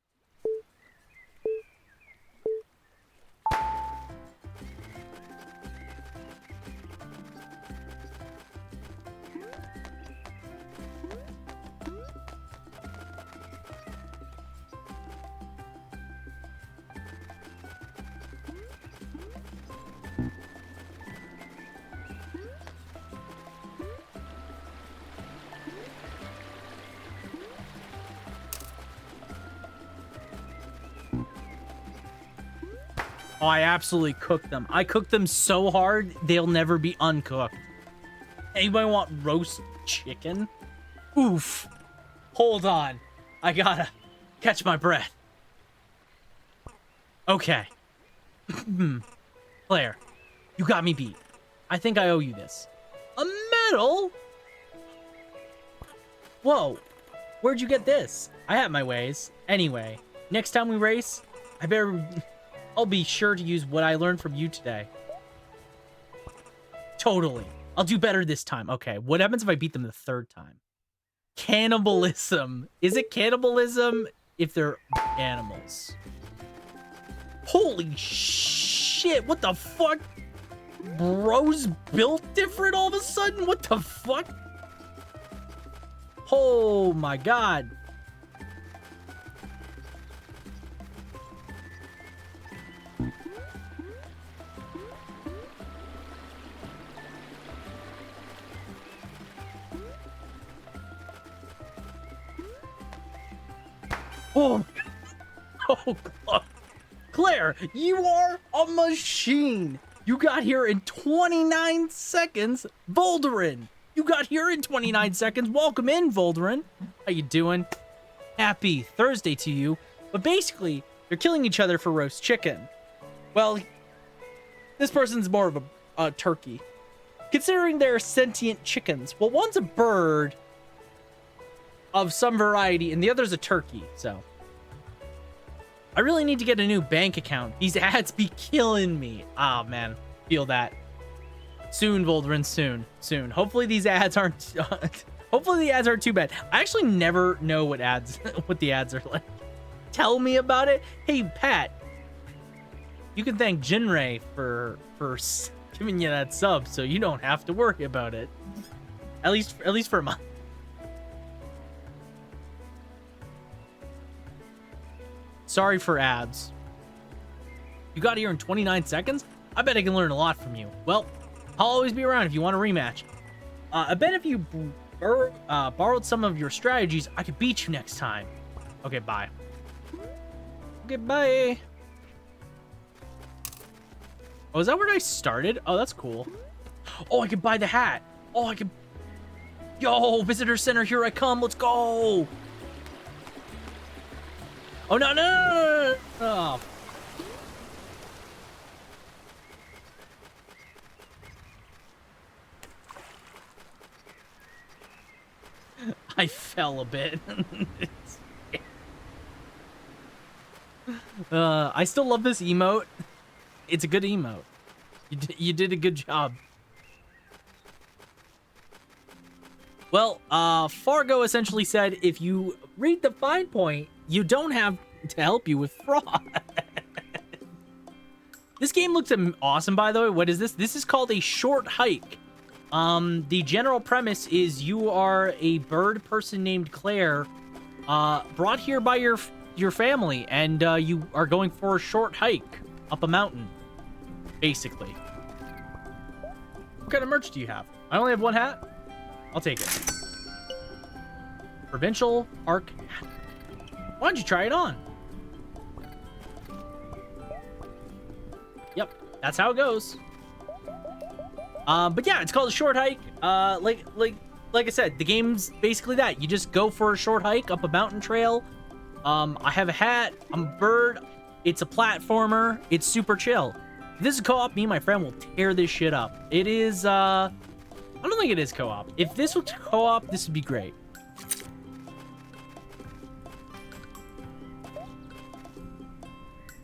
Oh, I absolutely cooked them. I cooked them so hard, they'll never be uncooked. Anybody want roast chicken? Oof. Hold on. I gotta catch my breath. Okay. Claire, you got me beat. I think I owe you this. A medal? Whoa. Where'd you get this? I have my ways. Anyway, next time we race, I'll be sure to use what I learned from you today. Totally. I'll do better this time. Okay, what happens if I beat them the 3rd time? Cannibalism. Is it cannibalism if they're animals? Holy shit, what the fuck? Bros built different all of a sudden? What the fuck? Oh my god. Oh, my God. Oh, Claire, you are a machine. You got here in 29 seconds, Volderin. You got here in 29 seconds. Welcome in, Volderin. How you doing? Happy Thursday to you. But basically, they're killing each other for roast chicken. Well, this person's more of a turkey. Considering they're sentient chickens. Well, one's a bird of some variety, and the other's a turkey, so. I really need to get a new bank account. These ads be killing me. Ah, man. Feel that. Soon, Volderin, soon. Soon. Hopefully these ads aren't... hopefully the ads aren't too bad. I actually never know what the ads are like. Tell me about it. Hey, Pat. You can thank Jinray for giving you that sub, so you don't have to worry about it. At least for a month. Sorry for ads. You got here in 29 seconds? I bet I can learn a lot from you. Well, I'll always be around if you want a rematch. I bet if you borrowed some of your strategies, I could beat you next time. Okay, bye. Okay, bye. Oh, is that where I started? Oh, that's cool. Oh, I can buy the hat. Oh, I can... Yo, visitor center, here I come. Let's go. Oh, no, no, no, no. Oh. I fell a bit. I still love this emote. It's a good emote. You did a good job. Well, Fargo essentially said if you read the fine point, you don't have to help you with fraud. This game looks awesome, by the way. What is this? This is called a short hike. The general premise is you are a bird person named Claire, brought here by your family, and you are going for a short hike up a mountain, basically. What kind of merch do you have? I only have one hat. I'll take it. Provincial Arc hat. Why don't you try it on? Yep, that's how it goes. But yeah, it's called a short hike. Like I said, the game's basically that. You just go for a short hike up a mountain trail. I have a hat. I'm a bird. It's a platformer. It's super chill. If this is co-op, me and my friend will tear this shit up. It is, I don't think it is co-op. If this was co-op, this would be great.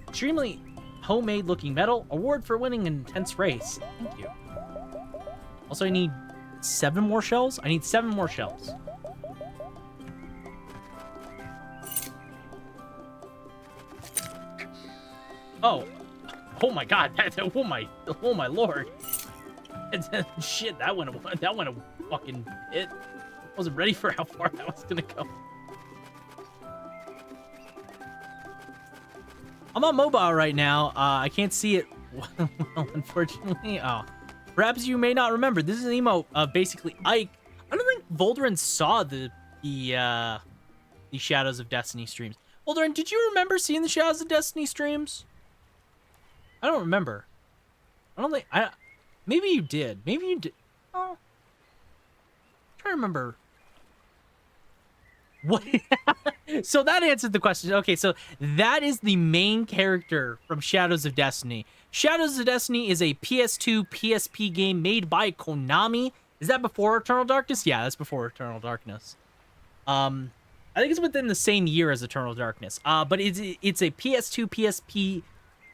Extremely homemade looking medal. Award for winning an intense race. Thank you. Also, I need 7 more shells. I need 7 more shells. Oh. Oh my god. Oh my lord. Shit, that went a fucking hit. I wasn't ready for how far that was gonna go. I'm on mobile right now. I can't see it well, unfortunately. Oh. Perhaps you may not remember. This is an emote of basically Ike. I don't think Volderin saw the Shadows of Destiny streams. Volderin, did you remember seeing the Shadows of Destiny streams? I don't remember. I don't think maybe you did. Maybe you did. Oh. I'm trying to remember. What? So that answered the question. Okay, so that is the main character from Shadows of Destiny. Shadows of Destiny is a PS2, PSP game made by Konami. Is that before Eternal Darkness? Yeah, that's before Eternal Darkness. I think it's within the same year as Eternal Darkness. But it's a PS2,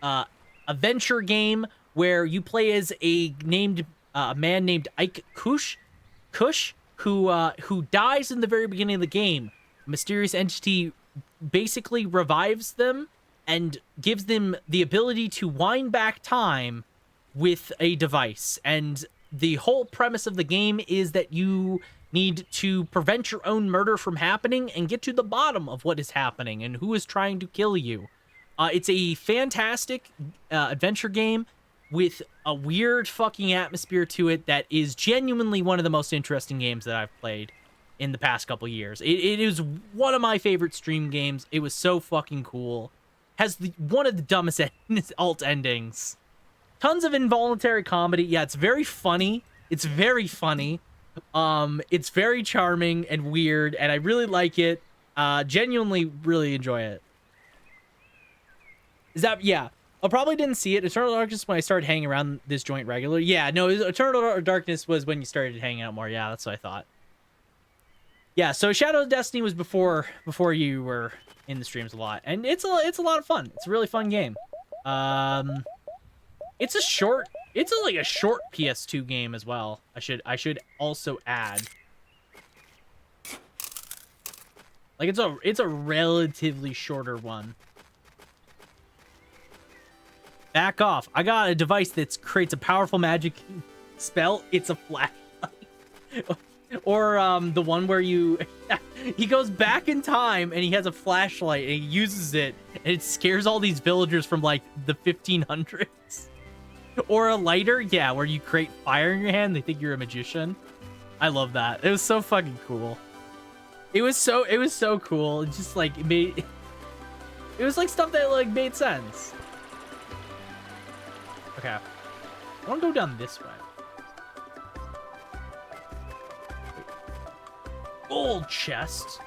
PSP adventure game where you play as a man named Ike Kush, who dies in the very beginning of the game. A mysterious entity basically revives them and gives them the ability to wind back time with a device. And the whole premise of the game is that you need to prevent your own murder from happening and get to the bottom of what is happening and who is trying to kill you. It's a fantastic adventure game with a weird fucking atmosphere to it that is genuinely one of the most interesting games that I've played. in the past couple years. It is one of my favorite stream games. It was so fucking cool. Has one of the dumbest alt endings. Tons of involuntary comedy. Yeah, it's very funny. It's very funny. It's very charming and weird, and I really like it. Genuinely really enjoy it. Is that, yeah. I probably didn't see it. Eternal Darkness when I started hanging around this joint regularly. Yeah, no, Eternal Darkness was when you started hanging out more. Yeah, that's what I thought. Yeah, so Shadow of Destiny was before you were in the streams a lot, and it's a lot of fun. It's a really fun game. It's like a short PS2 game as well. I should also add. Like it's a relatively shorter one. Back off. I got a device that creates a powerful magic spell. It's a flashlight. Or the one where you he goes back in time and he has a flashlight and he uses it and it scares all these villagers from like the 1500s. Or a lighter, yeah, where you create fire in your hand, they think you're a magician. I love that. It was so fucking cool. It was so cool. It just like it was like stuff that like made sense. Okay. I want to go down this way. Gold chest.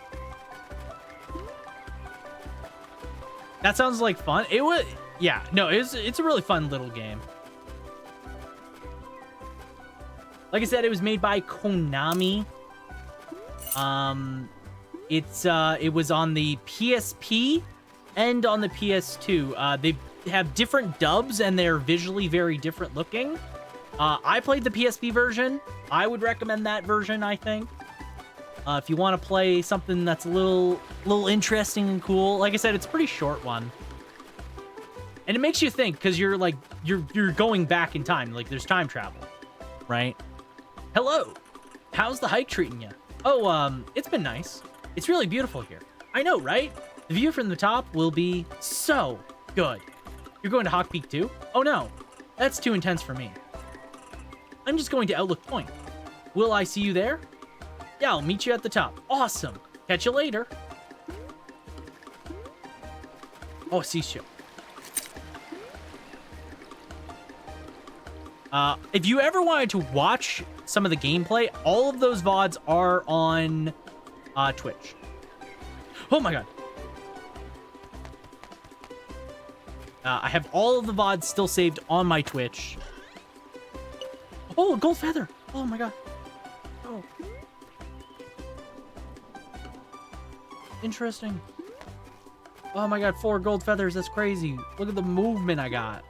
That sounds like fun. It was, yeah, no, it's a really fun little game. Like I said, it was made by Konami. It was on the PSP and on the PS2. They have different dubs and they're visually very different looking. I played the PSP version. I would recommend that version, I think. If you want to play something that's a little interesting and cool. Like I said, it's a pretty short one. And it makes you think, because you're like, you're going back in time. Like, there's time travel, right? Hello. How's the hike treating you? Oh, it's been nice. It's really beautiful here. I know, right? The view from the top will be so good. You're going to Hawk Peak too? Oh no, that's too intense for me. I'm just going to Outlook Point. Will I see you there? Yeah, I'll meet you at the top. Awesome. Catch you later. Oh, see you. If you ever wanted to watch some of the gameplay, all of those VODs are on Twitch. Oh my god. I have all of the VODs still saved on my Twitch. Oh, a gold feather. Oh my god. Oh. Interesting. Oh my god, 4 gold feathers. That's crazy. Look at the movement I got.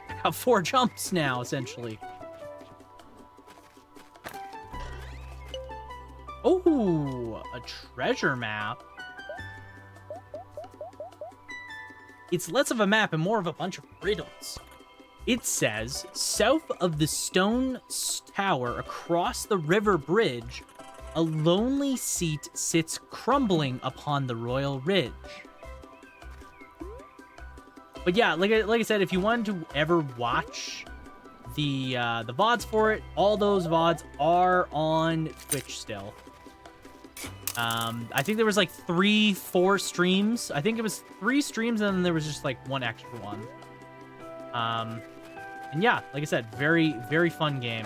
I have 4 jumps now, essentially. Oh, a treasure map. It's less of a map and more of a bunch of riddles. It says, south of the stone tower across the river bridge, a lonely seat sits crumbling upon the royal ridge. But yeah, like I said, if you wanted to ever watch the VODs for it, all those VODs are on Twitch still. I think there was like 3-4 streams. I think it was 3 streams and then there was just like 1 extra one. And yeah, like I said, very, very fun game.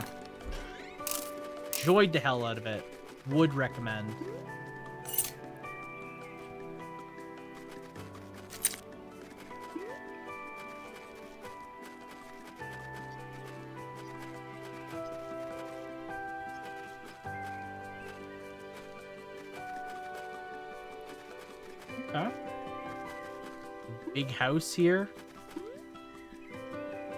Enjoyed the hell out of it. Would recommend. Okay. Big house here.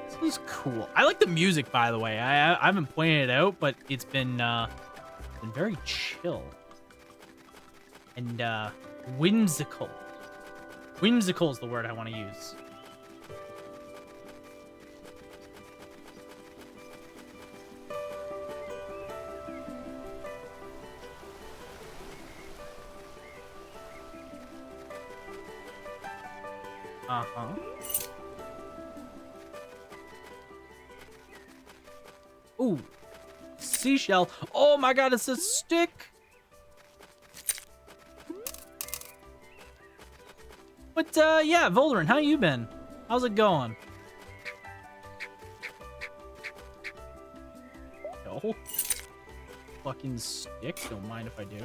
This was cool. I like the music, by the way. I haven't pointed it out, but it's been very chill and whimsical. Whimsical is the word I want to use. Uh-huh. Ooh. seashell. Oh my god, it's a stick. But, yeah, Volderin, how you been? How's it going? No. Fucking stick, don't mind if I do.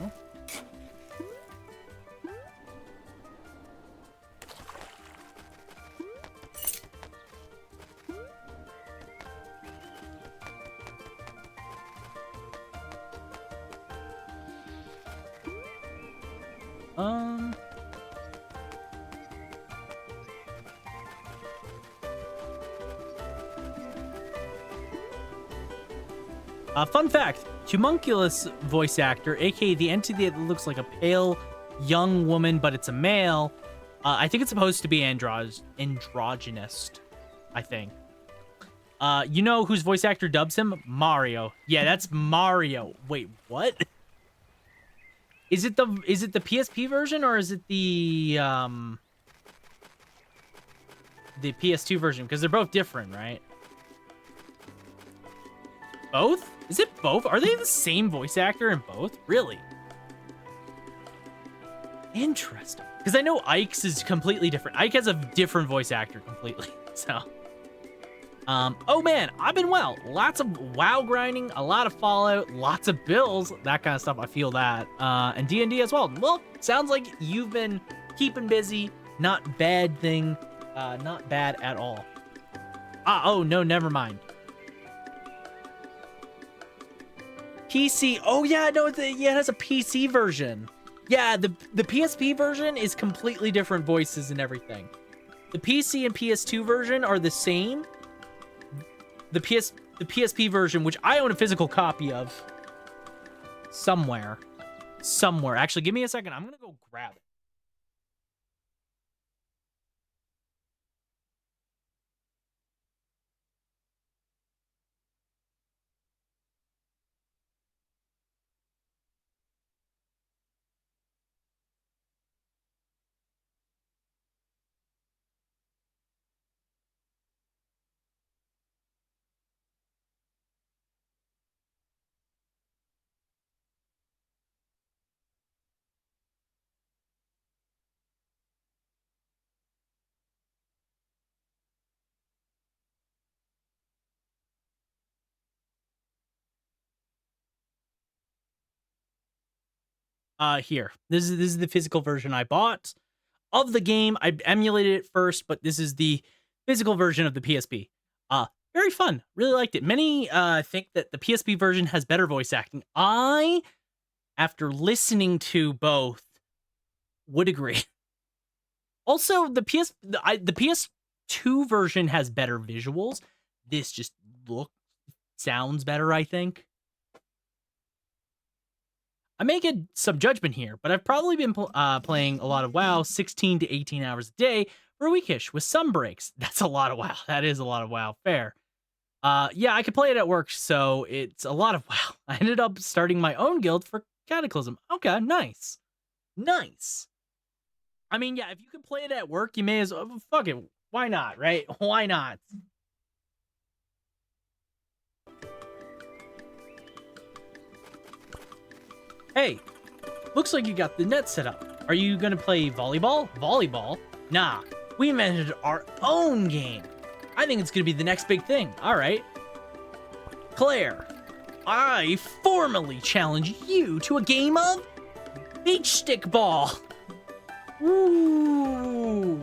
Fun fact, Homunculus voice actor, aka the entity that looks like a pale young woman, but it's a male. I think it's supposed to be androgynous, I think. You know whose voice actor dubs him? Mario. Yeah, that's Mario. Wait, what? Is it the PSP version or is it the PS2 version? Because they're both different, right? Both? Is it both? Are they the same voice actor in both? Really? Interesting. Because I know Ike's is completely different. Ike has a different voice actor completely. So, oh man, I've been well. Lots of WoW grinding, a lot of Fallout, lots of bills, that kind of stuff. I feel that. And D&D as well. Well, sounds like you've been keeping busy. Not bad thing. Not bad at all. Oh no, never mind. PC. Oh yeah, no, it has a PC version. Yeah, the PSP version is completely different voices and everything. The PC and PS2 version are the same. The PSP version, which I own a physical copy of somewhere. Actually, give me a second. I'm gonna go grab it. Here. This is the physical version I bought of the game. I emulated it first, but this is the physical version of the PSP. Very fun. Really liked it. Many think that the PSP version has better voice acting. I, after listening to both, would agree. Also, the PS2 version has better visuals. This just sounds better, I think. I may get some judgment here, but I've probably been playing a lot of WoW, 16 to 18 hours a day for a weekish with some breaks. That's a lot of WoW. That is a lot of WoW. Fair. Yeah, I could play it at work, so it's a lot of WoW. I ended up starting my own guild for Cataclysm. Okay, nice. Nice. I mean, yeah, if you can play it at work, you may as well. Fuck it. Why not, right? Why not? Hey, looks like you got the net set up. Are you gonna play volleyball? Volleyball? Nah, we invented our own game. I think it's gonna be the next big thing. All right. Claire, I formally challenge you to a game of beach stick ball. Ooh.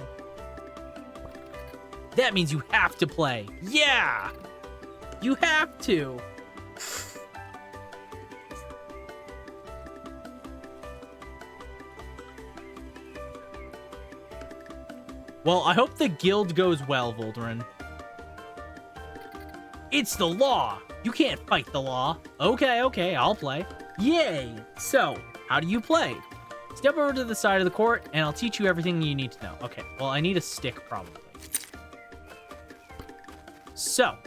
That means you have to play. Yeah, you have to. Well, I hope the guild goes well, Volderin. It's the law. You can't fight the law. Okay, I'll play. Yay! So, how do you play? Step over to the side of the court, and I'll teach you everything you need to know. Okay, well, I need a stick, probably. So,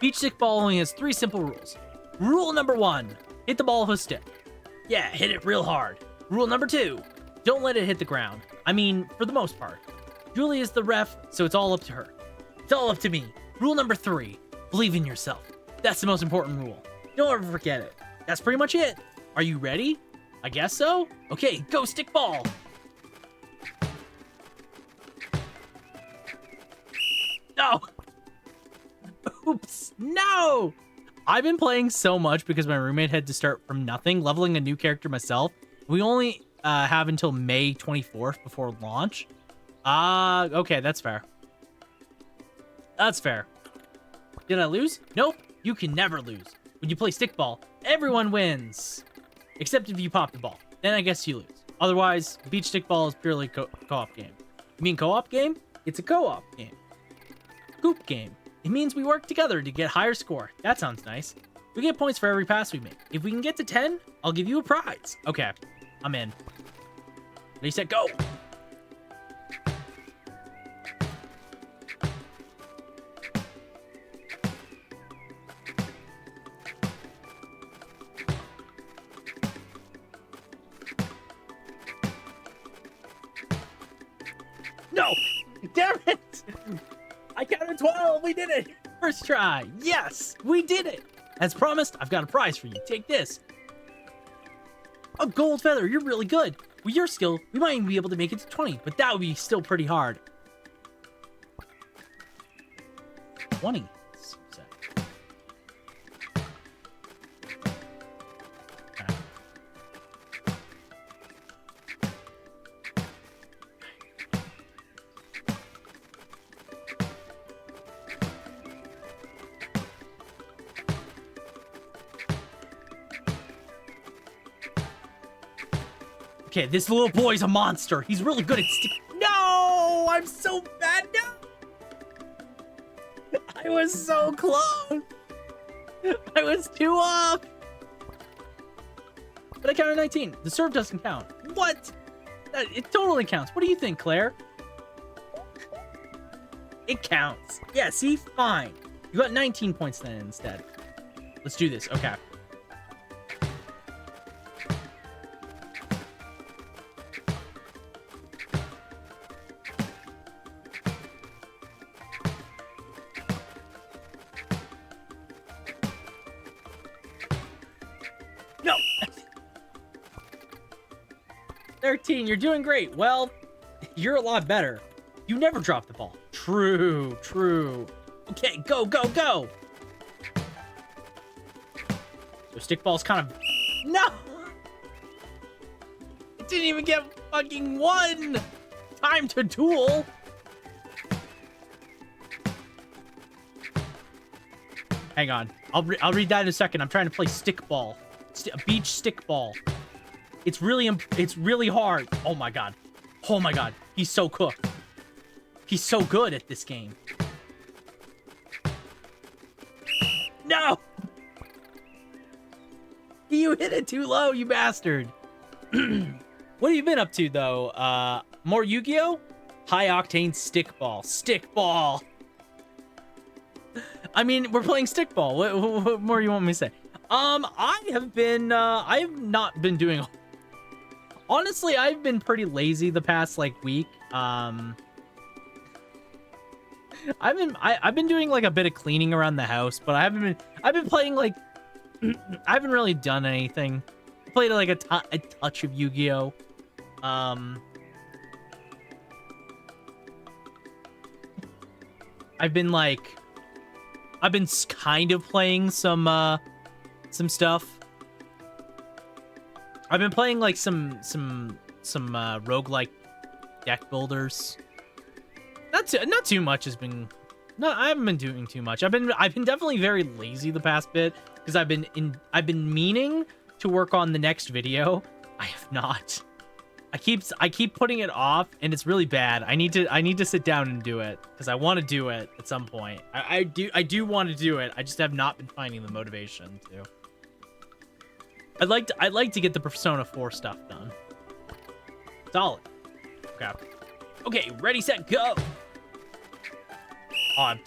beach stick ball only has 3 simple rules. Rule number 1, hit the ball with a stick. Yeah, hit it real hard. Rule number 2, don't let it hit the ground. I mean, for the most part. Julie is the ref, so it's all up to her. It's all up to me. Rule number 3, believe in yourself. That's the most important rule. Don't ever forget it. That's pretty much it. Are you ready? I guess so. Okay, go stickball. No. Oops. No. I've been playing so much because my roommate had to start from nothing, leveling a new character myself. We only have until May 24th before launch. Okay, that's fair. That's fair. Did I lose? Nope. You can never lose. When you play stickball, everyone wins. Except if you pop the ball. Then I guess you lose. Otherwise, beach stickball is purely co-op game. You mean co-op game? It's a co-op game. Coop game. It means we work together to get higher score. That sounds nice. We get points for every pass we make. If we can get to 10, I'll give you a prize. Okay, I'm in. Ready, set, go. No! Damn it! I counted 12! We did it! First try! Yes! We did it! As promised, I've got a prize for you. Take this. A gold feather! You're really good! With your skill, we might even be able to make it to 20, but that would be still pretty hard. 20. Okay, this little boy's a monster. He's really good at No! I'm so bad now! I was so close! I was 2 off! But I counted 19. The serve doesn't count. What? It totally counts. What do you think, Claire? It counts. Yeah, see? Fine. You got 19 points then instead. Let's do this. Okay. No! 13, you're doing great. Well, you're a lot better. You never drop the ball. True, true. Okay, go, go, go! So stickball's kind of... No! It didn't even get fucking 1! Time to duel! Hang on. I'll read that in a second. I'm trying to play stickball. Beach stickball. It's really hard. Oh my god. Oh my god. He's so cooked. He's so good at this game. No! You hit it too low, you bastard. What have you been up to, though? More Yu-Gi-Oh? High octane stickball. Stickball! I mean, we're playing stickball. What more you want me to say? I have not been doing... Honestly, I've been pretty lazy the past, like, week. I've been doing, like, a bit of cleaning around the house, but I've been playing, like... I haven't really done anything. I played, like, a touch of Yu-Gi-Oh! I've been kind of playing some stuff. I've been playing like some roguelike deck builders. Not too much has been. No, I haven't been doing too much. I've been definitely very lazy the past bit because I've been meaning to work on the next video. I have not. I keep putting it off, and it's really bad. I need to sit down and do it because I want to do it at some point. I do want to do it. I just have not been finding the motivation to. I'd like to get the Persona 4 stuff done. Solid. Okay. Okay, ready, set, go. Oh, I'm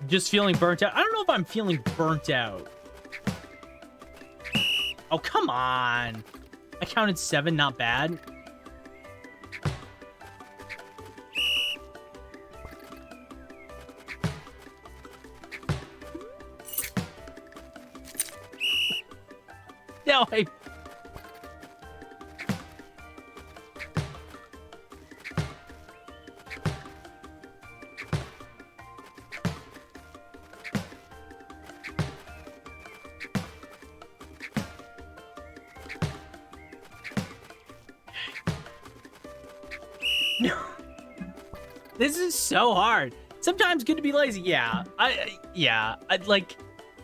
just feeling burnt out. I don't know if I'm feeling burnt out. Oh, come on. I counted 7, not bad. how I... No. This is so hard. Sometimes good to be lazy. Yeah. I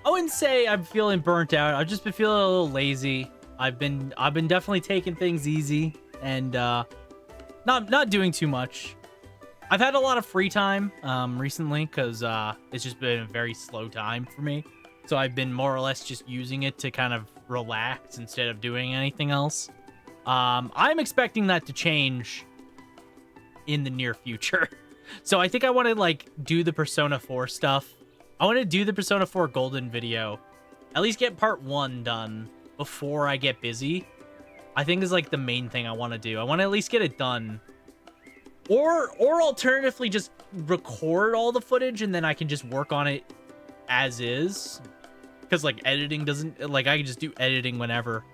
wouldn't say I'm feeling burnt out. I've just been feeling a little lazy. I've been definitely taking things easy and not doing too much. I've had a lot of free time recently because it's just been a very slow time for me. So I've been more or less just using it to kind of relax instead of doing anything else. I'm expecting that to change in the near future. So I think I want to like do the Persona 4 stuff. I want to do the Persona 4 Golden video. At least get part 1 done before I get busy. I think is like the main thing I want to do. I want to at least get it done. Or alternatively just record all the footage and then I can just work on it as is. Because like editing doesn't, like I can just do editing whenever.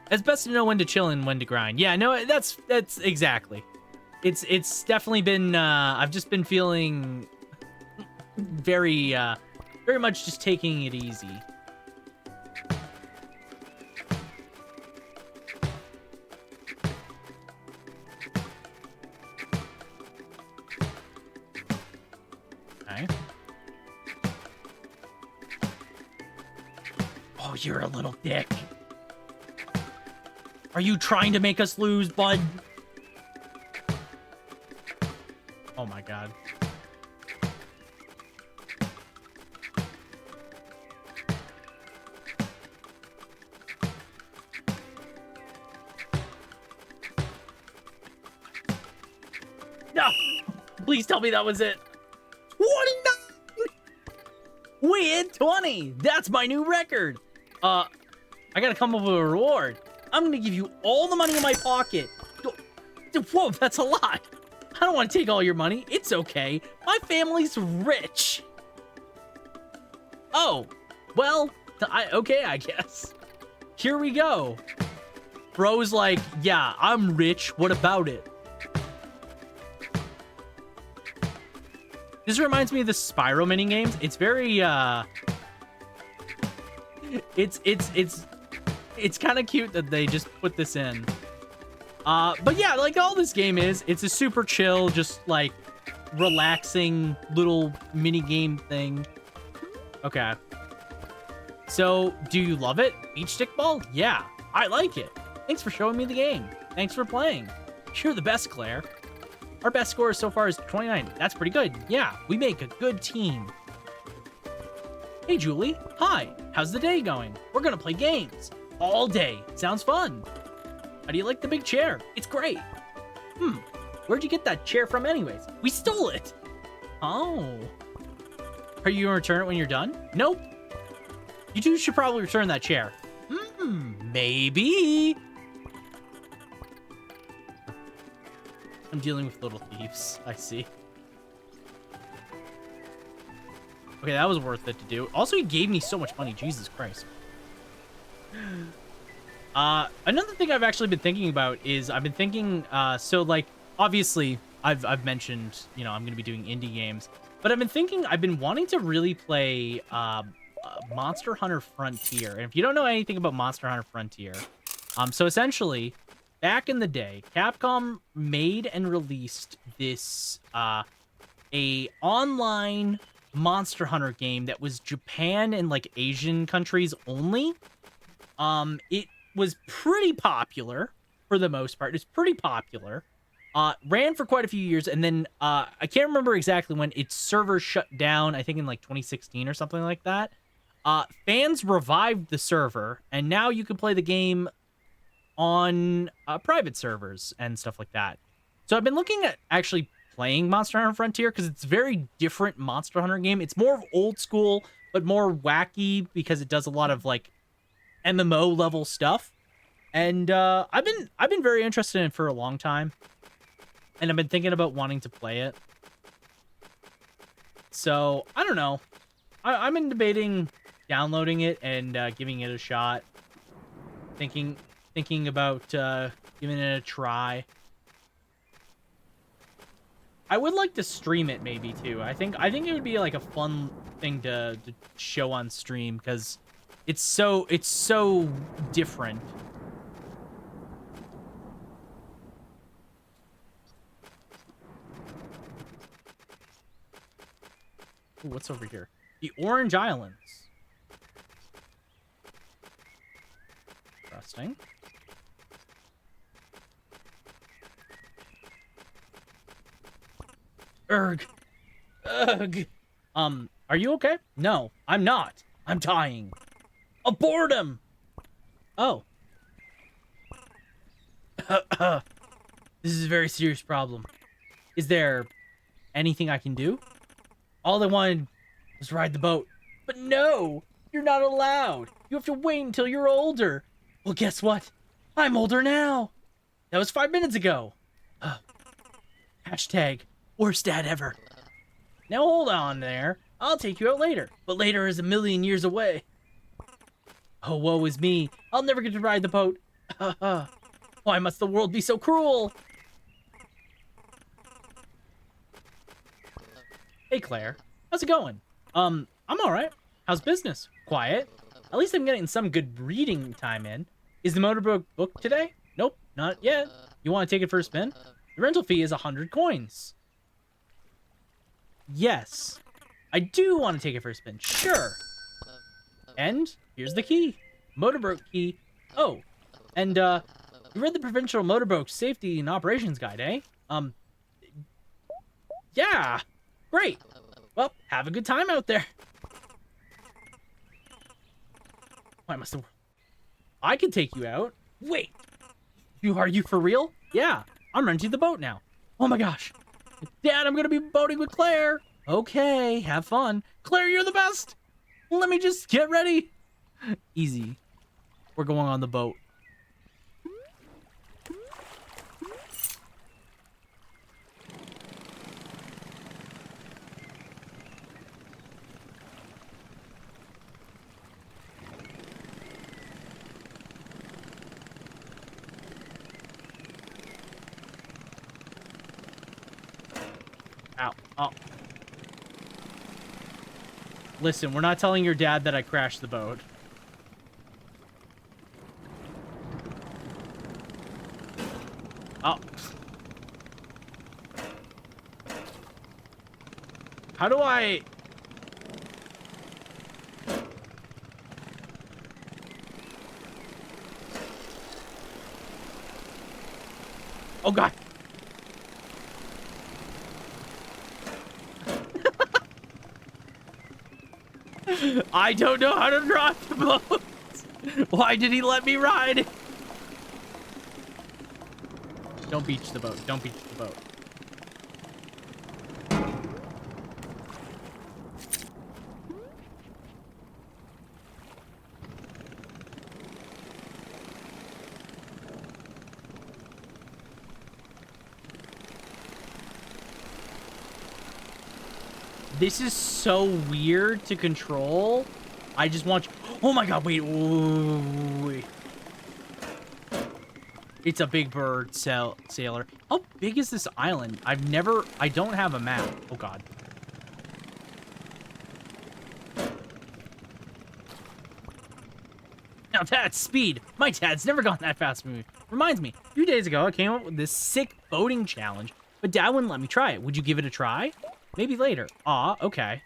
It's best to know when to chill and when to grind. Yeah, no, that's exactly. It's definitely been, I've just been feeling very much just taking it easy. Okay. Oh, you're a little dick. Are you trying to make us lose, bud? Oh my god. No! Please tell me that was it. 29! We hit 20! That's my new record! I gotta come up with a reward. I'm gonna give you all the money in my pocket. Whoa, that's a lot. I don't want to take all your money. It's okay. My family's rich. Oh, well, okay, I guess. Here we go. Bro's like, yeah, I'm rich. What about it? This reminds me of the Spyro mini games. It's very, it's kind of cute that they just put this in. But yeah, like all this game is, it's a super chill, just like relaxing little mini game thing. Okay. So, do you love it? Beach stickball? Yeah, I like it. Thanks for showing me the game. Thanks for playing. You're the best, Claire. Our best score so far is 29. That's pretty good. Yeah, we make a good team. Hey, Julie. Hi. How's the day going? We're gonna play games. All day. Sounds fun. How do you like the big chair? It's great. Where'd you get that chair from anyways? We stole it. Oh. Are you gonna return it when you're done? Nope. You two should probably return that chair. Maybe. I'm dealing with little thieves. I see. Okay, that was worth it to do. Also, he gave me so much money. Jesus Christ. Another thing I've actually been thinking about is I've been thinking, so like, obviously I've mentioned, you know, I'm going to be doing indie games, but I've been wanting to really play, Monster Hunter Frontier. And if you don't know anything about Monster Hunter Frontier, so essentially back in the day, Capcom made and released this, a online Monster Hunter game that was Japan and like Asian countries only. It was pretty popular for the most part. It's pretty popular. Ran for quite a few years, and then I can't remember exactly when its server shut down. I think in like 2016 or something like that. Fans revived the server, and now you can play the game on private servers and stuff like that. So I've been looking at actually playing Monster Hunter Frontier because it's a very different Monster Hunter game. It's more of old school, but more wacky because it does a lot of like MMO level stuff. And I've been very interested in it for a long time, and I've been thinking about wanting to play it. So I don't know. I'm debating downloading it and giving it a shot. Thinking about giving it a try. I would like to stream it maybe too. I think it would be like a fun thing to show on stream because it's so different. Ooh, what's over here? The Orange Islands. Interesting. Ugh. Are you okay? No, I'm not. I'm dying. Of boredom. Oh. This is a very serious problem. Is there anything I can do? All I wanted was ride the boat. But no, you're not allowed. You have to wait until you're older. Well, guess what? I'm older now. That was 5 minutes ago. Hashtag worst dad ever. Now hold on there. I'll take you out later. But later is a million years away. Oh, woe is me. I'll never get to ride the boat. Why must the world be so cruel? Hey, Claire. How's it going? I'm alright. How's business? Quiet. At least I'm getting some good reading time in. Is the motorboat booked today? Nope, not yet. You want to take it for a spin? The rental fee is 100 coins. Yes. I do want to take it for a spin. Sure. And here's the key. Motorboat key. Oh. And, you read the Provincial Motorboat Safety and Operations Guide, eh? Yeah. Great. Well, have a good time out there. Why must the... I can take you out. Wait. Are you for real? Yeah. I'm renting the boat now. Oh my gosh. Dad, I'm gonna be boating with Claire. Okay, have fun. Claire, you're the best. Let me just get ready. Easy. We're going on the boat. Ow. Oh. Listen, we're not telling your dad that I crashed the boat. Oh. How do I... Oh, God. I don't know how to drive the boat. Why did he let me ride? Don't beach the boat. Don't beach the boat. This is so weird to control. I just want you... Oh my God, wait. Wait. It's a big bird sailor. How big is this island? I don't have a map. Oh God. Now that's speed. My dad's never gone that fast for me. Reminds me, a few days ago, I came up with this sick boating challenge, but Dad wouldn't let me try it. Would you give it a try? Maybe later. Aw, okay.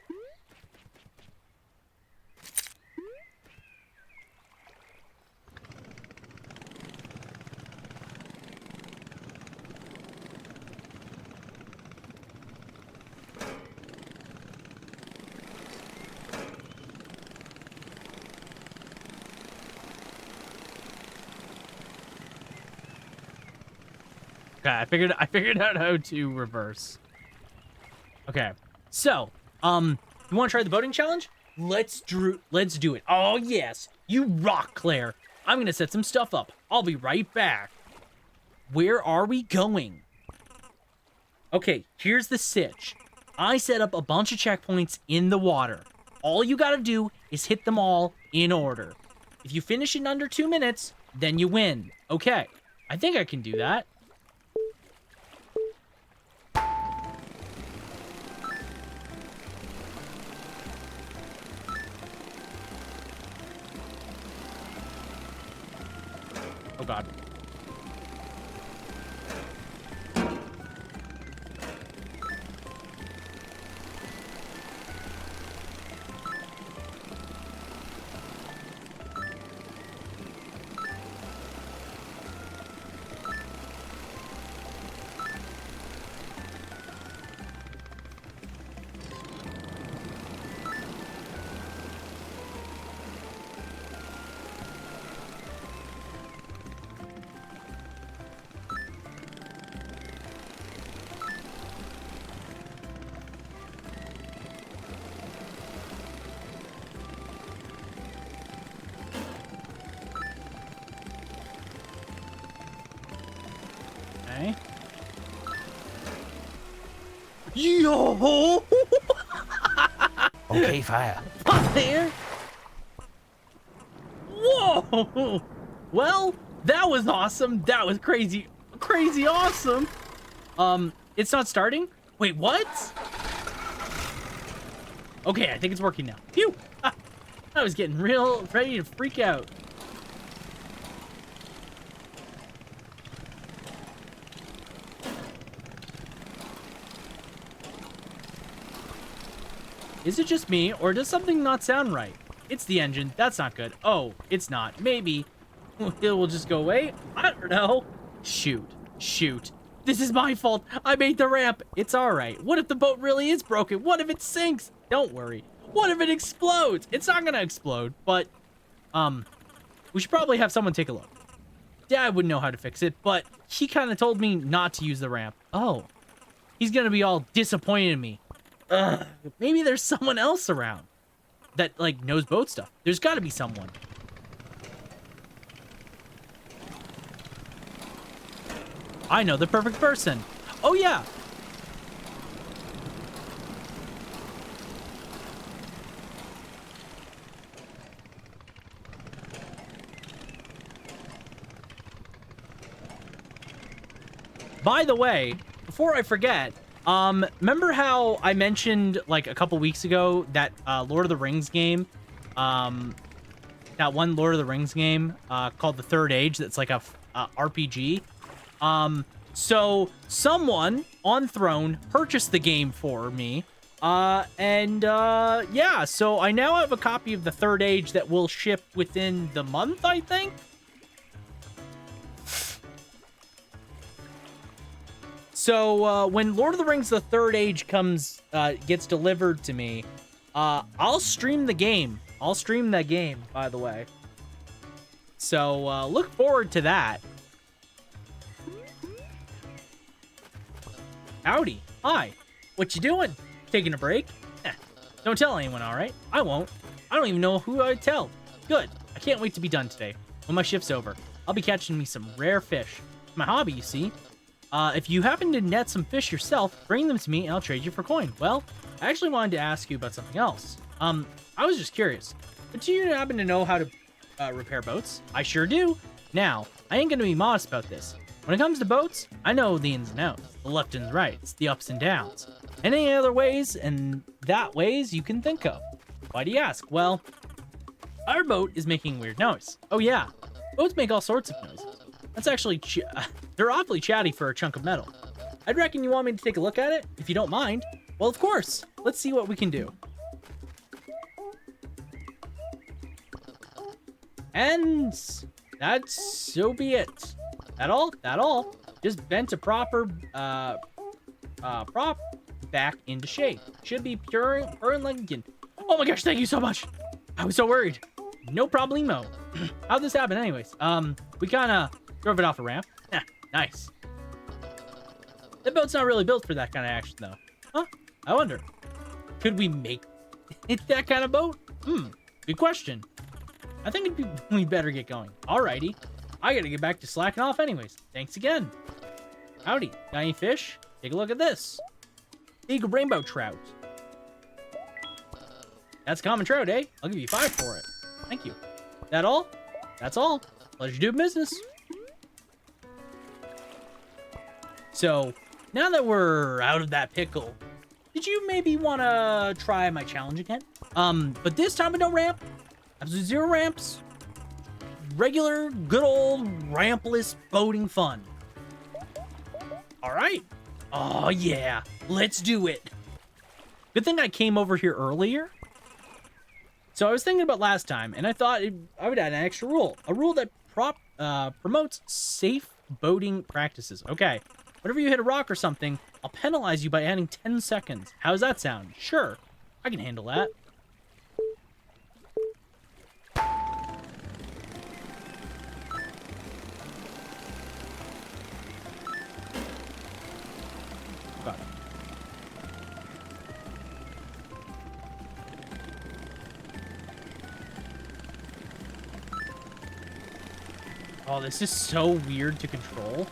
Okay, I figured out how to reverse. Okay, so, you want to try the boating challenge? Let's do it. Oh, yes. You rock, Claire. I'm going to set some stuff up. I'll be right back. Where are we going? Okay, here's the sitch. I set up a bunch of checkpoints in the water. All you got to do is hit them all in order. If you finish in under 2 minutes, then you win. Okay, I think I can do that. Oh God. Okay. Yo! Okay, fire. Fire! Whoa! Well, that was awesome. That was crazy, crazy awesome. It's not starting? Wait, what? Okay, I think it's working now. Phew! Ah, I was getting real ready to freak out. Is it just me, or does something not sound right? It's the engine. That's not good. Oh, it's not. Maybe it will just go away. I don't know. Shoot. Shoot. This is my fault. I made the ramp. It's all right. What if the boat really is broken? What if it sinks? Don't worry. What if it explodes? It's not gonna explode, but we should probably have someone take a look. Dad wouldn't know how to fix it, but he kind of told me not to use the ramp. Oh, he's gonna be all disappointed in me. Ugh, maybe there's someone else around that, like, knows boat stuff. There's got to be someone. I know the perfect person. Oh, yeah. By the way, before I forget, remember how I mentioned, like, a couple weeks ago that Lord of the Rings game, that one Lord of the Rings game called The Third Age that's like a RPG? So someone on Throne purchased the game for me, yeah, so I now have a copy of The Third Age that will ship within the month, I think? So, when Lord of the Rings The Third Age gets delivered to me, I'll stream the game. I'll stream that game, by the way. So, look forward to that. Howdy. Hi. What you doing? Taking a break? Don't tell anyone, alright? I won't. I don't even know who I'd tell. Good. I can't wait to be done today. When my shift's over, I'll be catching me some rare fish. It's my hobby, you see. If you happen to net some fish yourself, bring them to me and I'll trade you for coin. Well, I actually wanted to ask you about something else. I was just curious, but do you happen to know how to repair boats? I sure do. Now, I ain't gonna be modest about this. When it comes to boats, I know the ins and outs, the left and rights, the ups and downs, and any other ways and that ways you can think of. Why do you ask? Well, our boat is making weird noise. Oh yeah, boats make all sorts of noises. That's actually, they're awfully chatty for a chunk of metal. I'd reckon you want me to take a look at it, if you don't mind. Well, of course. Let's see what we can do. And that's so be it. That all? That all? Just bent a proper, prop back into shape. Should be pure and like again. Oh my gosh, thank you so much. I was so worried. No problemo. How'd this happen anyways? We kinda drove it off a ramp. Yeah, nice. The boat's not really built for that kind of action, though. Huh? I wonder. Could we make it that kind of boat? Good question. I think we better get going. Alrighty. I gotta get back to slacking off anyways. Thanks again. Howdy. Got any fish? Take a look at this. Big rainbow trout. That's common trout, eh? I'll give you 5 for it. Thank you. That all? That's all. Pleasure doing business. So, now that we're out of that pickle, did you maybe want to try my challenge again? But this time with no ramp. Absolutely 0 ramps. Regular, good old rampless boating fun. All right. Oh, yeah. Let's do it. Good thing I came over here earlier. So I was thinking about last time, and I thought I would add an extra rule. A rule that promotes safe boating practices. Okay. Whenever you hit a rock or something, I'll penalize you by adding 10 seconds. How does that sound? Sure. I can handle that. God. Oh, this is so weird to control.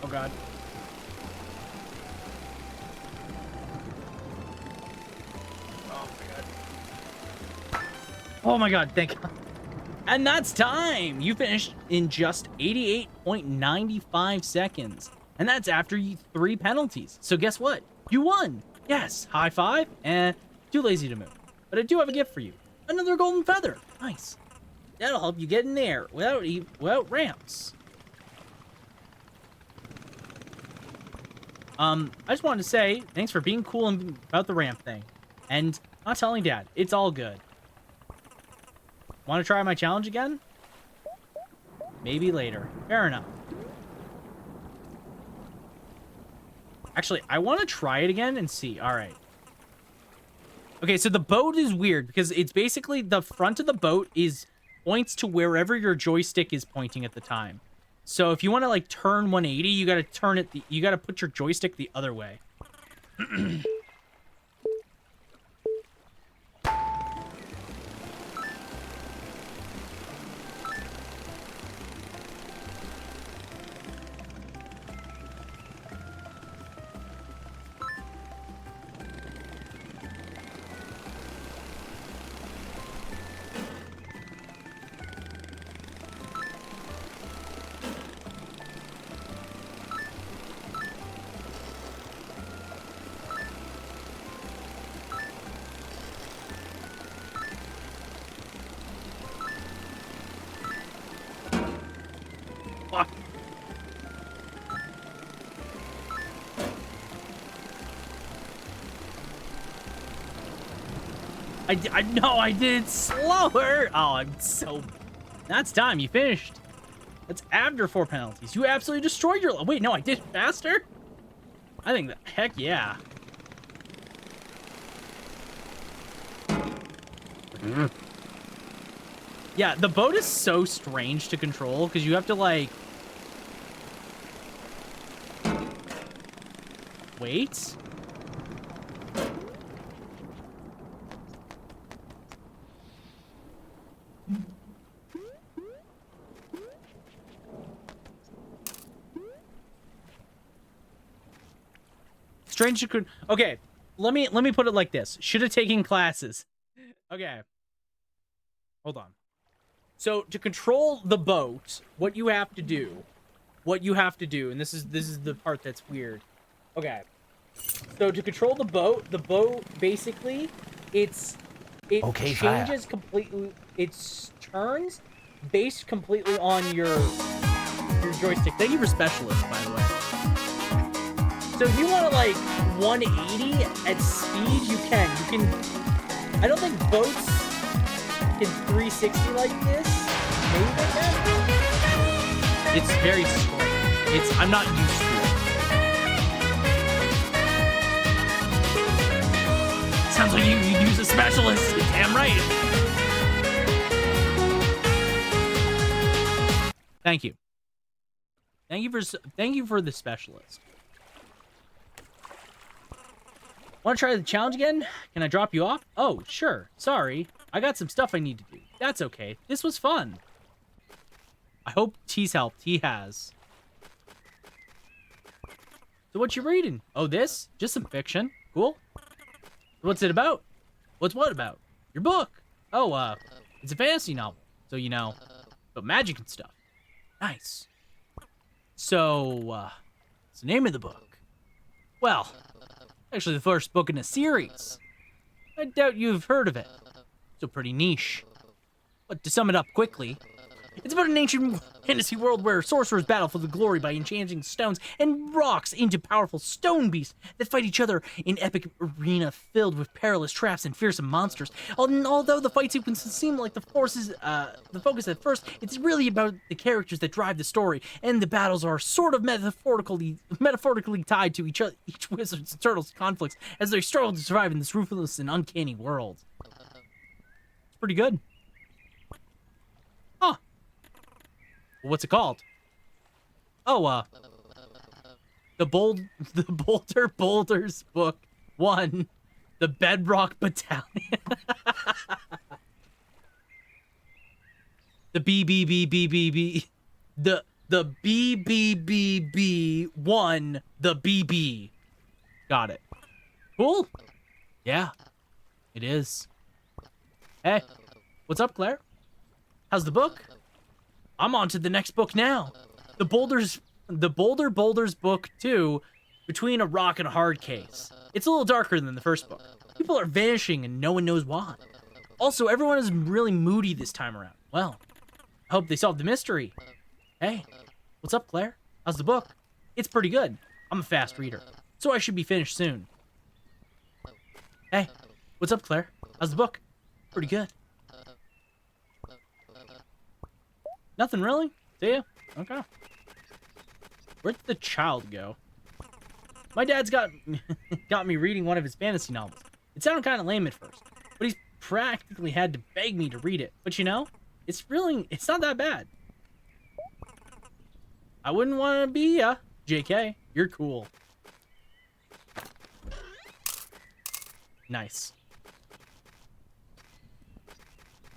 Oh, God. Oh, my God. Thank God. And that's time. You finished in just 88.95 seconds. And that's after 3 penalties. So guess what? You won. Yes. High five. And too lazy to move. But I do have a gift for you. Another golden feather. Nice. That'll help you get in there without ramps. I just wanted to say thanks for being cool about the ramp thing. And not telling Dad. It's all good. Want to try my challenge again? Maybe later. Fair enough. Actually, I want to try it again and see. All right. Okay, so the boat is weird because it's basically the front of the boat points to wherever your joystick is pointing at the time. So if you want to like turn 180, you got to turn it. You got to put your joystick the other way. Fuck. I know I did it slower. Oh, I'm so... That's time. You finished. That's after 4 penalties. You absolutely destroyed your... Wait, no, I did it faster? I think that... Heck yeah. Yeah, the boat is so strange to control because you have to, like... Wait. Strange to... Okay, let me put it like this. Should have taken classes. Okay. Hold on. So to control the boat, what you have to do, and this is the part that's weird. Okay. So to control the boat basically it changes completely. It turns based completely on your joystick. Thank you for specialist, by the way. So if you want to like 180 at speed, you can. I don't think boats in 360 like this. Maybe they can. It's very strange. I'm not used to it. Sounds like you use a specialist. Damn right. Thank you. Thank you for the specialist. Want to try the challenge again? Can I drop you off? Oh, sure. Sorry. I got some stuff I need to do. That's okay. This was fun. I hope T's helped. He has. So what you reading? Oh, this? Just some fiction. Cool. What's it about? What's what about? Your book. Oh, it's a fantasy novel. So, you know, but magic and stuff. Nice. So, what's the name of the book? Well, actually the first book in a series. I doubt you've heard of it. So pretty niche. But to sum it up quickly, it's about an ancient fantasy world where sorcerers battle for the glory by enchanting stones and rocks into powerful stone beasts that fight each other in epic arena filled with perilous traps and fearsome monsters. Although the fight sequences seem like the focus at first, it's really about the characters that drive the story, and the battles are sort of metaphorically tied to each wizard's and turtles' conflicts as they struggle to survive in this ruthless and uncanny world. It's pretty good. Huh. What's it called? Oh, the Boulder Boulders Book 1, The Bedrock Battalion. The BBBBBB. The BBBB1, the BB. Got it. Cool. Yeah, it is. Hey, what's up, Claire? How's the book? I'm on to the next book now. The Boulder Boulders Book 2, Between a Rock and a Hard Case. It's a little darker than the first book. People are vanishing and no one knows why. Also, everyone is really moody this time around. Well, I hope they solve the mystery. Hey, what's up, Claire? How's the book? It's pretty good. I'm a fast reader, so I should be finished soon. Hey, what's up, Claire? How's the book? Pretty good. Nothing really? See ya? Okay. Where'd the child go? My dad's got me reading one of his fantasy novels. It sounded kind of lame at first, but he's practically had to beg me to read it. But you know, it's not that bad. I wouldn't want to be ya. JK, you're cool. Nice.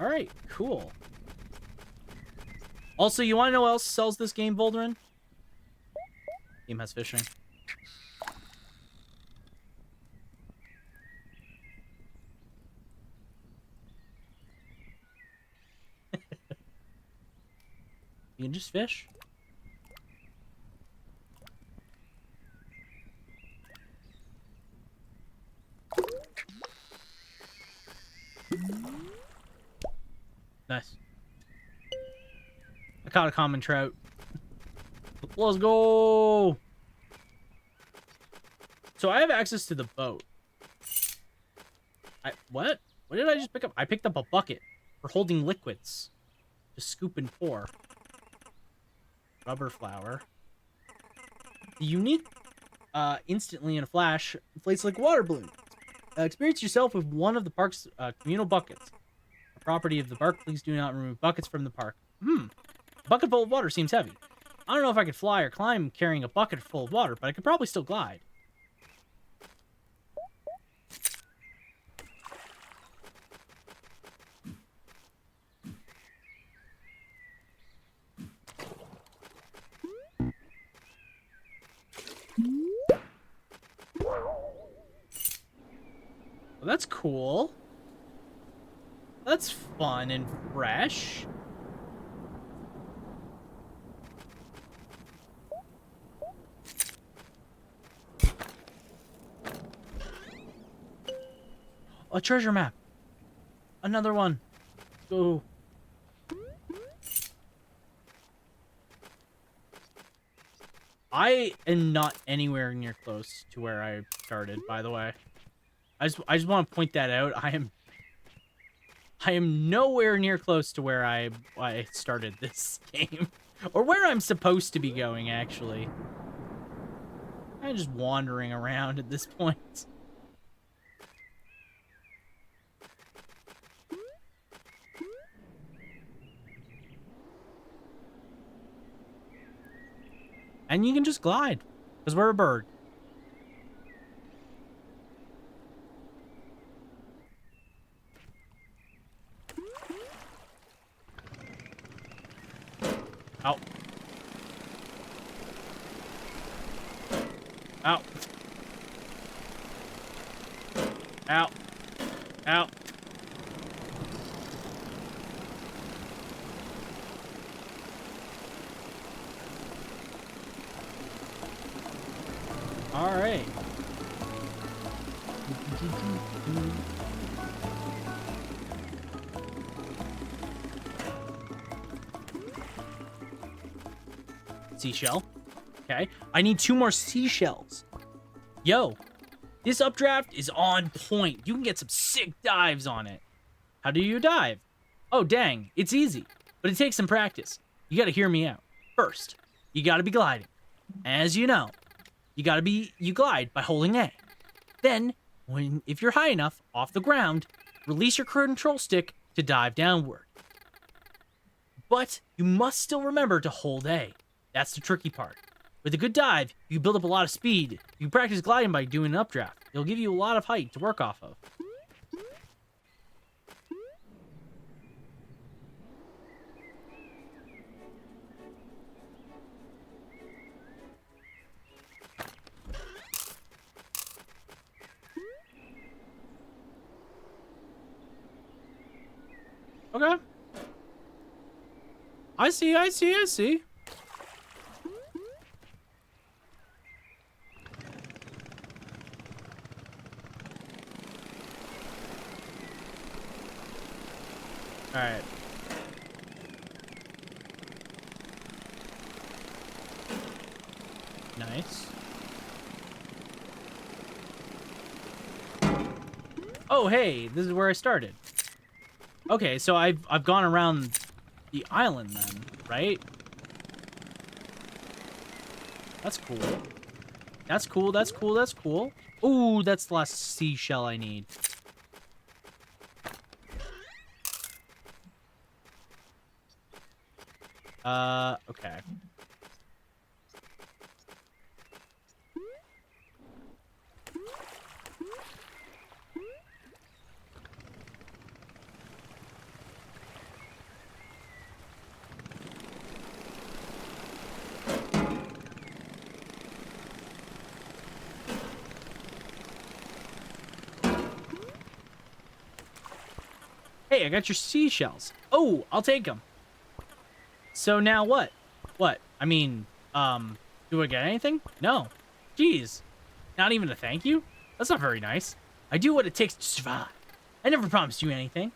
All right, cool. Also, you want to know what else sells this game, Volderin? Game has fishing. You can just fish. Nice. I caught a common trout. Let's go. So I have access to the boat. What? What did I just pick up? I picked up a bucket for holding liquids. Just scoop and pour. Rubber flower. The unique, instantly in a flash, inflates like a water balloon. Experience yourself with one of the park's communal buckets. A property of the park, please do not remove buckets from the park. A bucket full of water seems heavy. I don't know if I could fly or climb carrying a bucket full of water, but I could probably still glide. Well, that's cool. That's fun and fresh. A treasure map. Another one. Go. I am not anywhere near close to where I started, by the way. I just want to point that out. I am nowhere near close to where I started this game. Or where I'm supposed to be going, actually. I'm just wandering around at this point. And you can just glide, because we're a bird. Out. Out. Out. Out. All right. Seashell. Okay. I need 2 more seashells. Yo, this updraft is on point. You can get some sick dives on it. How do you dive? Oh, dang. It's easy, but it takes some practice. You got to hear me out. First, you got to be gliding. As you know, you glide by holding A. Then, if you're high enough off the ground, release your control stick to dive downward. But you must still remember to hold A. That's the tricky part. With a good dive, you build up a lot of speed. You practice gliding by doing an updraft. It'll give you a lot of height to work off of. Okay. I see. Alright. Nice. Oh, hey, this is where I started. Okay, so I've gone around the island then, right? That's cool. That's cool. Ooh, that's the last seashell I need. Okay. Hey, I got your seashells. Oh, I'll take them. So now what? What? I mean, do I get anything? No. Jeez. Not even a thank you? That's not very nice. I do what it takes to survive. I never promised you anything.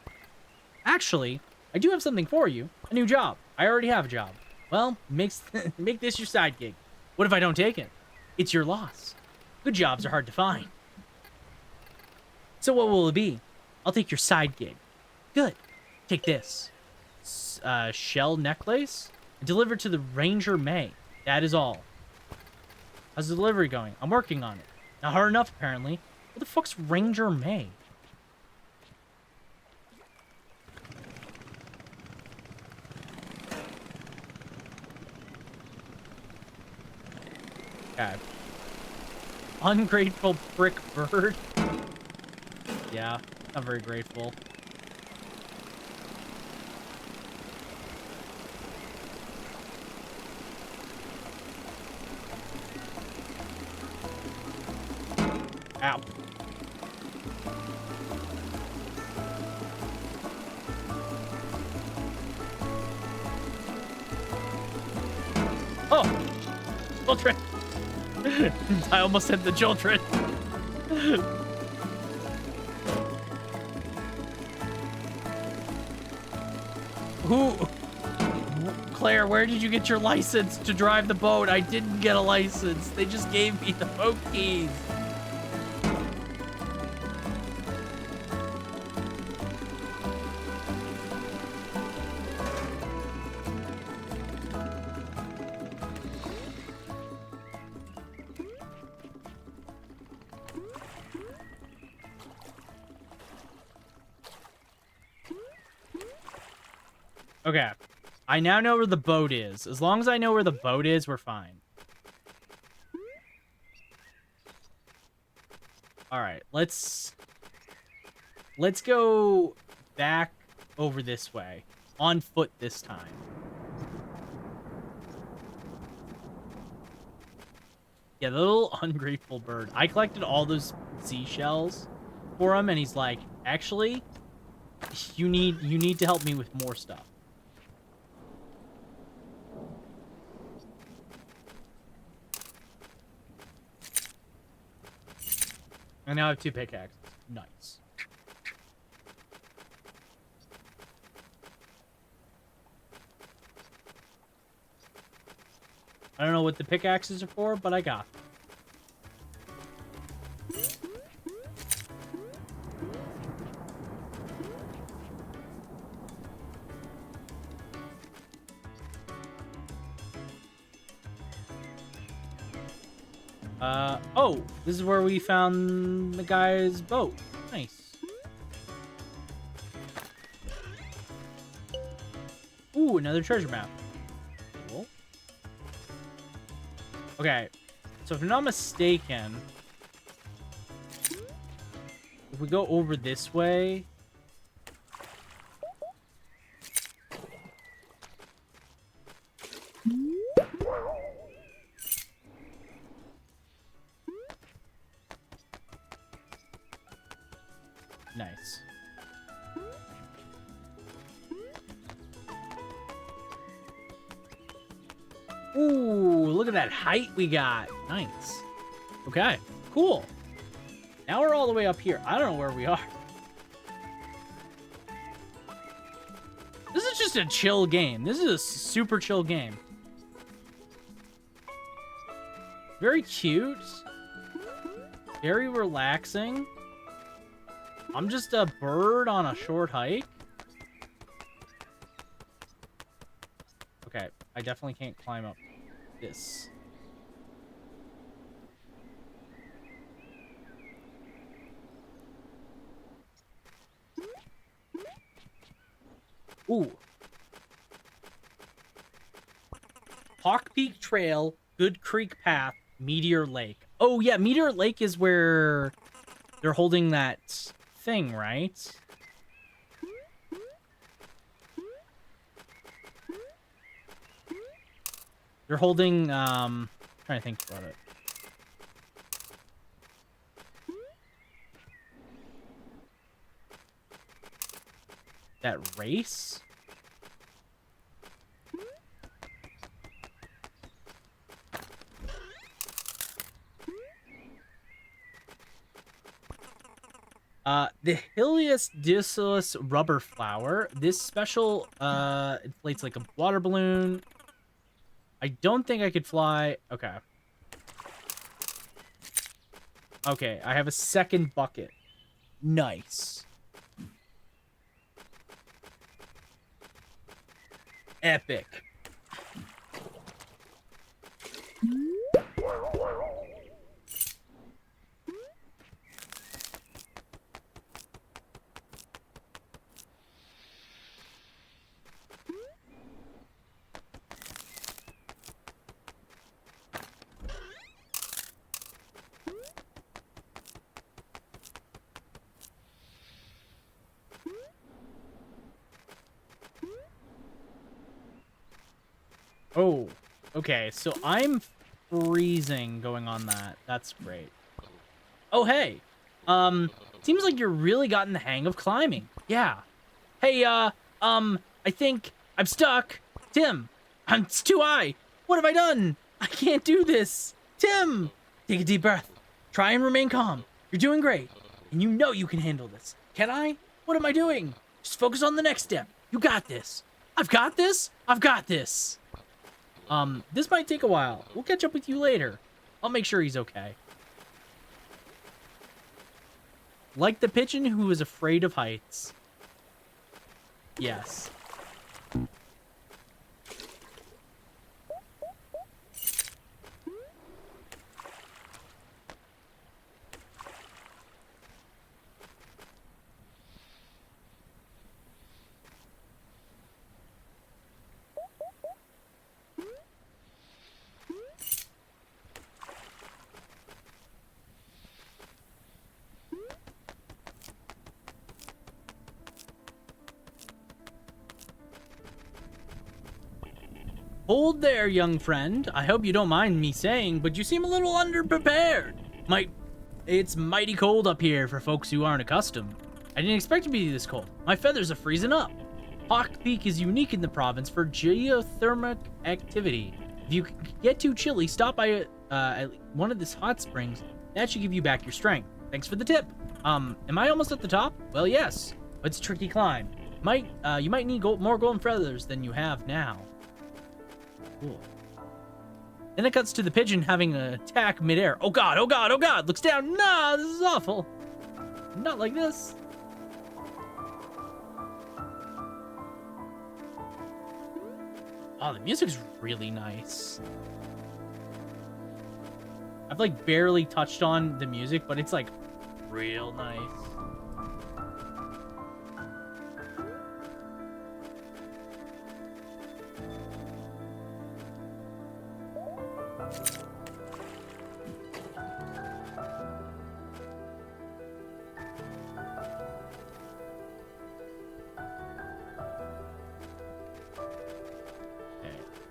Actually, I do have something for you. A new job. I already have a job. Well, make this your side gig. What if I don't take it? It's your loss. Good jobs are hard to find. So what will it be? I'll take your side gig. Good. Take this. Shell necklace? Delivered to the Ranger May. That is all. How's the delivery going? I'm working on it. Not hard enough, apparently. What the fuck's Ranger May? Okay. Ungrateful prick bird? Yeah, not very grateful. Ow. Oh! Children! I almost hit the children. Who? Claire, where did you get your license to drive the boat? I didn't get a license. They just gave me the boat keys. Okay. I now know where the boat is. As long as I know where the boat is, we're fine. All right, let's go back over this way. On foot this time. Yeah, the little ungrateful bird. I collected all those seashells for him, and he's like, actually, you need to help me with more stuff. And now I have 2 pickaxes. Nice. I don't know what the pickaxes are for, but I got them. Oh, this is where we found the guy's boat. Nice. Ooh, another treasure map. Cool. Okay, so if I'm not mistaken, if we go over this way... Nice. Ooh, look at that height we got. Nice. Okay, cool. Now we're all the way up here. I don't know where we are. This is just a chill game. This is a super chill game. Very cute. Very relaxing. I'm just a bird on a short hike. Okay, I definitely can't climb up this. Ooh. Hawk Peak Trail, Good Creek Path, Meteor Lake. Oh, yeah, Meteor Lake is where they're holding that thing, right? They're holding, trying to think about it. That race? The Helios Dissolus rubber flower. This special, inflates like a water balloon. I don't think I could fly. Okay. Okay, I have a second bucket. Nice. Epic. Oh, okay. So I'm freezing going on that. That's great. Oh, hey. Seems like you're really gotten the hang of climbing. Yeah. Hey, I think I'm stuck. Tim, it's too high. What have I done? I can't do this. Tim, take a deep breath. Try and remain calm. You're doing great. And you know you can handle this. Can I? What am I doing? Just focus on the next step. You got this. I've got this. I've got this. This might take a while. We'll catch up with you later. I'll make sure he's okay. Like the pigeon who is afraid of heights. Yes. Hold there, young friend. I hope you don't mind me saying, but you seem a little underprepared. It's mighty cold up here for folks who aren't accustomed. I didn't expect to be this cold. My feathers are freezing up. Kloqdq is unique in the province for geothermic activity. If you get too chilly, stop by at one of these hot springs. That should give you back your strength. Thanks for the tip. Am I almost at the top? Well, yes. But it's a tricky climb. You might need more golden feathers than you have now. Cool. Then it cuts to the pigeon having an attack midair. Oh god, oh god, oh god! Looks down. Nah, this is awful. Not like this. Oh, the music's really nice. I've like barely touched on the music, but it's like real nice.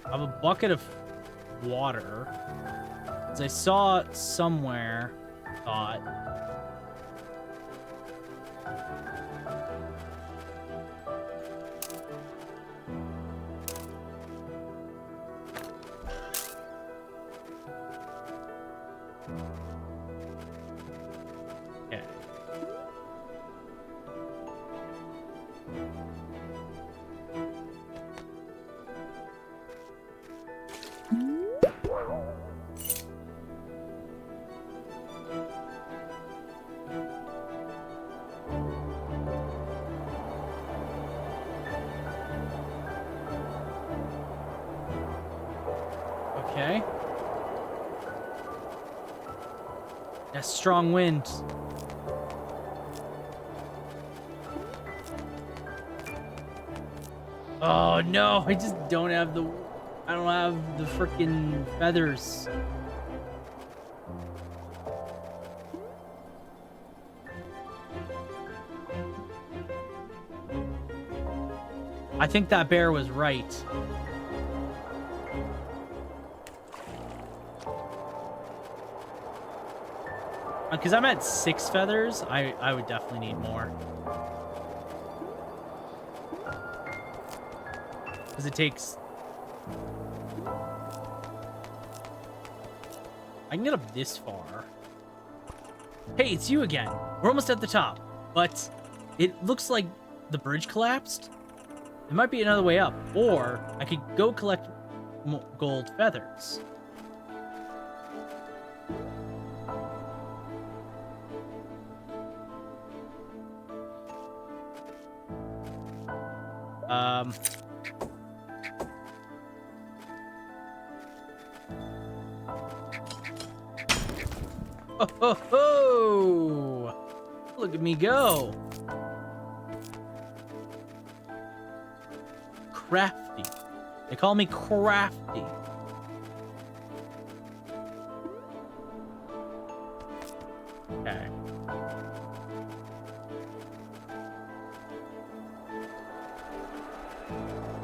I have a bucket of water. As I saw somewhere, thought. Okay. Okay. That's strong wind. Oh no, I just don't have the freaking feathers. I think that bear was right. Because I'm at 6 feathers, I would definitely need more. Because it takes... I can get up this far. Hey, it's you again. We're almost at the top. But it looks like the bridge collapsed. There might be another way up. Or I could go collect gold feathers. Oh, ho, ho! Look at me go. Crafty. They call me crafty. Okay.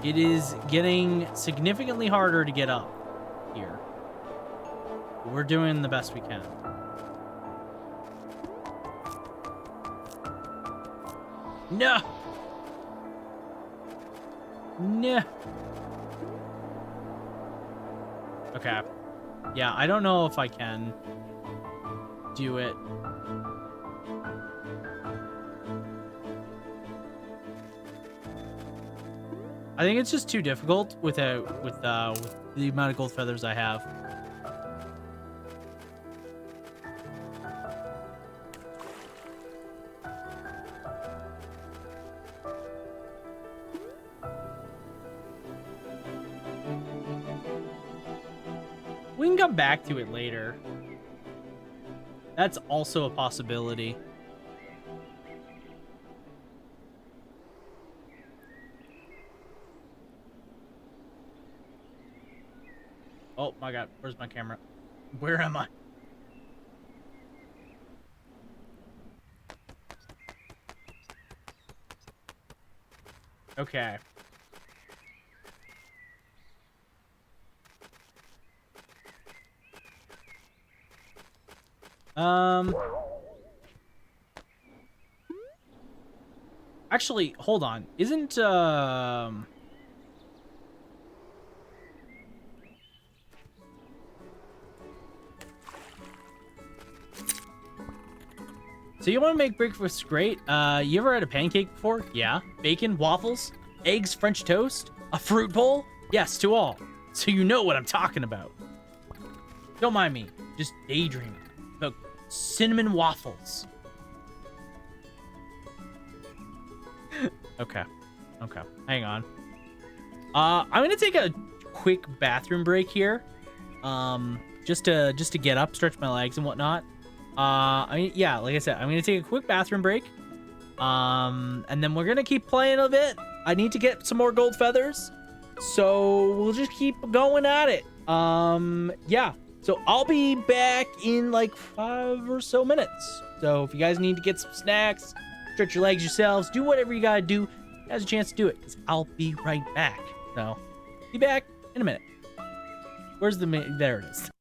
It is getting significantly harder to get up here. We're doing the best we can. No! No! Okay. Yeah, I don't know if I can do it. I think it's just too difficult with the amount of gold feathers I have. We can come back to it later. That's also a possibility. Oh my god, where's my camera? Where am I? Okay. Actually, hold on. Isn't so you want to make breakfast great? You ever had a pancake before? Yeah. Bacon, waffles, eggs, French toast, a fruit bowl? Yes, to all. So you know what I'm talking about. Don't mind me. Just daydreaming about cinnamon waffles. Okay. Okay. Hang on. I'm gonna take a quick bathroom break here. Just to get up, stretch my legs and whatnot. Yeah, like I said, I'm gonna take a quick bathroom break. And then we're gonna keep playing a bit. I need to get some more gold feathers, so we'll just keep going at it. Yeah. So I'll be back in like 5 or so minutes. So if you guys need to get some snacks, stretch your legs yourselves, do whatever you gotta do, has a chance to do it, because I'll be right back. So be back in a minute. Where's the there it is.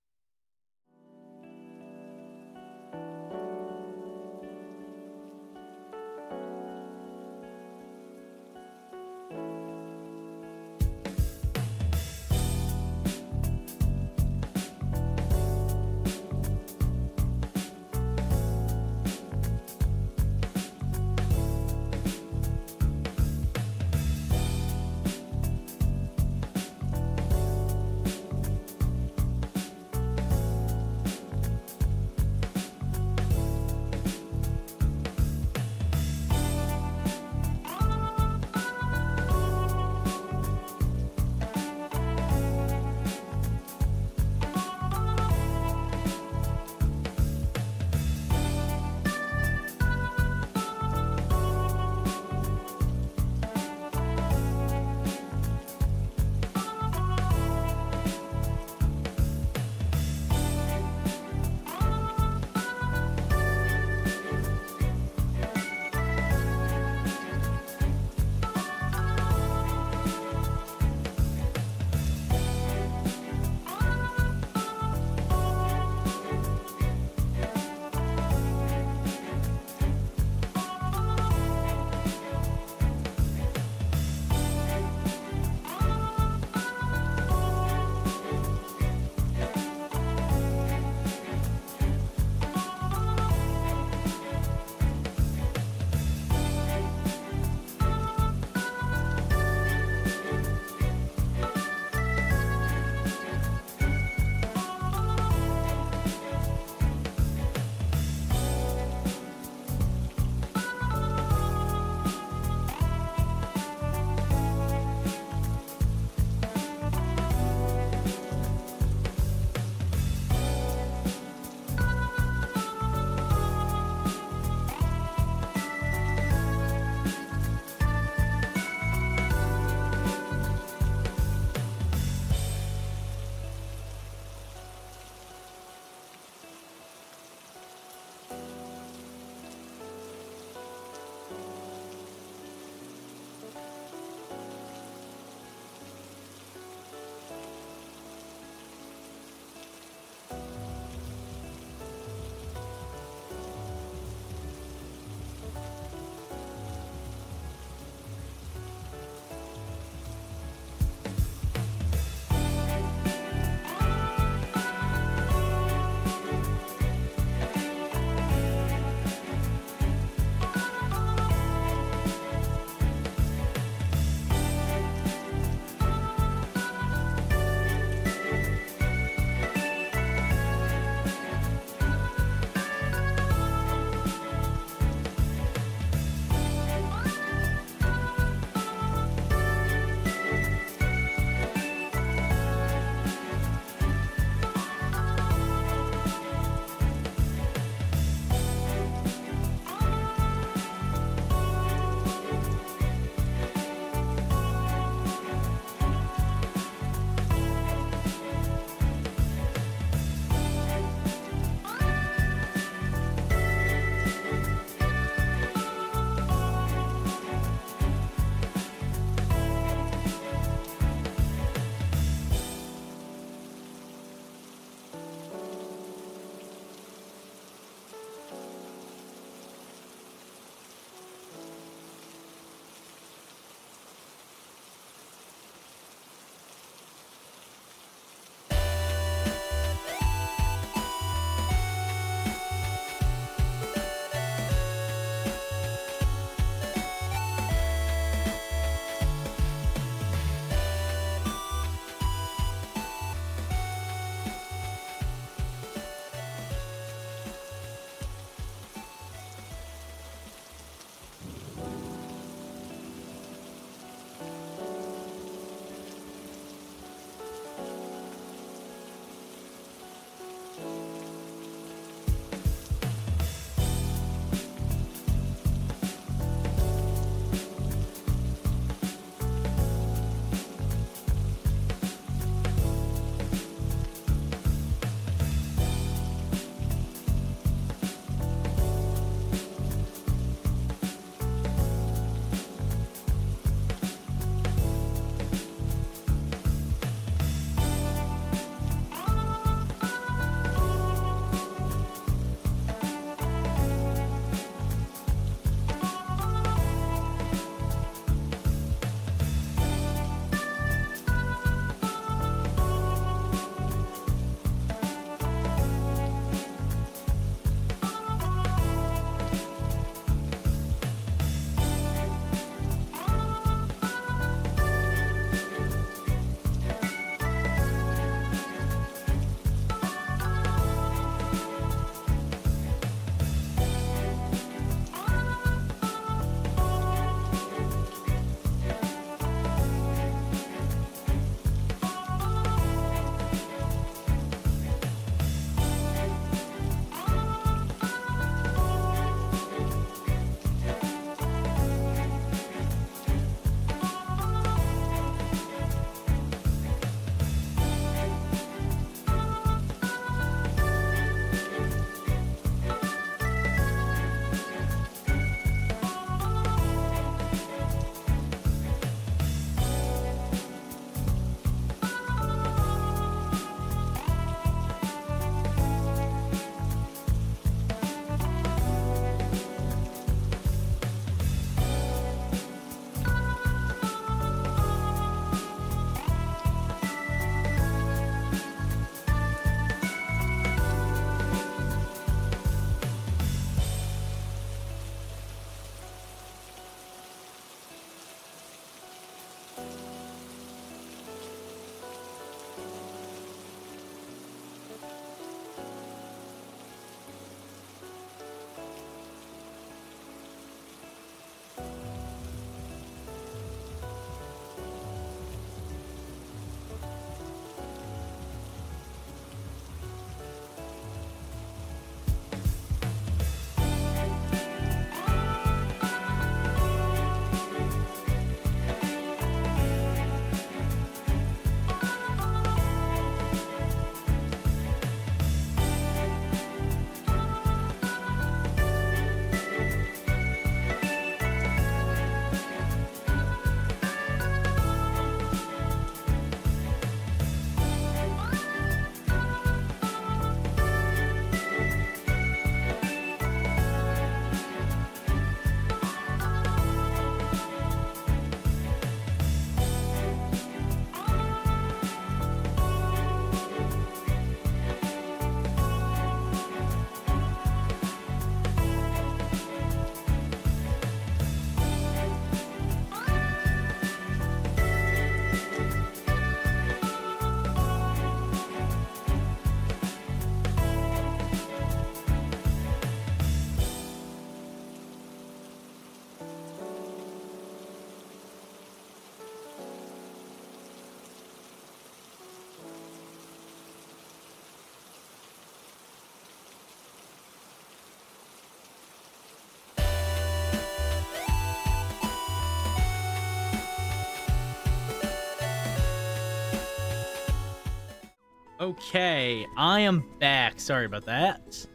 Okay, I am back. Sorry about that.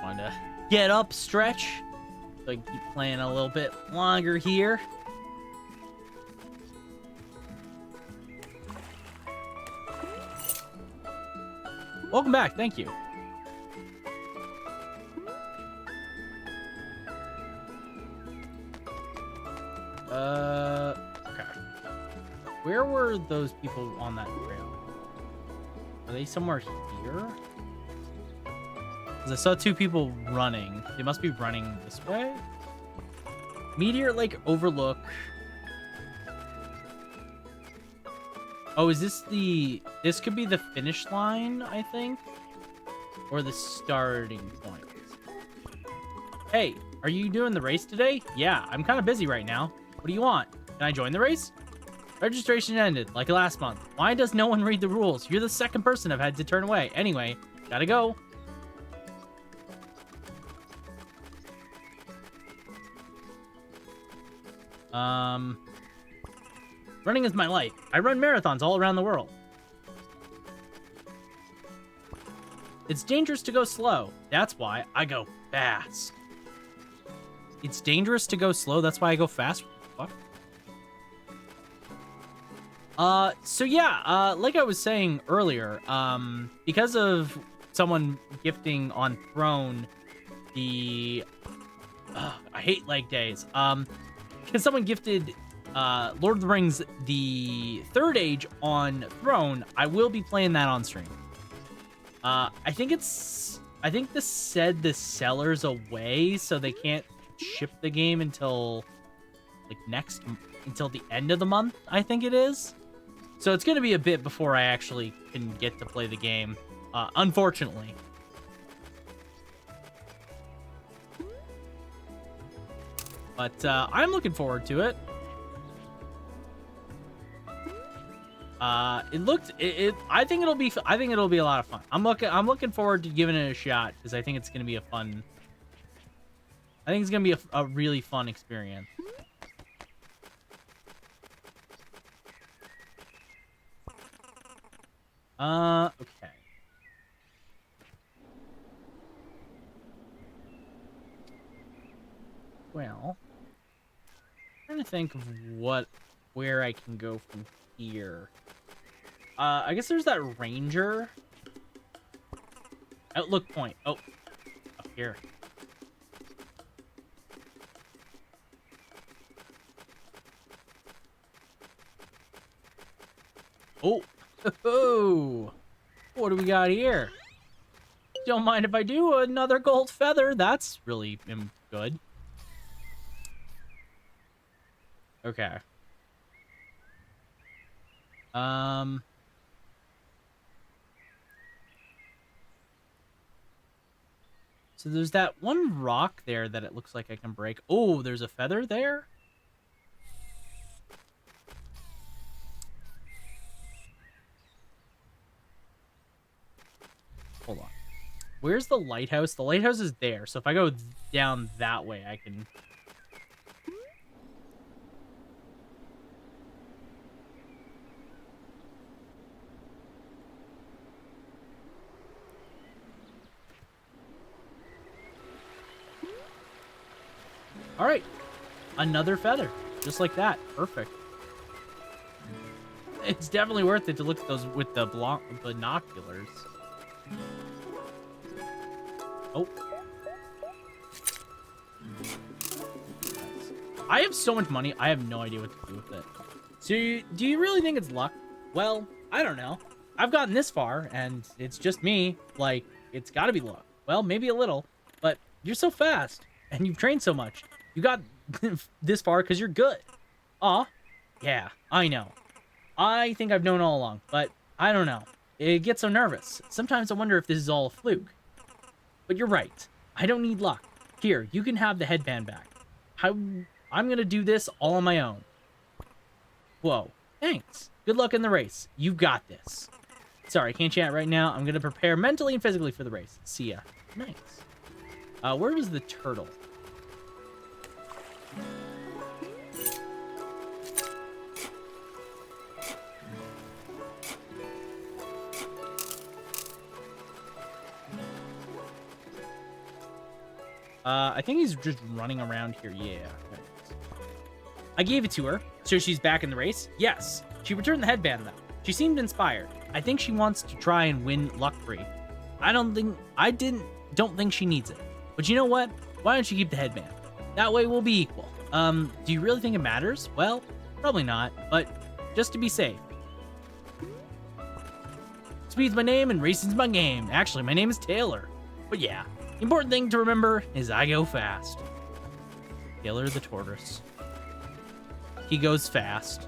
Wanted to get up, stretch, so I can keep playing a little bit longer here. Welcome back. Thank you. Okay. Where were those people on that trail? Are they somewhere here? Because I saw two people running. They must be running this way. Meteor Lake Overlook. Oh, is this the... This could be the finish line, I think? Or the starting point. Hey, are you doing the race today? Yeah, I'm kind of busy right now. What do you want? Can I join the race? Registration ended, like last month. Why does no one read the rules? You're the second person I've had to turn away. Anyway, gotta go. Running is my life. I run marathons all around the world. It's dangerous to go slow. That's why I go fast. It's dangerous to go slow. That's why I go fast. What? So yeah, like I was saying earlier, because of someone gifting on Throne the, I hate leg days, because someone gifted, Lord of the Rings, the Third Age on Throne, I will be playing that on stream. I think this said the seller's away, so they can't ship the game until, like, until the end of the month, I think it is. So it's going to be a bit before I actually can get to play the game, unfortunately. But I'm looking forward to it. I think it'll be a lot of fun. I'm looking forward to giving it a shot because I think it's going to be a fun. I think it's going to be a really fun experience. Okay. Well, I'm trying to think of where I can go from here. I guess there's that ranger. Outlook point. Oh, up here. Oh, oh, what do we got here? Don't mind if I do. Another gold feather. That's really good. Okay. So there's that one rock there that it looks like I can break. Oh, there's a feather there? Hold on. Where's the lighthouse? The lighthouse is there. So if I go down that way, I can... All right, another feather, just like that. Perfect. It's definitely worth it to look at those with the binoculars. Oh. I have so much money, I have no idea what to do with it. So, do you really think it's luck? Well, I don't know. I've gotten this far, and it's just me. Like, it's gotta be luck. Well, maybe a little, but you're so fast, and you've trained so much. You got this far because you're good. Aw, yeah, I know. I think I've known all along, but I don't know. It gets so nervous. Sometimes I wonder if this is all a fluke. But you're right. I don't need luck. Here, you can have the headband back. I'm gonna do this all on my own. Whoa, thanks. Good luck in the race. You've got this. Sorry, can't chat right now. I'm gonna prepare mentally and physically for the race. See ya. Nice. Where was the turtle? I think he's just running around here. Yeah. I gave it to her, so she's back in the race. Yes. She returned the headband, though. She seemed inspired. I think she wants to try and win luck-free. Don't think she needs it. But you know what? Why don't you keep the headband? That way we'll be equal. Do you really think it matters? Well, probably not, but just to be safe. Speed's my name and racing's my game. Actually, my name is Taylor. But yeah, the important thing to remember is I go fast. Taylor the tortoise. He goes fast.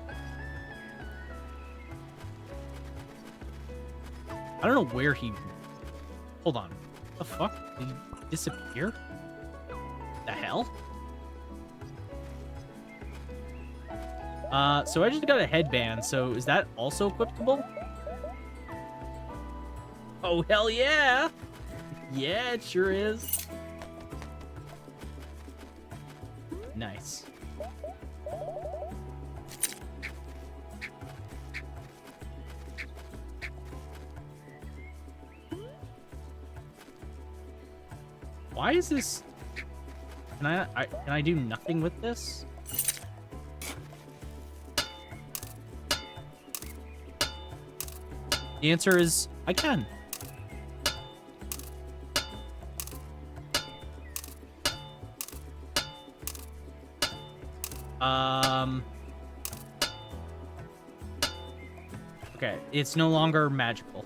I don't know where he... Hold on. What the fuck? Did he disappear? The hell? So I just got a headband, so is that also equipable? Oh, hell yeah! Yeah, it sure is. Nice. Why is this... Can I do nothing with this? The answer is I can. Okay, it's no longer magical.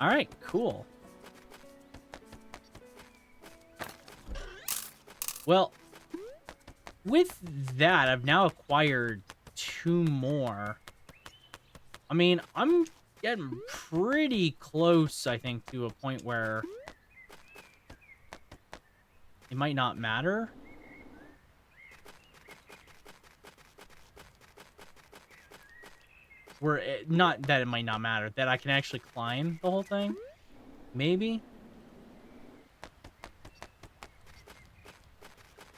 All right, cool. Well, with that, I've now acquired 2 more. I mean, I'm getting pretty close, I think, to a point where it might not matter. Not that it might not matter, that I can actually climb the whole thing. Maybe.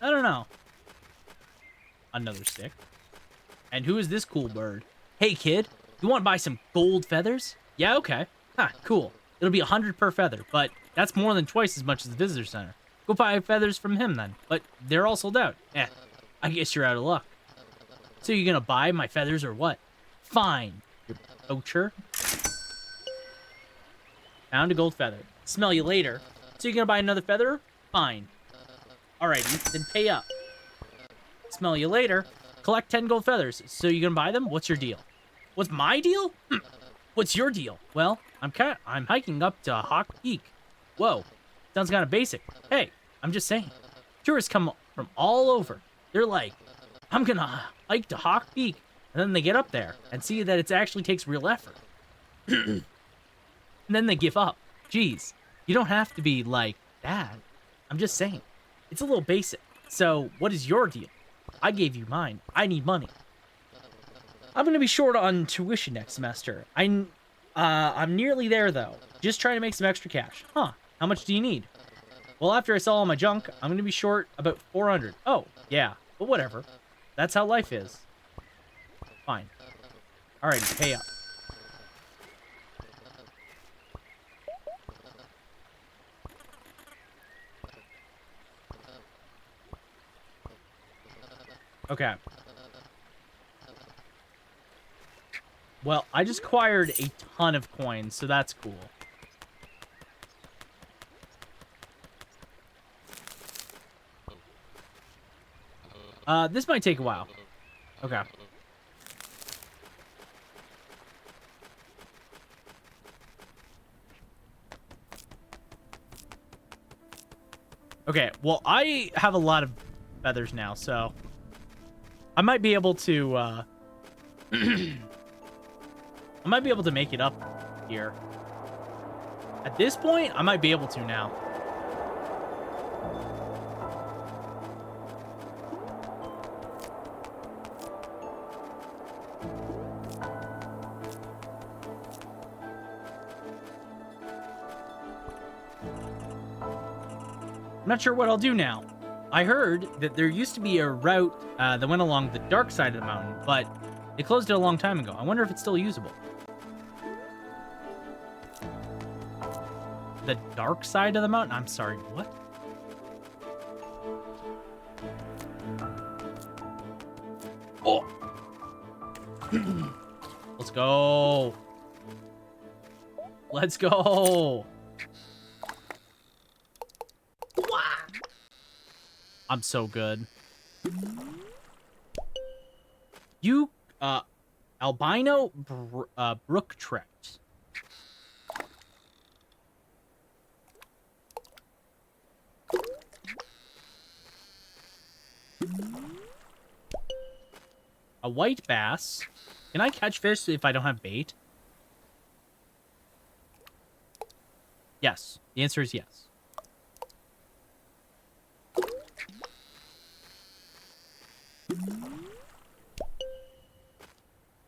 I don't know. Another stick. And who is this cool bird? Hey, kid, you want to buy some gold feathers? Yeah, okay. Huh, cool. It'll be 100 per feather, but that's more than twice as much as the visitor center. Go buy feathers from him then. But they're all sold out. I guess you're out of luck. So you gonna buy my feathers or what? Fine, you poacher. Found a gold feather. Smell you later. So you gonna buy another feather? Fine. Alrighty, then pay up. Smell you later. Collect 10 gold feathers. So you gonna buy them? What's your deal? What's my deal? What's your deal? Well, I'm hiking up to Hawk Peak. Whoa, sounds kind of basic. Hey, I'm just saying. Tourists come from all over. They're like, I'm gonna hike to Hawk Peak. And then they get up there and see that it actually takes real effort. And then they give up. Jeez, you don't have to be like that. I'm just saying. It's a little basic. So, what is your deal? I gave you mine. I need money. I'm going to be short on tuition next semester. I'm nearly there, though. Just trying to make some extra cash. Huh. How much do you need? Well, after I sell all my junk, I'm going to be short about 400. Oh, yeah. But whatever. That's how life is. Fine. Alrighty, pay up. Okay. Well, I just acquired a ton of coins, so that's cool. This might take a while. Okay. Okay, well, I have a lot of feathers now, so I might be able to, I might be able to make it up here. At this point, I might be able to now. I'm not sure what I'll do now. I heard that there used to be a route that went along the dark side of the mountain, but They closed it a long time ago. I wonder if it's still usable. The dark side of the mountain? I'm sorry, what? Oh! Let's go. Let's go. I'm so good. You, albino brook trout. A white bass. Can I catch fish if I don't have bait? Yes. The answer is yes.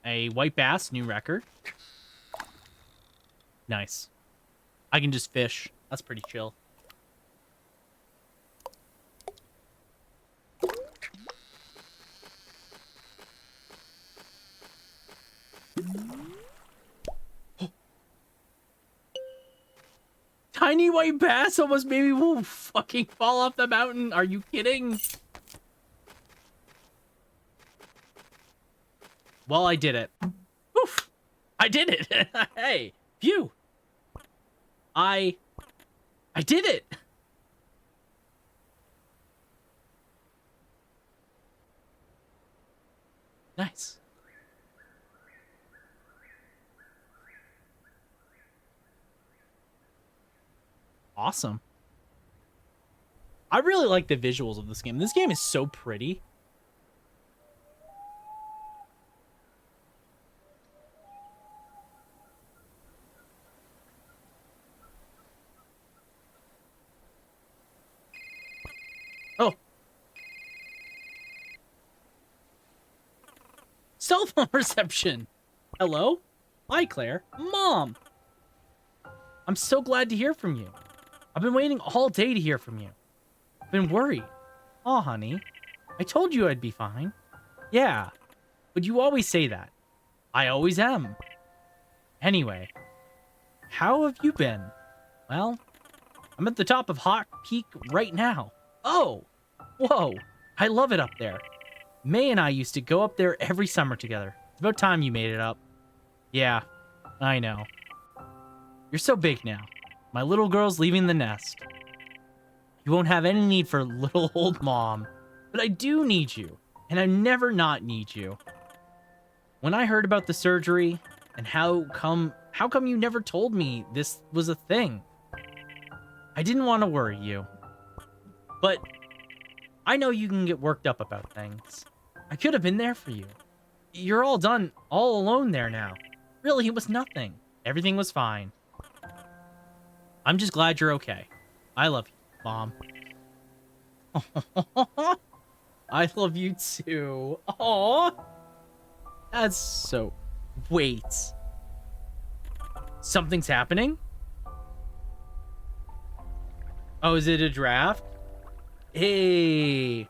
A white bass, new record. Nice. I can just fish. That's pretty chill. Tiny white bass almost made me will fucking fall off the mountain. Are you kidding? Well, I did it. Oof. I did it. Hey, phew. I did it. Nice. Awesome. I really like the visuals of this game. This game is so pretty. Oh. Cell phone reception. Hello? Hi, Claire. Mom. I'm so glad to hear from you. I've been waiting all day to hear from you. I've been worried. Aw, honey. I told you I'd be fine. Yeah, but you always say that. I always am. Anyway, how have you been? Well, I'm at the top of Hawk Peak right now. Oh, whoa, I love it up there. May and I used to go up there every summer together. It's about time you made it up. Yeah, I know. You're so big now. My little girl's leaving the nest. You won't have any need for little old mom. But I do need you, and I never not need you. When I heard about the surgery, and how come you never told me this was a thing? I didn't want to worry you. But I know you can get worked up about things. I could have been there for you. You're all done, all alone there now. Really, it was nothing. Everything was fine. I'm just glad you're okay. I love you, Mom. I love you too. Aww. That's so... Wait. Something's happening? Oh, is it a draft? Hey.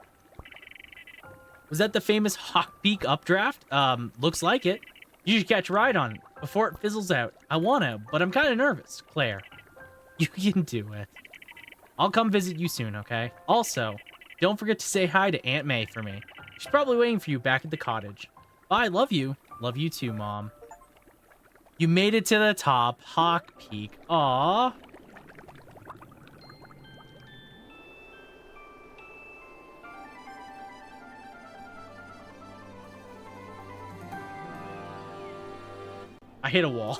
Was that the famous Hawk Peak updraft? Looks like it. You should catch a ride on it before it fizzles out. I want to, but I'm kind of nervous. Claire. You can do it. I'll come visit you soon, okay? Also, don't forget to say hi to Aunt May for me. She's probably waiting for you back at the cottage. Bye, love you. Love you too, Mom. You made it to the top, Hawk Peak. Aww. I hit a wall.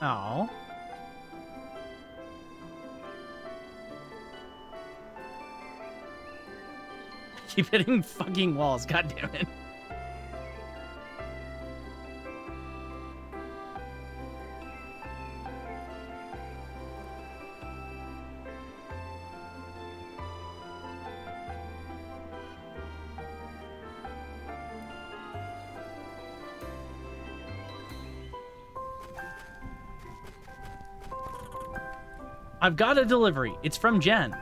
Oh. Keep hitting fucking walls, god damn it. I've got a delivery. It's from Jen.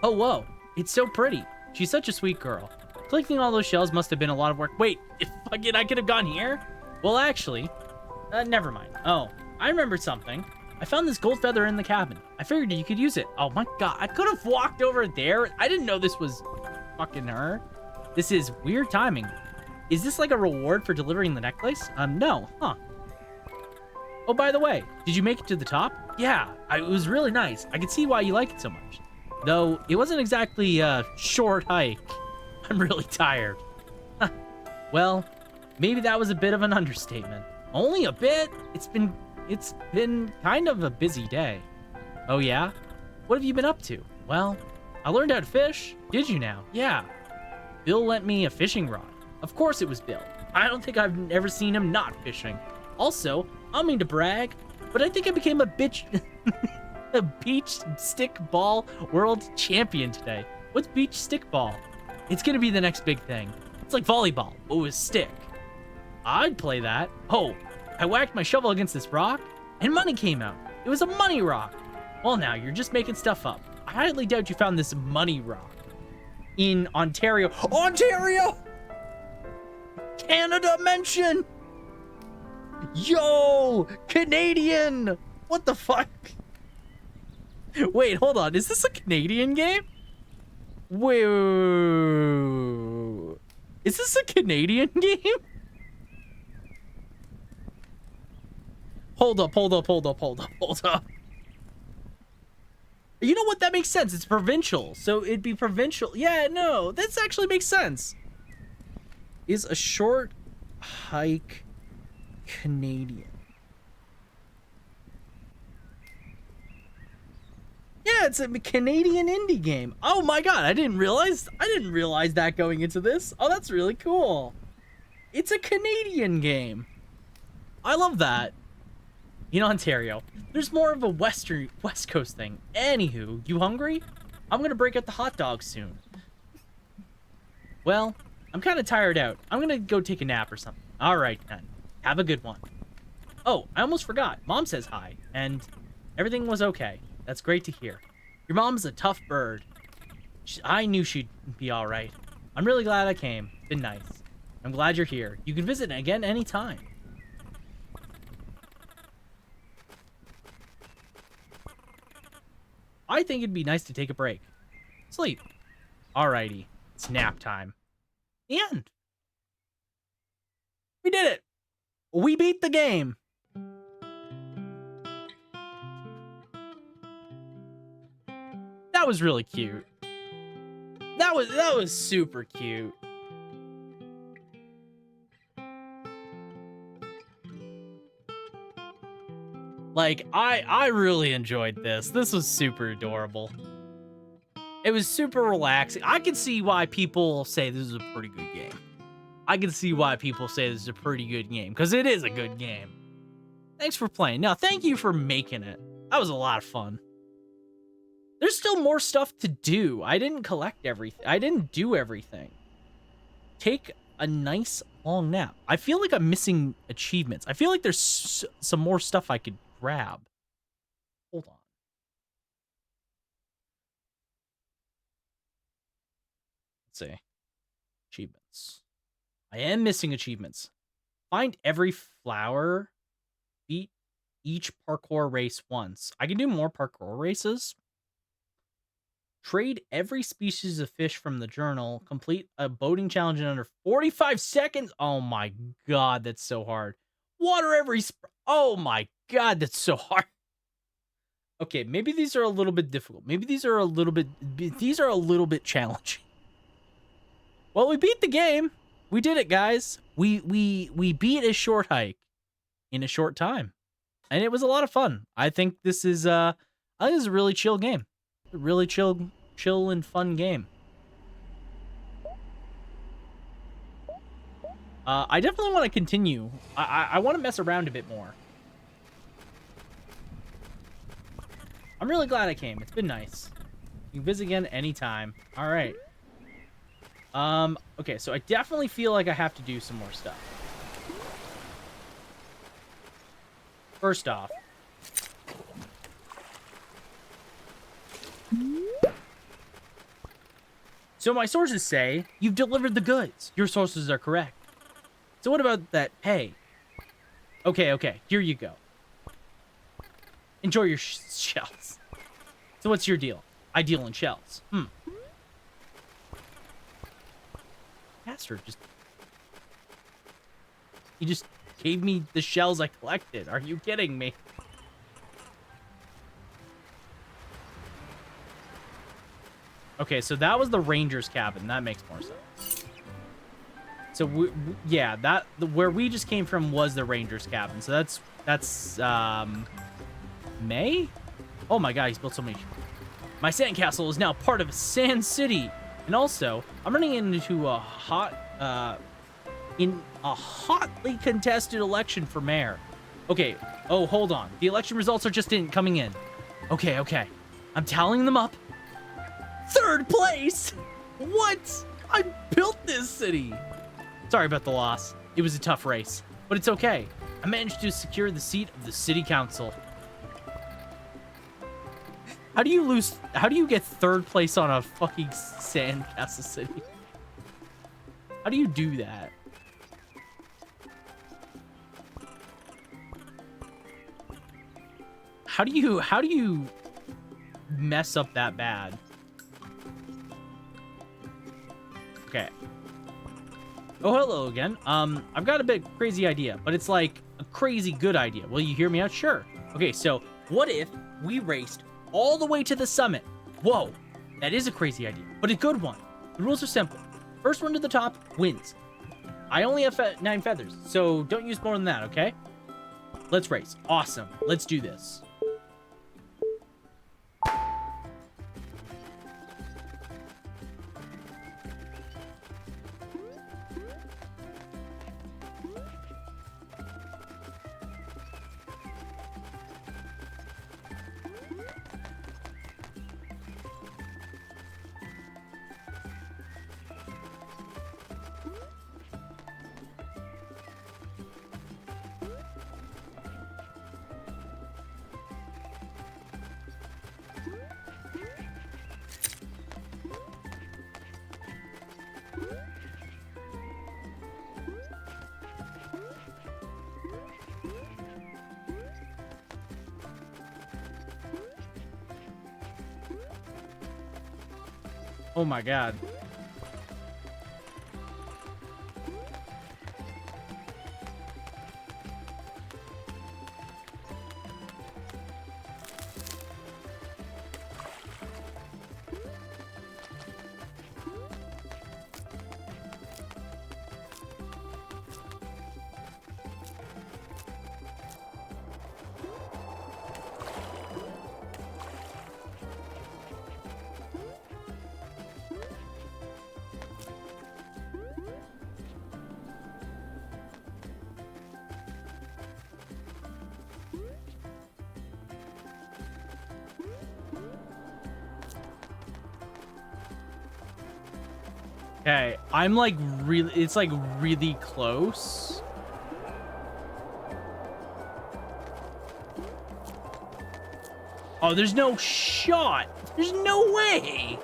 Oh, whoa. It's so pretty. She's such a sweet girl. Collecting all those shells must have been a lot of work. Wait, if fucking I could have gone here? Well, actually, never mind. Oh, I remembered something. I found this gold feather in the cabin. I figured you could use it. Oh my god, I could have walked over there. I didn't know this was fucking her. This is weird timing. Is this like a reward for delivering the necklace? No, huh? Oh, by the way, did you make it to the top? Yeah, it was really nice. I can see why you like it so much. Though, it wasn't exactly a short hike. I'm really tired. Well, maybe that was a bit of an understatement. Only a bit? It's been kind of a busy day. Oh yeah? What have you been up to? Well, I learned how to fish. Did you now? Yeah. Bill lent me a fishing rod. Of course it was Bill. I don't think I've ever seen him not fishing. Also, I don't mean to brag, but I think I became a beach stick ball world champion today. What's beach stick ball? It's gonna be the next big thing. It's like volleyball, but with a stick. I'd play that. Oh, I whacked my shovel against this rock, and money came out. It was a money rock. Well, now you're just making stuff up. I highly doubt you found this money rock in Ontario. Ontario! Canada mention! Yo! Canadian! What the fuck? Wait, hold on. Is this a Canadian game? Wait. Is this a Canadian game? Hold up. You know what? That makes sense. It's provincial. So it'd be provincial. Yeah, no. This actually makes sense. Is a short hike Canadian? Yeah, it's a Canadian indie game. Oh my god, I didn't realize that going into this. Oh, that's really cool. It's a Canadian game. I love that. In Ontario, there's more of a West Coast thing. Anywho, you hungry? I'm gonna break out the hot dogs soon. Well, I'm kind of tired out. I'm gonna go take a nap or something. All right, then. Have a good one. Oh, I almost forgot. Mom says hi, and everything was okay. That's great to hear. Your mom's a tough bird. I knew she'd be all right. I'm really glad I came. It's been nice. I'm glad you're here. You can visit again anytime. I think it'd be nice to take a break. Sleep. Alrighty. It's nap time. The end. We did it. We beat the game. That was really cute. That was super cute. Like, I really enjoyed this. This was super adorable. It was super relaxing. I can see why people say this is a pretty good game. I can see why people say this is a pretty good game, because it is a good game. Thanks for playing. Now, thank you for making it. That was a lot of fun. There's still more stuff to do. I didn't collect everything. I didn't do everything. Take a nice long nap. I feel like I'm missing achievements. I feel like there's some more stuff I could grab. Hold on. Let's see. Achievements. I am missing achievements. Find every flower. Beat each parkour race once. I can do more parkour races. Trade every species of fish from the journal. Complete a boating challenge in under 45 seconds. Oh my god, that's so hard. Water every oh my god, that's so hard. Okay, maybe these are a little bit difficult. Maybe these are a little bit challenging. Well, we beat the game. We did it, guys. We beat a short hike in a short time. And it was a lot of fun. I think this is a really chill game. A really chill and fun game. I definitely want to continue. I want to mess around a bit more. I'm really glad I came. It's been nice. You can visit again anytime. All right. Okay, so I definitely feel like I have to do some more stuff. First off, So my sources say you've delivered the goods. Your sources are correct. So what about that pay? Okay, here you go. Enjoy your shells. So what's your deal? I deal in shells. Bastard, he just gave me the shells I collected. Are you kidding me? Okay, so that was the ranger's cabin. That makes more sense. So yeah, where we just came from was the ranger's cabin. So that's May? Oh my god, he's built so many. My sandcastle is now part of Sand City. And also, I'm running into a hotly contested election for mayor. Okay, oh, hold on. The election results are just coming in. Okay. I'm tallying them up. 3rd place! What? I built this city. Sorry about the loss. It was a tough race, but it's okay. I managed to secure the seat of the city council. How do you get 3rd place on a fucking sandcastle city? How do you do that? How do you mess up that bad? Okay. Oh, hello again. I've got a bit crazy idea, but it's like a crazy good idea. Will you hear me out? Sure. Okay, so what if we raced all the way to the summit? Whoa, that is a crazy idea, but a good one. The rules are simple. First one to the top wins. I only have 9 feathers, so don't use more than that, okay? Let's race. Awesome. Let's do this. Oh my god. Okay, I'm like it's like really close. Oh, there's no shot. There's no way.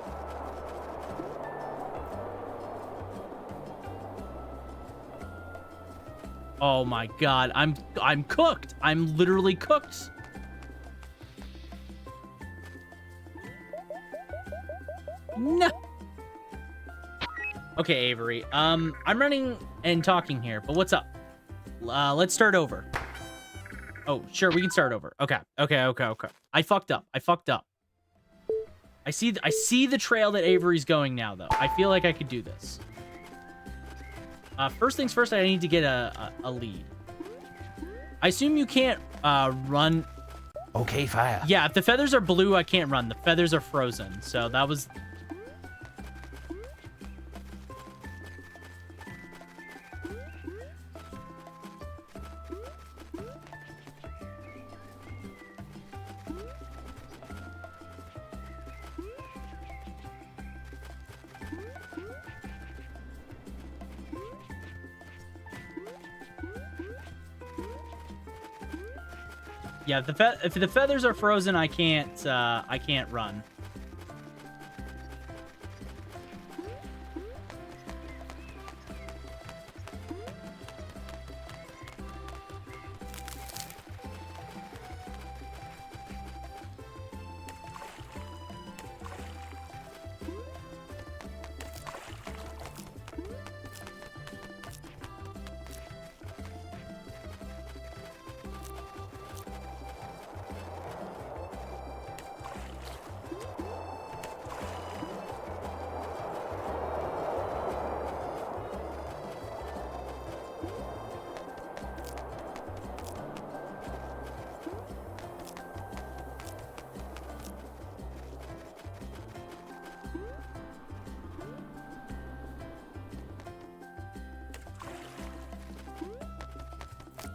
Oh my god, I'm cooked. I'm literally cooked. No. Okay, Avery. I'm running and talking here, but what's up? Let's start over. Oh, sure, we can start over. Okay. I fucked up. I see the trail that Avery's going now, though. I feel like I could do this. First things first, I need to get a lead. I assume you can't run. Okay, fire. Yeah, if the feathers are blue, I can't run. The feathers are frozen, so that was. Yeah, if the feathers are frozen, I can't run.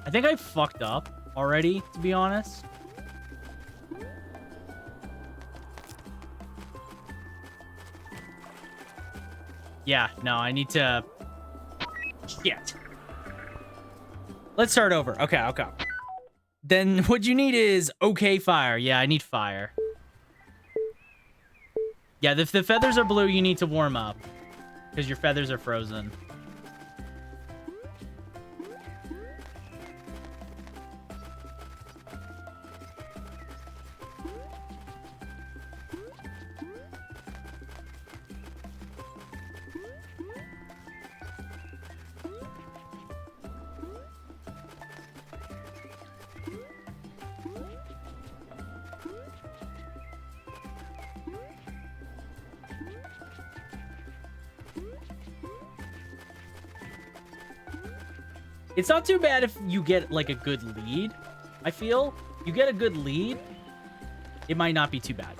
I think I fucked up already, to be honest. Yeah, no, I need to... Shit. Let's start over. Okay, okay. Then what you need is okay fire. Yeah, I need fire. Yeah, if the feathers are blue, you need to warm up. Because your feathers are frozen. It's not too bad if you get, like, a good lead, I feel. You get a good lead, it might not be too bad.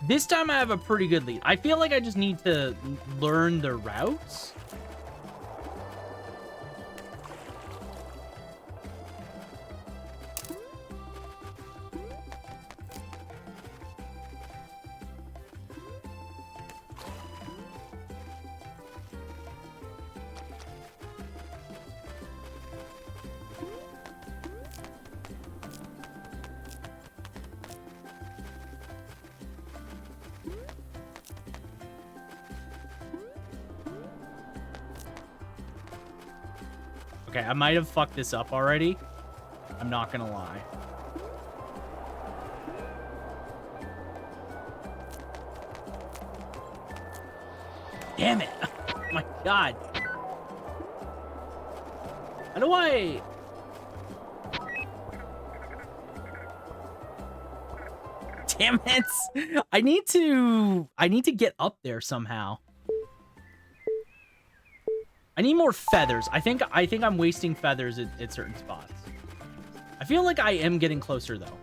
This time I have a pretty good lead. I feel like I just need to learn the routes. Okay, I might have fucked this up already. I'm not gonna lie. Damn it. Oh my god. How do I... Damn it. I need to get up there somehow. I need more feathers. I think I'm wasting feathers at certain spots. I feel like I am getting closer though.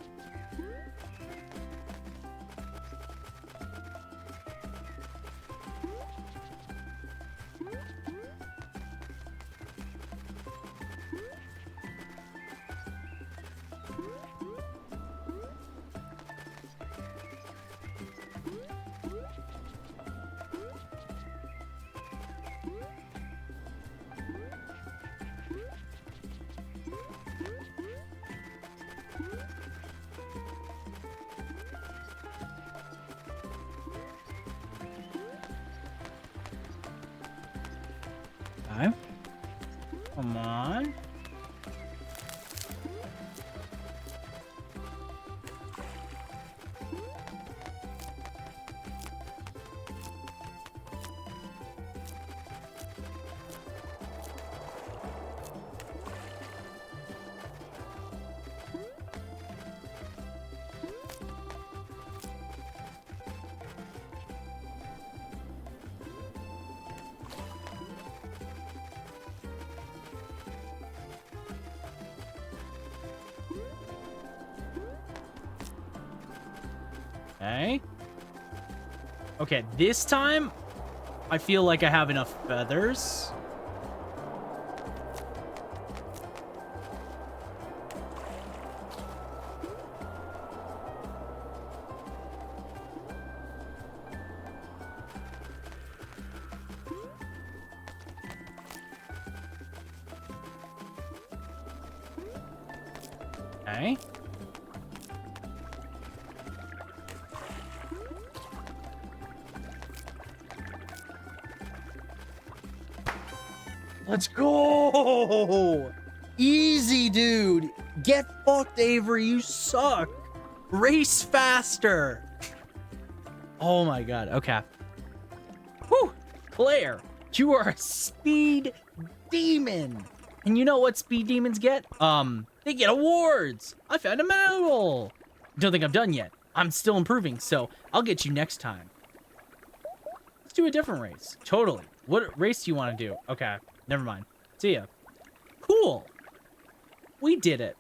Okay. Come on. Okay. Okay, this time, I feel like I have enough feathers. Okay. Let's go! Easy, dude. Get fucked, Avery. You suck. Race faster. Oh my god. Okay. Whew. Claire, you are a speed demon. And you know what speed demons get? They get awards. I found a medal. Don't think I'm done yet. I'm still improving, so I'll get you next time. Let's do a different race. Totally. What race do you want to do? Okay. Never mind. See ya. Cool. We did it.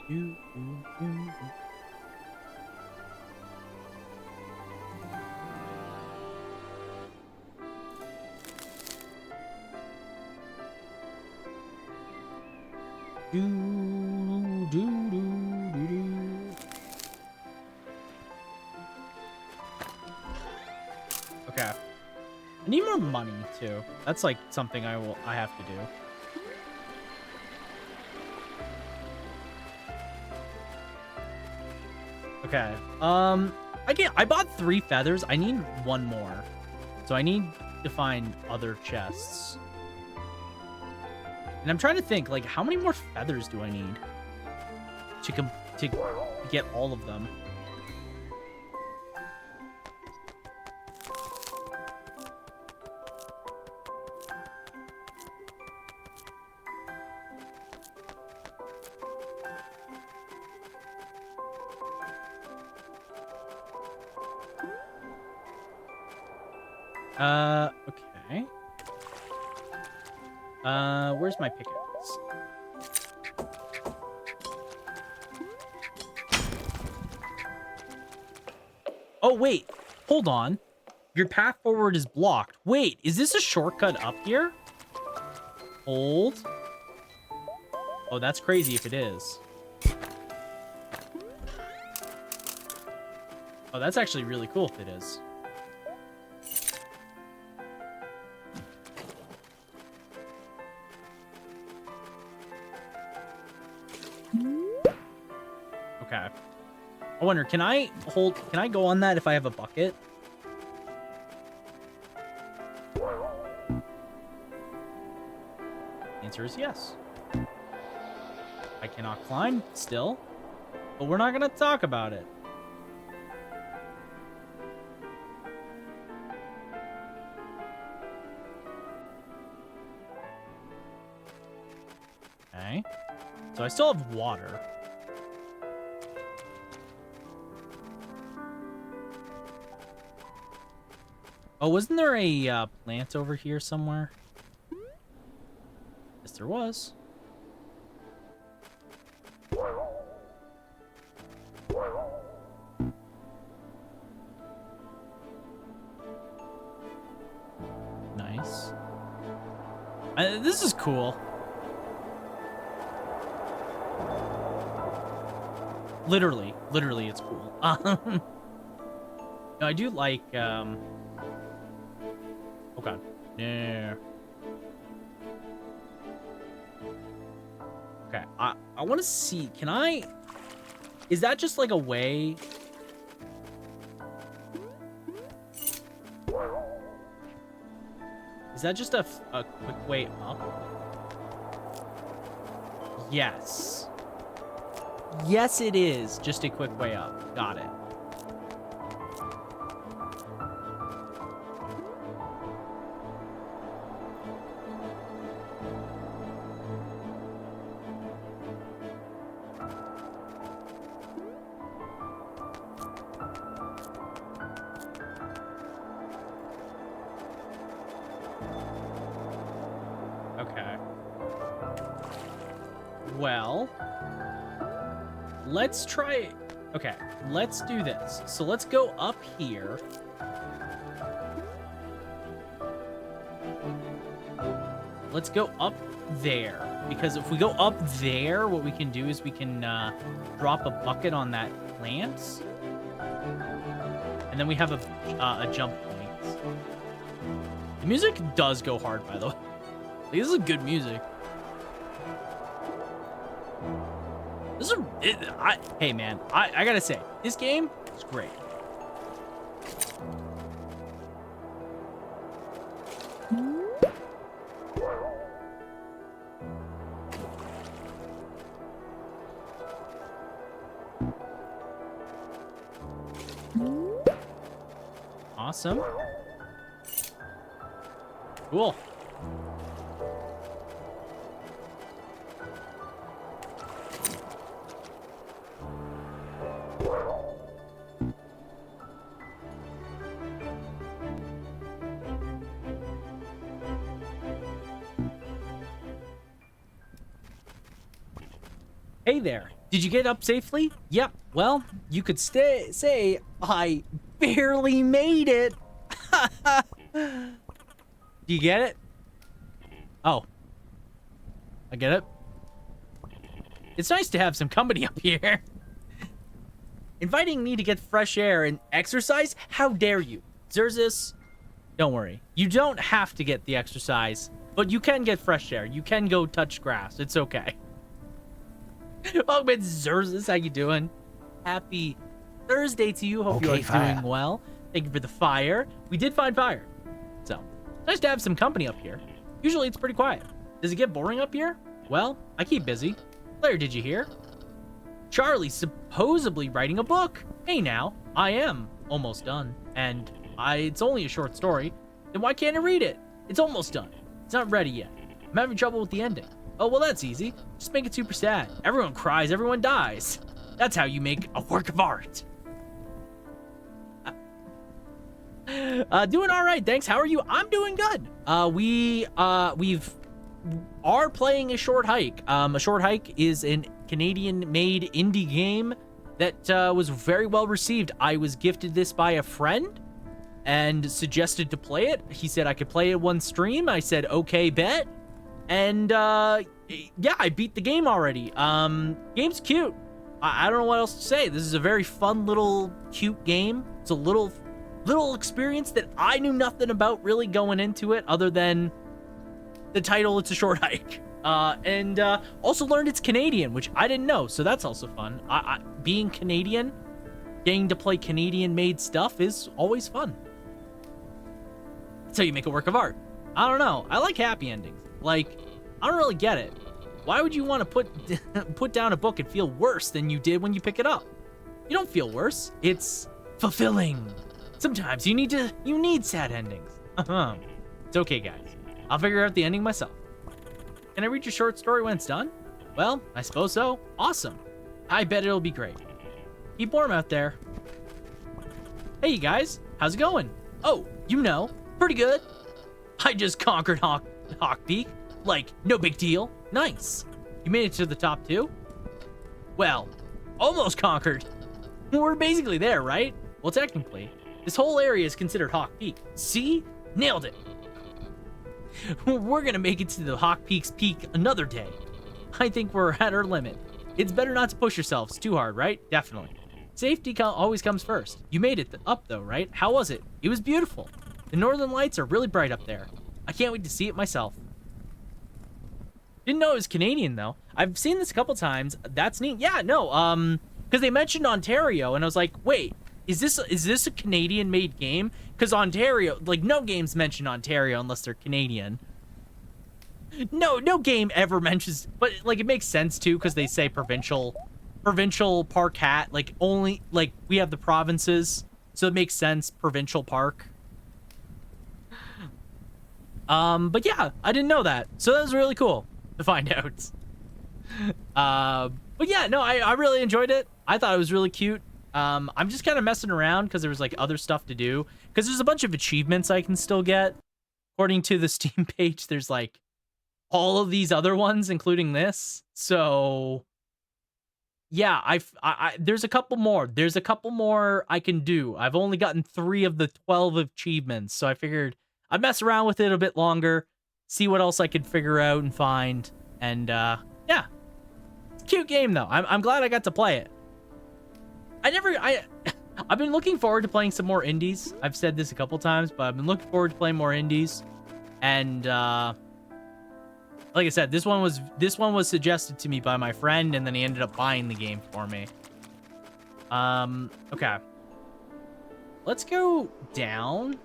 Do, do, do, do. Do, do, do, do, do. Okay. I need more money too. That's like something I have to do. Okay. I bought 3 feathers. I need 1 more. So I need to find other chests. And I'm trying to think, like, how many more feathers do I need to get all of them? Okay. Where's my pickaxe? Oh, wait. Hold on. Your path forward is blocked. Wait, is this a shortcut up here? Hold. Oh, that's crazy if it is. Oh, that's actually really cool if it is. Okay. I wonder, can I go on that if I have a bucket? Answer is yes. I cannot climb still, but we're not gonna talk about it. Okay. So I still have water. Oh, wasn't there a plant over here somewhere? Yes, there was. Nice. This is cool. Literally, it's cool. No, I do like, oh god. No. Okay, I want to see, is that just like a way? Is that just a quick way up? Yes. Yes, it is just a quick way up. Got it. Okay. Well, let's try. Okay, let's do this. So let's go up here. Let's go up there, because if we go up there, what we can do is we can drop a bucket on that plant, and then we have a jump point. The music does go hard, by the way. Like, this is good music. This is hey man, I gotta say, this game is great. Awesome. Cool. Hey there. Did you get up safely? Yep. Well, you could say I barely made it. Do you get it? Oh. I get it. It's nice to have some company up here. Inviting me to get fresh air and exercise? How dare you? Xerxes, don't worry. You don't have to get the exercise, but you can get fresh air. You can go touch grass. It's okay. Oh, man, Xerxes, how you doing? Happy Thursday to you. Hope Okay, you're doing well. Thank you for the fire. We did find fire. So, nice to have some company up here. Usually it's pretty quiet. Does it get boring up here? Well, I keep busy. Claire, did you hear? Charlie's supposedly writing a book. Hey now, I am almost done. And it's only a short story. Then why can't I read it? It's almost done. It's not ready yet. I'm having trouble with the ending. Oh, well, that's easy. Just make it super sad. Everyone cries, everyone dies. That's how you make a work of art. Doing all right, thanks. How are you? I'm doing good. We are playing a short hike. A short hike is an Canadian-made indie game that was very well received. I was gifted this by a friend and suggested to play it. He said I could play it one stream. I said, okay, bet. And yeah, I beat the game already. Game's cute. I don't know what else to say. This is a very fun little cute game. It's a little experience that I knew nothing about really going into it other than the title. It's a short hike. And also learned it's Canadian, which I didn't know, so that's also fun. Being Canadian, getting to play Canadian-made stuff is always fun. That's how you make a work of art. I don't know. I like happy endings. Like, I don't really get it. Why would you want to put down a book and feel worse than you did when you pick it up? You don't feel worse. It's fulfilling. Sometimes you need sad endings. It's okay, guys. I'll figure out the ending myself. Can I read your short story when it's done? Well, I suppose so. Awesome. I bet it'll be great. Keep warm out there. Hey, you guys. How's it going? Oh, you know, pretty good. I just conquered Hawk Peak. Like, no big deal. Nice. You made it to the top 2? Well, almost conquered. We're basically there, right? Well, technically, this whole area is considered Hawk Peak. See? Nailed it. We're gonna make it to the Hawk Peak's peak another day. I think we're at our limit. It's better not to push yourselves too hard, right? Definitely. Safety always comes first. You made it up though, right? How was it? It was beautiful. The northern lights are really bright up there. I can't wait to see it myself. Didn't know it was Canadian though. I've seen this a couple times. That's neat. Yeah, no, because they mentioned Ontario, and I was like, wait, is this a Canadian-made game? Because Ontario, like, no games mention Ontario unless they're Canadian. No game ever mentions, but like it makes sense too because they say provincial park hat, like only like we have the provinces, so it makes sense provincial park. But yeah, I didn't know that, so that was really cool to find out. But yeah, no, I really enjoyed it. I thought it was really cute. I'm just kind of messing around because there was like other stuff to do because there's a bunch of achievements I can still get. According to the Steam page, there's like all of these other ones, including this. So yeah, there's a couple more. There's a couple more I can do. I've only gotten 3 of the 12 achievements, so I figured I'd mess around with it a bit longer, see what else I could figure out and find. And yeah, it's a cute game though. I'm glad I got to play it. I've been looking forward to playing some more indies. I've said this a couple times, but I've been looking forward to playing more indies. And like I said, this one was suggested to me by my friend, and then he ended up buying the game for me. Okay. Let's go down.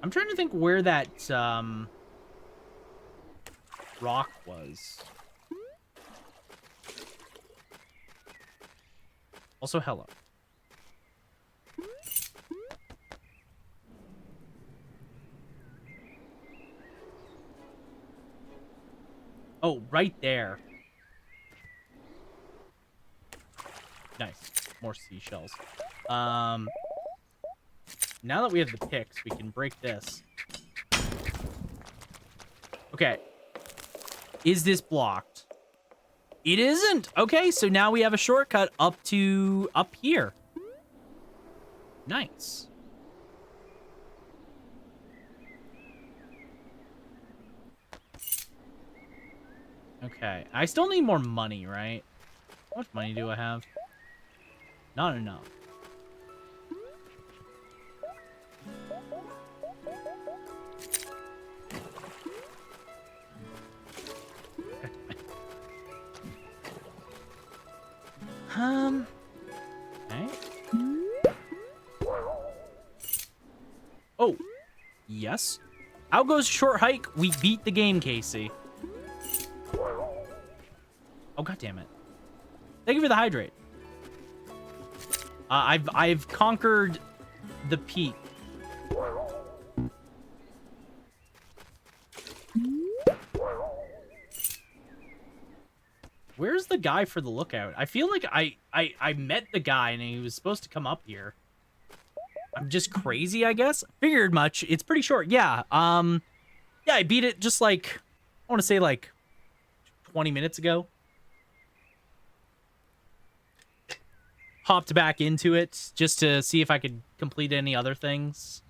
I'm trying to think where that rock was. Also, hello. Oh, right there. Nice. More seashells. Now that we have the picks, we can break this. Okay. Is this blocked? It isn't. Okay, so now we have a shortcut up here. Nice. Okay, I still need more money, right? How much money do I have? Not enough. Okay. Oh, yes. How goes short hike? We beat the game, Casey. Oh, god damn it. Thank you for the hydrate. I've conquered the peak. Where's the guy for the lookout? I feel like I met the guy and he was supposed to come up here. I'm just crazy, I guess. Figured much. It's pretty short. Yeah. Yeah, I beat it just like, I want to say like 20 minutes ago. Hopped back into it just to see if I could complete any other things.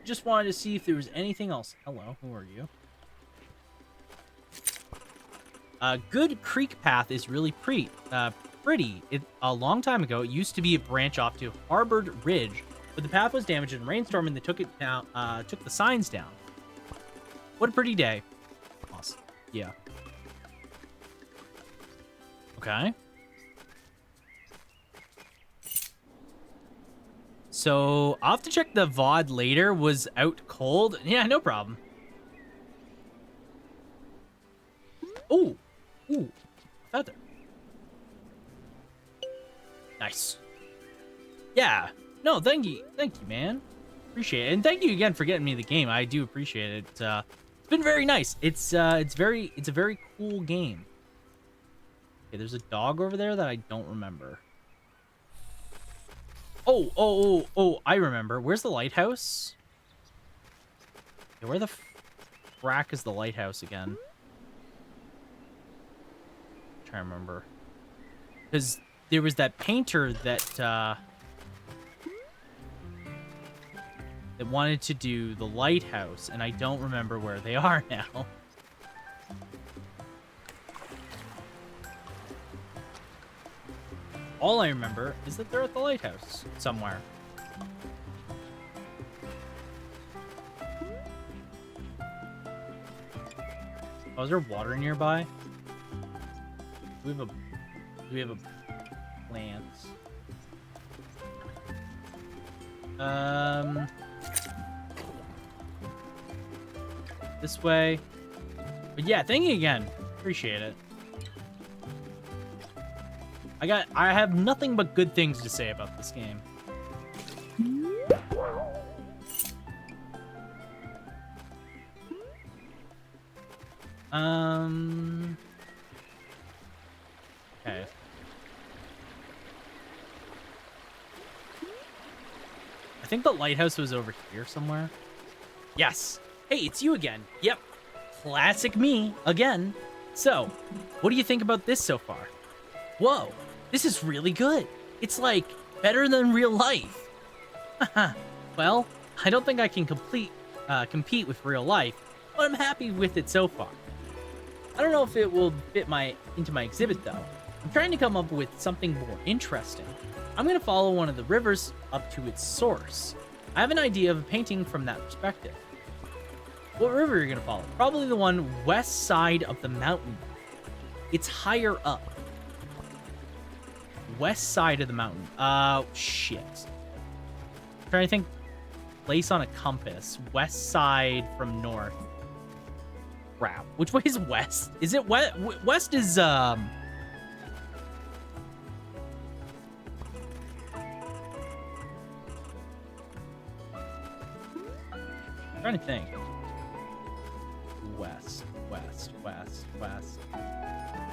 Just wanted to see if there was anything else. Hello, who are you? Good Creek Path is really pretty. A long time ago, it used to be a branch off to Harbored Ridge, but the path was damaged in a rainstorm and they took it down. Took the signs down. What a pretty day. Awesome. Yeah. Okay. So I'll have to check the VOD later. Was out cold. Yeah, no problem. Ooh. Ooh. Feather. Nice. Yeah. No, thank you. Thank you, man. Appreciate it. And thank you again for getting me the game. I do appreciate it. It's been very nice. It's a very cool game. Okay, there's a dog over there that I don't remember. Oh, I remember. Where's the lighthouse? Okay, where the frack is the lighthouse again? I'm trying to remember. Because there was that painter that that wanted to do the lighthouse, and I don't remember where they are now. All I remember is that they're at the lighthouse somewhere. Oh, is there water nearby? Do we have a plant? This way. But yeah, thank you again. Appreciate it. I have nothing but good things to say about this game. Okay. I think the lighthouse was over here somewhere. Yes. Hey, it's you again. Yep. Classic me again. So, what do you think about this so far? Whoa. This is really good. It's like better than real life. Well, I don't think I can compete with real life, but I'm happy with it so far. I don't know if it will fit into my exhibit though. I'm trying to come up with something more interesting. I'm gonna follow one of the rivers up to its source. I have an idea of a painting from that perspective. What river are you gonna follow? Probably the one west side of the mountain. It's higher up. West side of the mountain. Shit. I'm trying to think. Place on a compass. West side from north. Crap. Which way is west? Is it west? West is, I'm trying to think. West. West.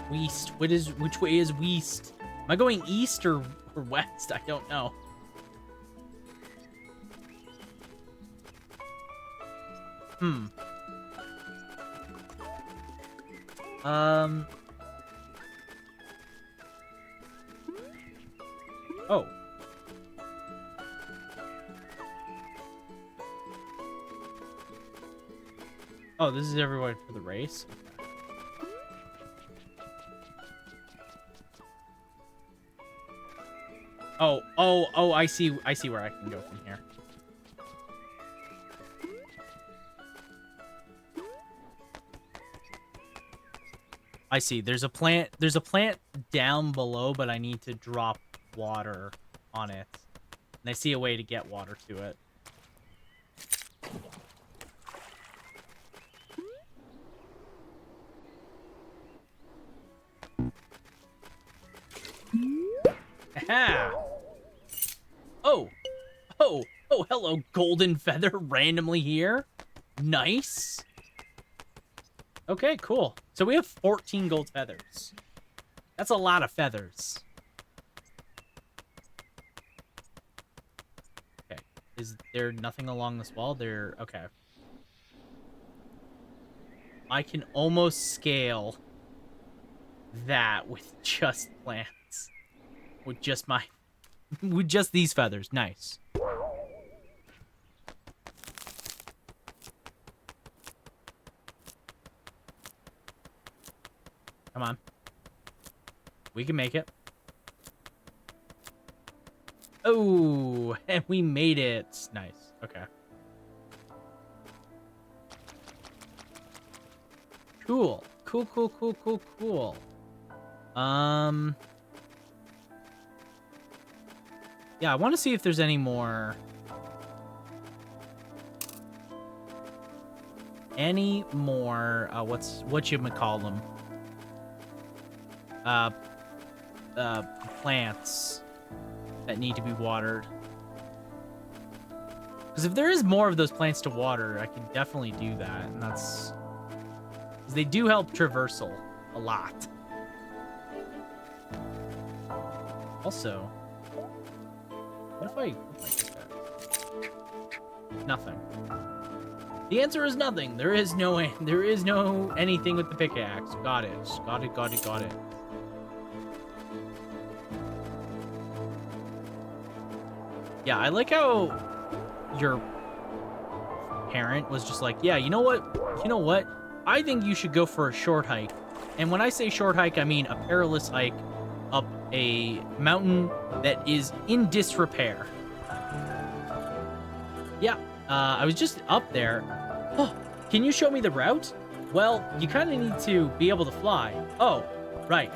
Which way is west? Am I going east or west? I don't know. Hmm. Oh. Oh, this is everyone for the race? Oh, I see where I can go from here. I see. There's a plant down below, but I need to drop water on it. And I see a way to get water to it. Aha! Oh, hello, golden feather randomly here. Nice. Okay, cool. So we have 14 gold feathers. That's a lot of feathers. Okay, is there nothing along this wall? Okay. I can almost scale that with just plants. With just with just these feathers. Nice. Come on. We can make it. Oh, and we made it. Nice. Okay. Cool. Cool. Yeah, I want to see if there's any more. What you might call them? Plants that need to be watered. Because if there is more of those plants to water, I can definitely do that, and that's... because they do help traversal a lot. Also, what if I get that? Nothing. The answer is nothing. There is no anything with the pickaxe. Got it. Yeah, I like how your parent was just like, yeah, you know what? I think you should go for a short hike. And when I say short hike, I mean a perilous hike up a mountain that is in disrepair. Yeah, I was just up there. Oh, can you show me the route? Well, you kind of need to be able to fly. Oh, right.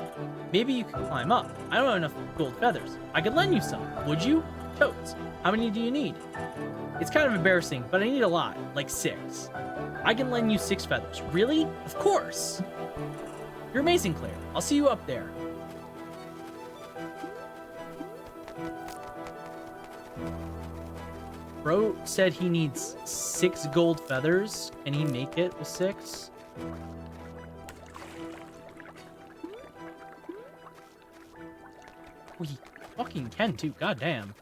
Maybe you can climb up. I don't have enough gold feathers. I could lend you some. Would you? Totes. How many do you need? It's kind of embarrassing, but I need a lot. Like 6. I can lend you 6 feathers. Really? Of course. You're amazing, Claire. I'll see you up there. Bro said he needs 6 gold feathers. Can he make it with 6? Oh, he fucking can too. Goddamn.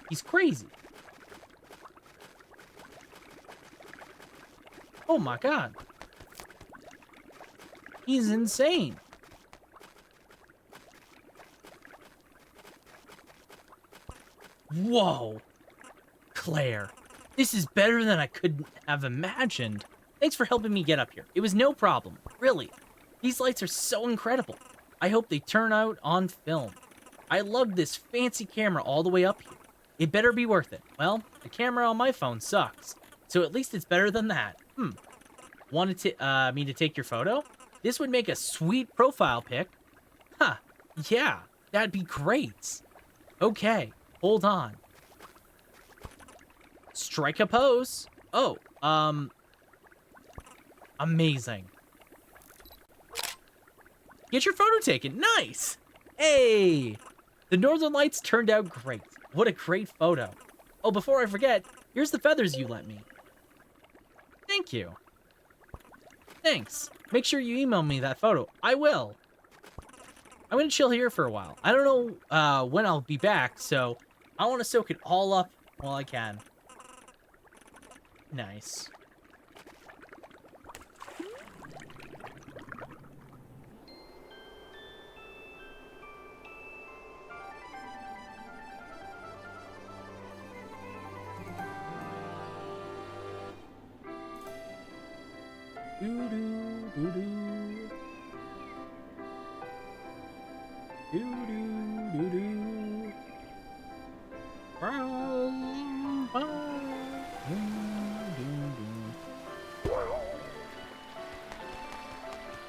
He's crazy. Oh my god. He's insane. Whoa. Claire, this is better than I could have imagined. Thanks for helping me get up here. It was no problem. Really. These lights are so incredible. I hope they turn out on film. I lugged this fancy camera all the way up here. It better be worth it. Well, the camera on my phone sucks, so at least it's better than that. Wanted me to take your photo? This would make a sweet profile pic. Huh, yeah, that'd be great. Okay, hold on. Strike a pose. Oh, amazing. Get your photo taken. Nice. Hey, the Northern Lights turned out great. What a great photo. Oh, before I forget, here's the feathers you lent me. Thank you. Thanks. Make sure you email me that photo. I will. I'm gonna chill here for a while. I don't know when I'll be back, so I want to soak it all up while I can. Nice. Doo-doo, doo-doo. Doo-doo, doo-doo.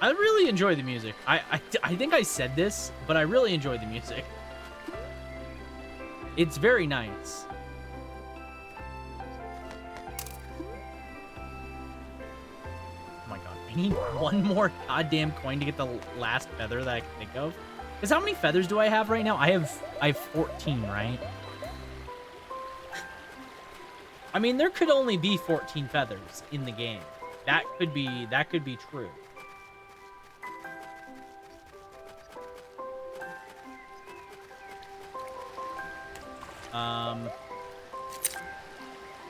I really enjoy the music. I think I said this, but I really enjoy the music. It's very nice. Oh my god, I need one more goddamn coin to get the last feather that I can think of. Because how many feathers do I have right now? I have 14, right? I mean, there could only be 14 feathers in the game. That could be true.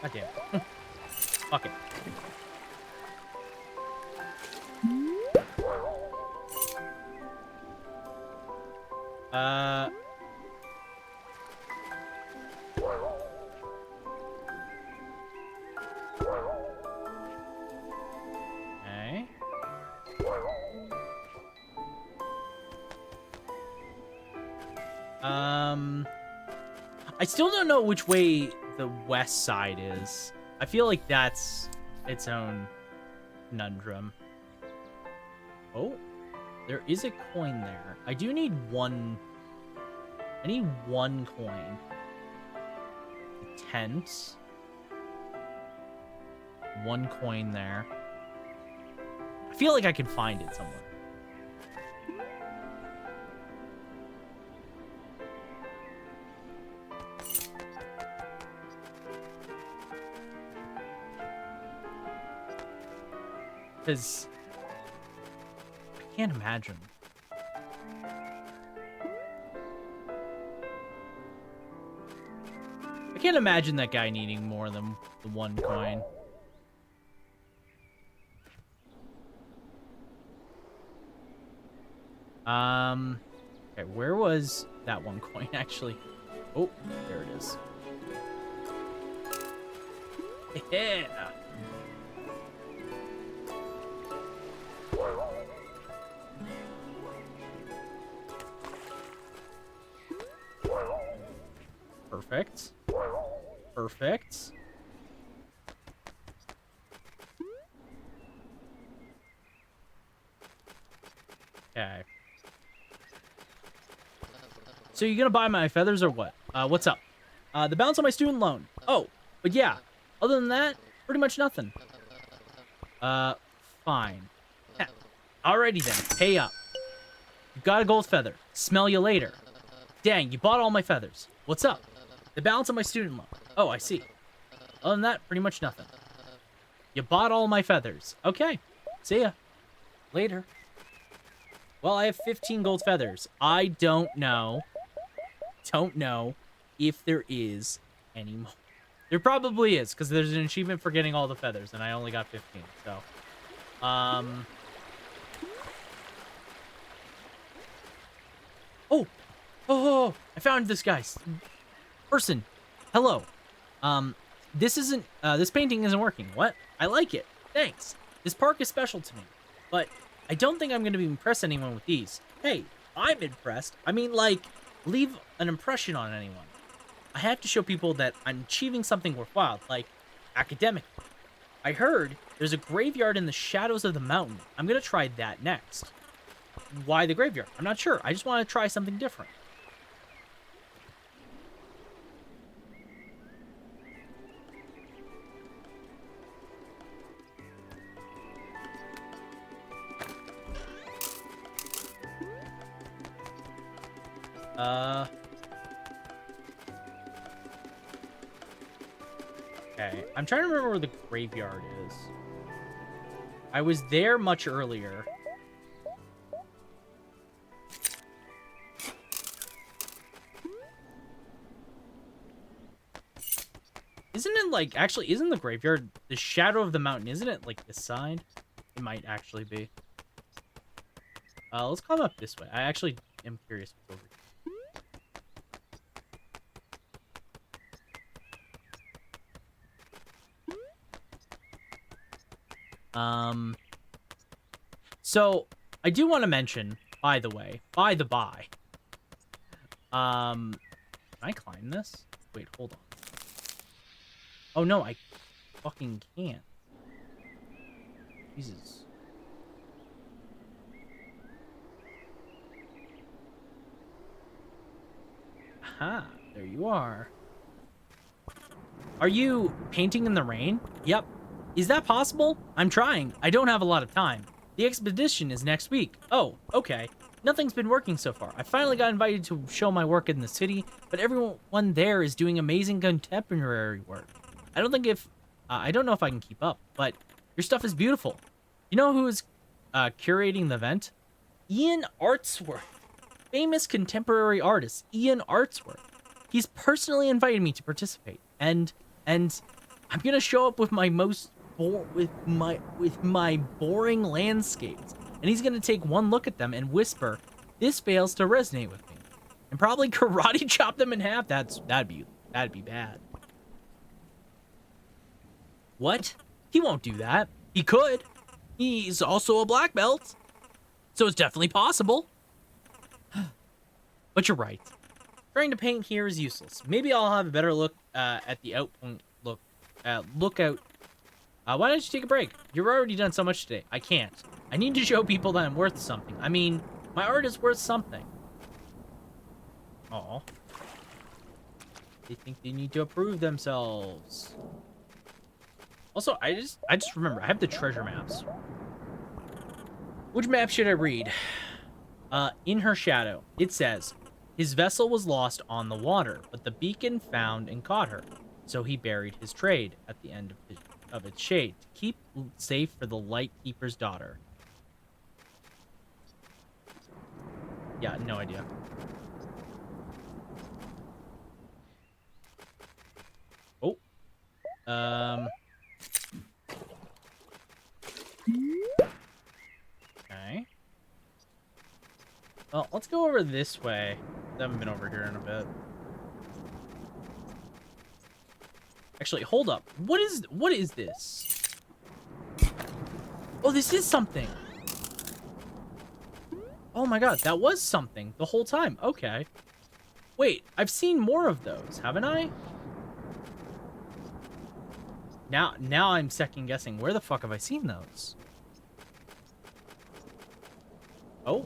God damn. Fuck it. Okay. I still don't know which way the west side is. I feel like that's its own conundrum. Oh, there is a coin there. I do need one. I need one coin. A tent. One coin there. I feel like I can find it somewhere. Because I can't imagine. I can't imagine that guy needing more than the one coin. Okay, where was that one coin actually? Oh, there it is. Yeah. Perfect. Perfect. Okay. So you gonna buy my feathers or what? What's up? The balance on my student loan. Oh, but yeah. Other than that, pretty much nothing. Fine. Heh. Alrighty then, pay up. You got a gold feather. Smell you later. Dang, you bought all my feathers. What's up? The balance on my student loan. Oh, I see. Other than that, pretty much nothing. You bought all my feathers. Okay. See ya. Later. Well, I have 15 gold feathers. I don't know if there is any more. There probably is, because there's an achievement for getting all the feathers, and I only got 15, so. Oh, I found this guy. Person. Hello. This painting isn't working. What? I like it. Thanks. This park is special to me, but I don't think I'm going to impress anyone with these. Hey, I'm impressed. I mean, like, leave an impression on anyone. I have to show people that I'm achieving something worthwhile, like academic. I heard there's a graveyard in the shadows of the mountain. I'm going to try that next. Why the graveyard? I'm not sure. I just want to try something different. Okay, I'm trying to remember where the graveyard is. I was there much earlier. Isn't it like, actually, isn't the graveyard the shadow of the mountain? Isn't it like this side? It might actually be. Let's climb up this way. I actually am curious what's over here. So I do want to mention, by the way, can I climb this? Wait, hold on. Oh no, I fucking can't. Jesus. Aha, there you are. Are you painting in the rain? Yep. Is that possible? I'm trying. I don't have a lot of time. The expedition is next week. Oh, okay. Nothing's been working so far. I finally got invited to show my work in the city, but everyone there is doing amazing contemporary work. I don't know if I can keep up, but your stuff is beautiful. You know who is curating the event? Ian Artsworth. Famous contemporary artist, Ian Artsworth. He's personally invited me to participate, and I'm gonna show up with my boring landscapes, and he's gonna take one look at them and whisper, "This fails to resonate with me," and probably karate chop them in half. That'd be bad. What? He won't do that. He could. He's also a black belt, so it's definitely possible. But you're right. Trying to paint here is useless. Maybe I'll have a better look at the lookout. Why don't you take a break? You've already done so much today. I can't. I need to show people that I'm worth something. I mean, my art is worth something. Aw. They think they need to approve themselves. Also, I just remember, I have the treasure maps. Which map should I read? In her shadow, it says, his vessel was lost on the water, but the beacon found and caught her. So he buried his trade at the end of its shade to keep safe for the Lightkeeper's daughter. Yeah, no idea. Oh. Okay. Well, let's go over this way. I haven't been over here in a bit. Actually, hold up. What is this? Oh, this is something. Oh my god, that was something the whole time. Okay. Wait, I've seen more of those, haven't I? Now I'm second guessing. Where the fuck have I seen those? Oh.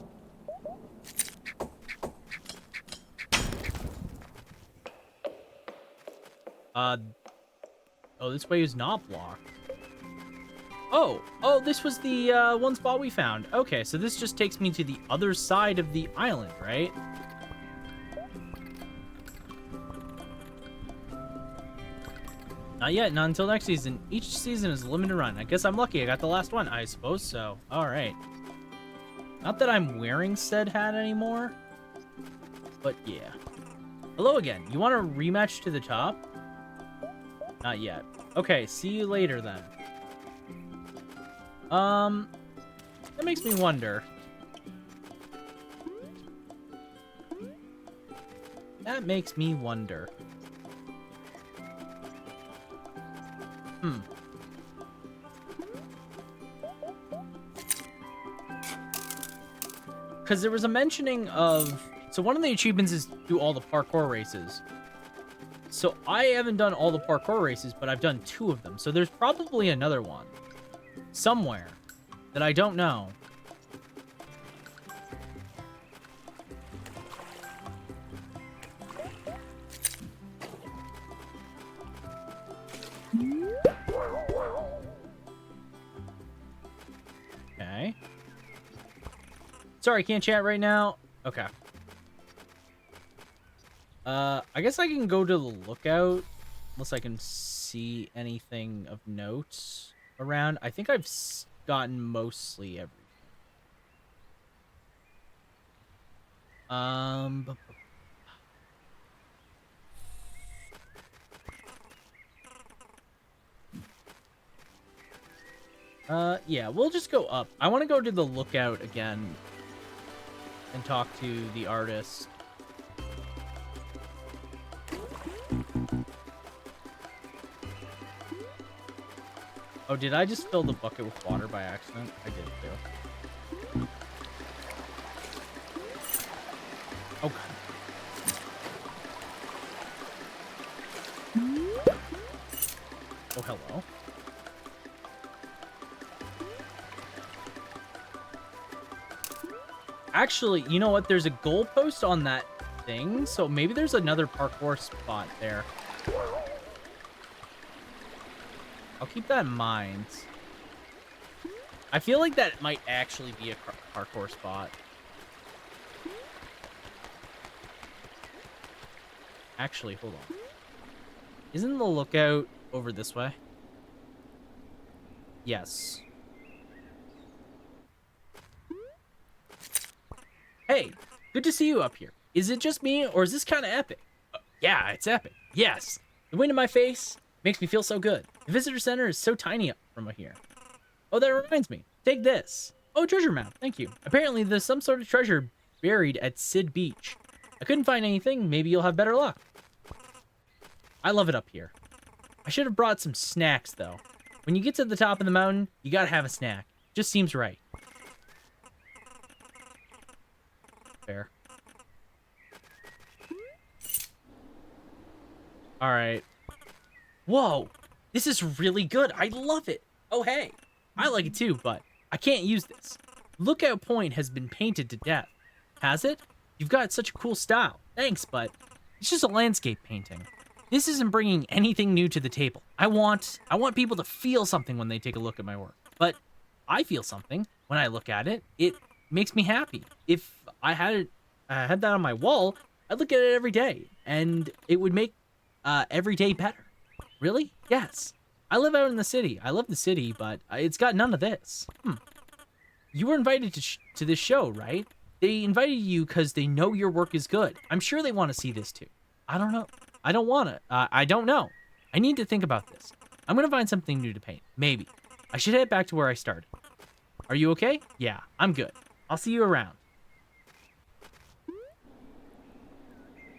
Oh, this way is not blocked. Oh, this was the one spot we found. Okay, so this just takes me to the other side of the island, right? Not yet, not until next season. Each season is a limited run. I guess I'm lucky I got the last one. I suppose so. All right. Not that I'm wearing said hat anymore, but yeah. Hello again. You want a rematch to the top? Not yet. Okay, see you later then. That makes me wonder. That makes me wonder. Because there was a mentioning of... So one of the achievements is do all the parkour races. So I haven't done all the parkour races, but I've done 2 of them. So there's probably another one somewhere that I don't know. Okay. Sorry, can't chat right now. Okay. I guess I can go to the lookout unless I can see anything of note around. I think I've gotten mostly everything. Yeah, we'll just go up. I want to go to the lookout again and talk to the artist. Oh, did I just fill the bucket with water by accident? I did too. Oh, God. Oh, hello. Actually, you know what? There's a goalpost on that thing, so maybe there's another parkour spot there. I'll keep that in mind. I feel like that might actually be a parkour spot. Actually, hold on. Isn't the lookout over this way? Yes. Hey, good to see you up here. Is it just me, or is this kind of epic? Yeah, it's epic. Yes. The wind in my face makes me feel so good. The visitor center is so tiny up from here. Oh, that reminds me. Take this. Oh, treasure map. Thank you. Apparently, there's some sort of treasure buried at Sid Beach. I couldn't find anything. Maybe you'll have better luck. I love it up here. I should have brought some snacks, though. When you get to the top of the mountain, you gotta have a snack. Just seems right. Fair. Alright. Whoa! This is really good. I love it. Oh, hey. I like it too, but I can't use this. Lookout Point has been painted to death. Has it? You've got such a cool style. Thanks, but it's just a landscape painting. This isn't bringing anything new to the table. I want people to feel something when they take a look at my work. But I feel something when I look at it. It makes me happy. If I had that on my wall, I'd look at it every day, and it would make every day better. Really? Yes. I live out in the city. I love the city, but it's got none of this. You were invited to this show, right? They invited you because they know your work is good. I'm sure they want to see this too. I don't know. I don't want to. I don't know. I need to think about this. I'm going to find something new to paint. Maybe. I should head back to where I started. Are you okay? Yeah, I'm good. I'll see you around.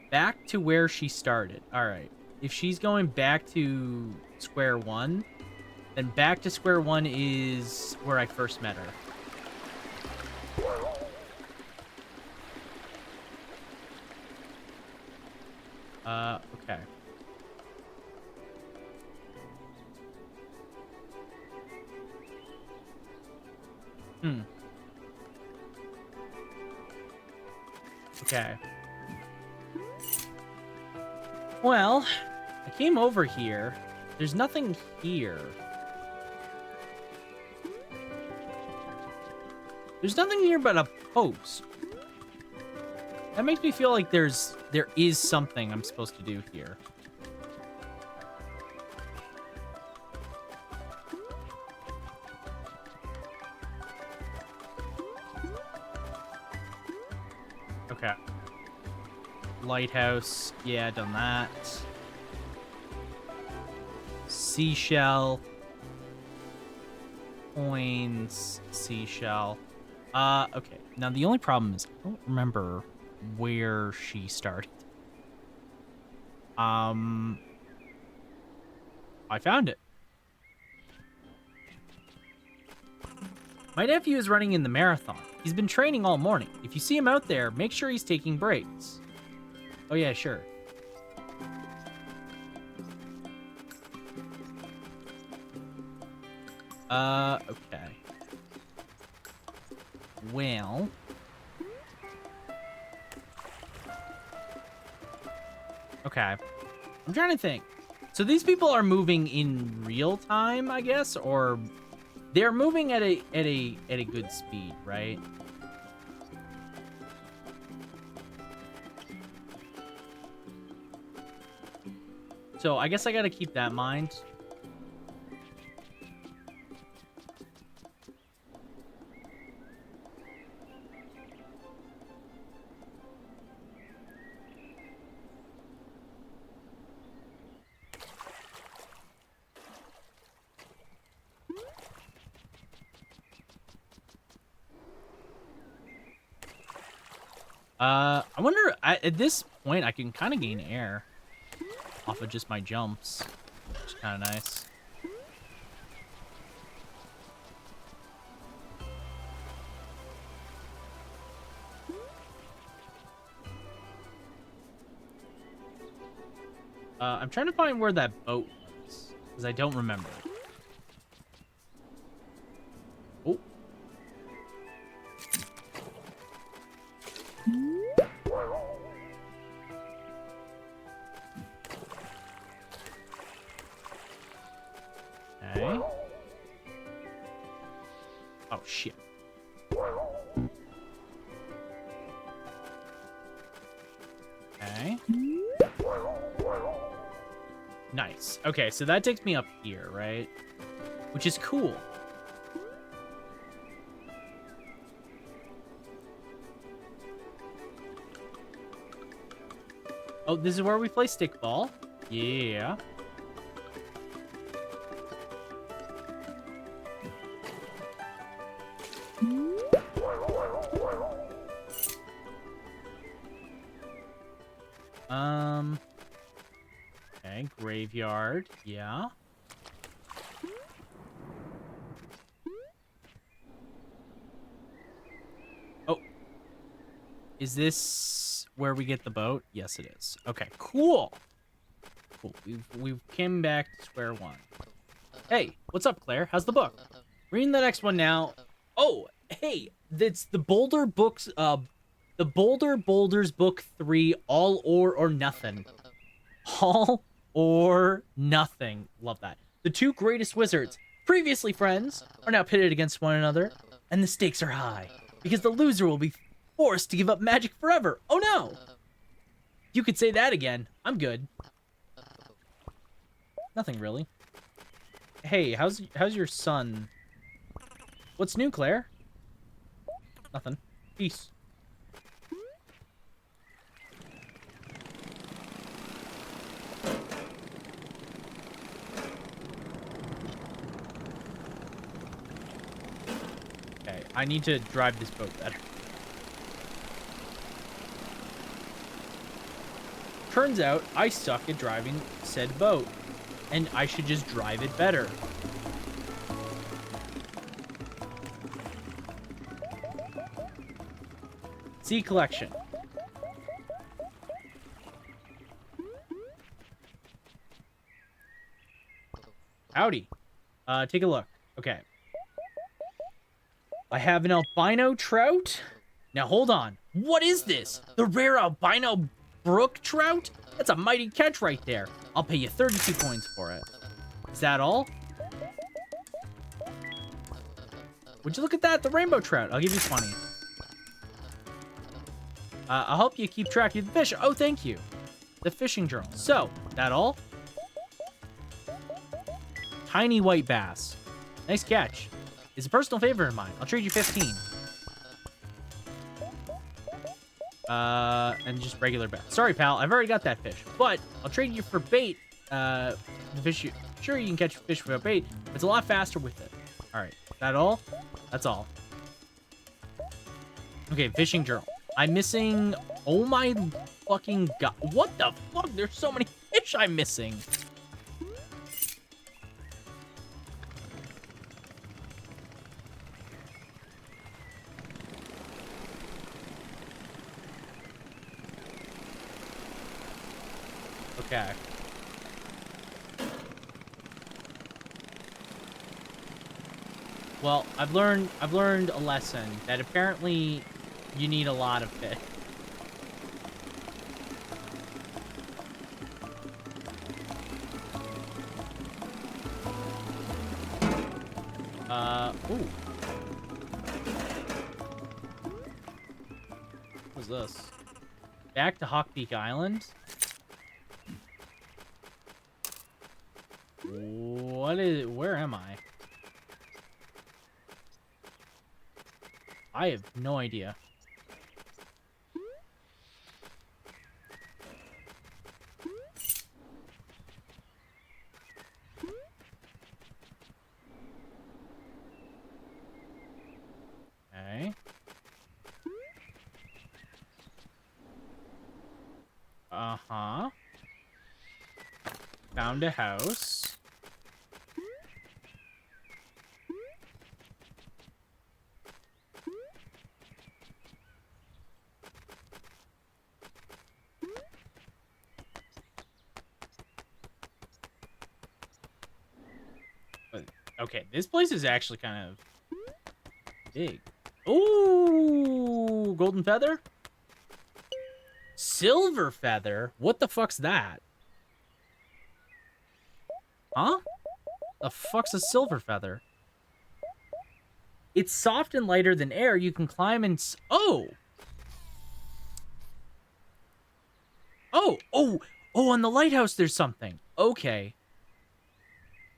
Back to where she started. All right. If she's going back to square one, then back to square one is where I first met her. Okay. Okay. Well, I came over here. There's nothing here. There's nothing here but a post. That makes me feel like there is something I'm supposed to do here. Okay. Lighthouse. Yeah, done that. Seashell. Coins. Seashell. Okay. Now, the only problem is I don't remember where she started. I found it. My nephew is running in the marathon. He's been training all morning. If you see him out there, make sure he's taking breaks. Oh yeah, sure. Okay. Well. Okay. I'm trying to think. So these people are moving in real time, I guess, or they're moving at a good speed, right? So I guess I gotta keep that in mind. I wonder, at this point, I can kind of gain air off of just my jumps, which is kind of nice. I'm trying to find where that boat was, because I don't remember. Oh. Okay. Oh, shit. Okay. Nice. Okay, so that takes me up here, right? Which is cool. Oh, this is where we play stickball. Yeah. Okay, graveyard. Yeah. Oh. Is this where we get the boat? Yes, it is. Okay, cool. Cool. We've came back to square one. Hey, what's up, Claire? How's the book? Reading the next one now. Oh, hey, it's the Boulder books, the Boulder Boulders book 3, All or Nothing. All or Nothing. Love that. The two greatest wizards, previously friends, are now pitted against one another, and the stakes are high, because the loser will be forced to give up magic forever. Oh no! You could say that again. I'm good. Nothing really. Hey, how's your son? What's new, Claire? Nothing. Peace. Okay, I need to drive this boat better. Turns out I suck at driving said boat, and I should just drive it better. See collection. Howdy. Take a look. Okay. I have an albino trout. Now hold on. What is this? The rare albino brook trout? That's a mighty catch right there. I'll pay you 32 coins for it. Is that all? Would you look at that? The rainbow trout. I'll give you 20. I'll help you keep track of the fish. Oh, thank you. The fishing journal. So, that all? Tiny white bass. Nice catch. It's a personal favorite of mine. I'll trade you 15. And just regular bass. Sorry, pal. I've already got that fish. But I'll trade you for bait. The fish you... Sure, you can catch fish without bait. But it's a lot faster with it. Alright. That all? That's all. Okay, fishing journal. I'm missing... Oh my fucking god. What the fuck? There's so many fish I'm missing. Okay. Well, I've learned a lesson that apparently you need a lot of fish. Ooh. What's this? Back to Hawkpeak Island? Where am I? I have no idea. Okay. Uh-huh. Found a house. Okay, this place is actually kind of big. Ooh, golden feather? Silver feather? What the fuck's that? Huh? The fuck's a silver feather? It's soft and lighter than air. You can climb and... Oh! Oh! Oh! Oh, on the lighthouse there's something. Okay.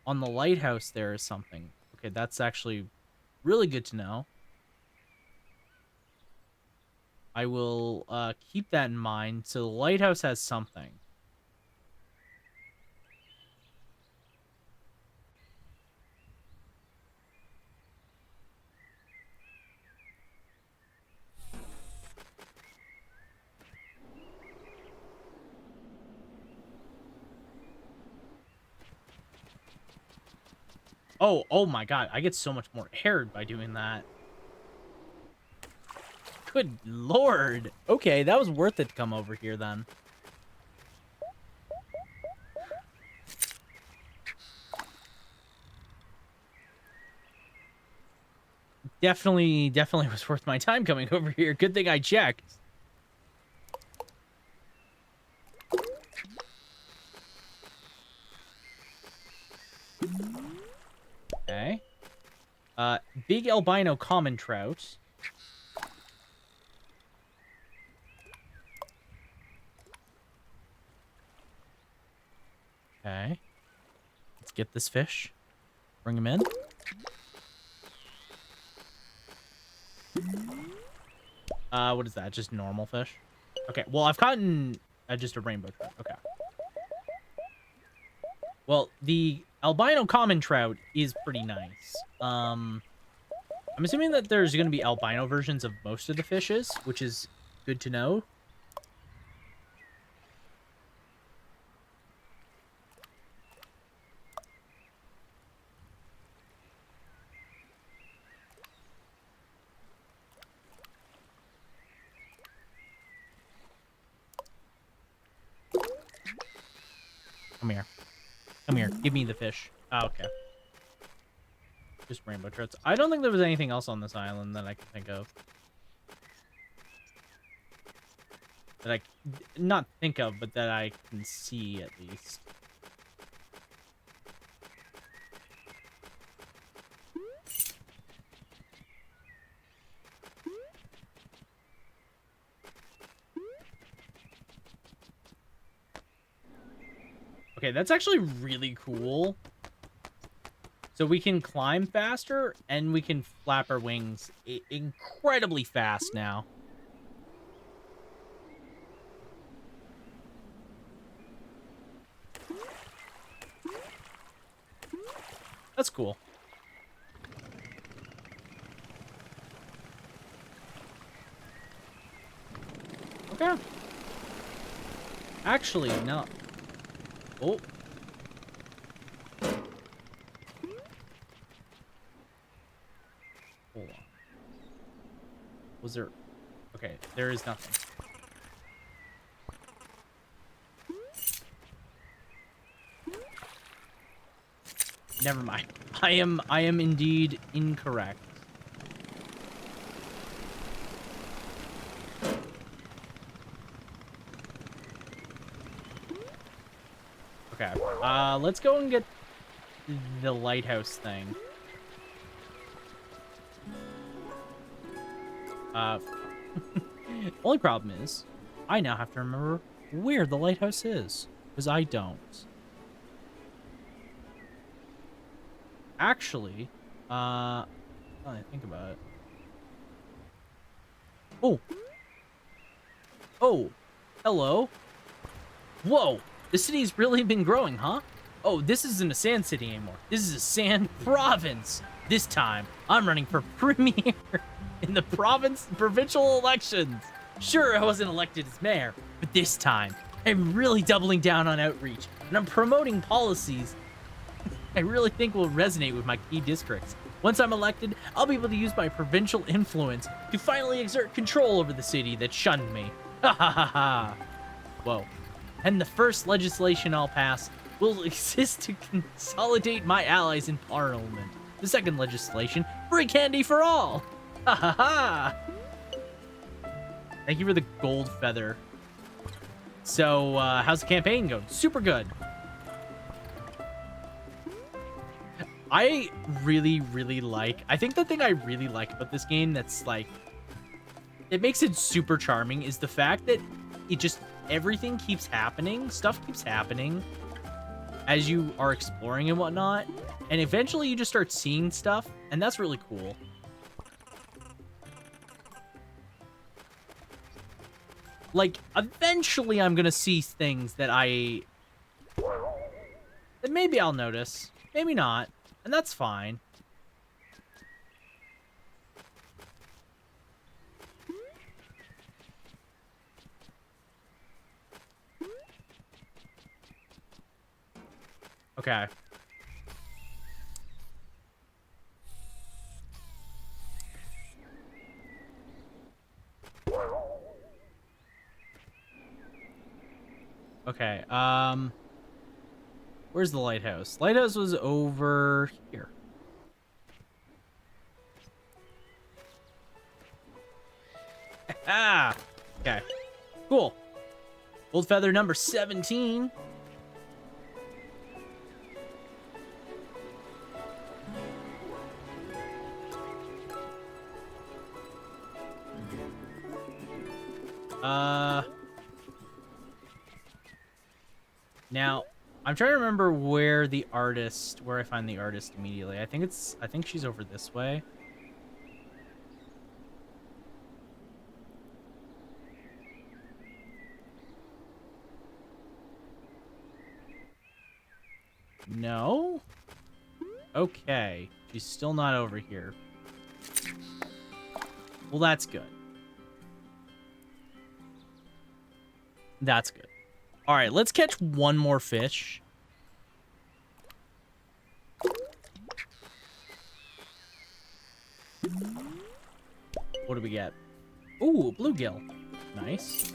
On the lighthouse there is something. Okay, that's actually really good to know. I will keep that in mind. So the lighthouse has something. Oh, oh my god. I get so much more air by doing that. Good lord. Okay, that was worth it to come over here then. Definitely was worth my time coming over here. Good thing I checked. Okay. Big albino common trout. Okay. Let's get this fish. Bring him in. What is that? Just normal fish? Okay, well, I've caught just a rainbow trout. Okay. Well, the albino common trout is pretty nice. I'm assuming that there's going to be albino versions of most of the fishes, which is good to know. Come here. Come here. Give me the fish. Oh, okay. Just rainbow trouts. I don't think there was anything else on this island that I can think of. That I... Not think of, but that I can see, at least. Okay, that's actually really cool. So we can climb faster, and we can flap our wings incredibly fast now. That's cool. Okay. Actually, no. Oh. Hold on. Was there... Okay, there is nothing. Never mind. I am indeed incorrect. Okay. Let's go and get the lighthouse thing. Only problem is, I now have to remember where the lighthouse is, because I don't. Actually, now that I think about it. Oh. Oh. Hello. Whoa. The city's really been growing, huh? Oh, this isn't a sand city anymore. This is a sand province. This time, I'm running for premier in the provincial elections. Sure, I wasn't elected as mayor, but this time, I'm really doubling down on outreach, and I'm promoting policies I really think will resonate with my key districts. Once I'm elected, I'll be able to use my provincial influence to finally exert control over the city that shunned me. Ha ha ha ha. Whoa. And the first legislation I'll pass will exist to consolidate my allies in Parliament. The second legislation, free candy for all. Ha ha ha. Thank you for the gold feather. So, how's the campaign going? Super good. I really, really like... I think the thing I really like about this game that's, like... It makes it super charming is the fact that it just... Everything keeps happening. Stuff keeps happening as you are exploring and whatnot. And eventually you just start seeing stuff. And that's really cool. Like, eventually I'm gonna see things that that maybe I'll notice. Maybe not. And that's fine. Okay. Okay, where's the lighthouse? Lighthouse was over here. Ah! Okay. Cool. Gold feather number 17. Now, I'm trying to remember where I find the artist immediately. I think she's over this way. No? Okay. She's still not over here. Well, that's good. That's good. All right, let's catch one more fish. What do we get? Ooh, bluegill. Nice.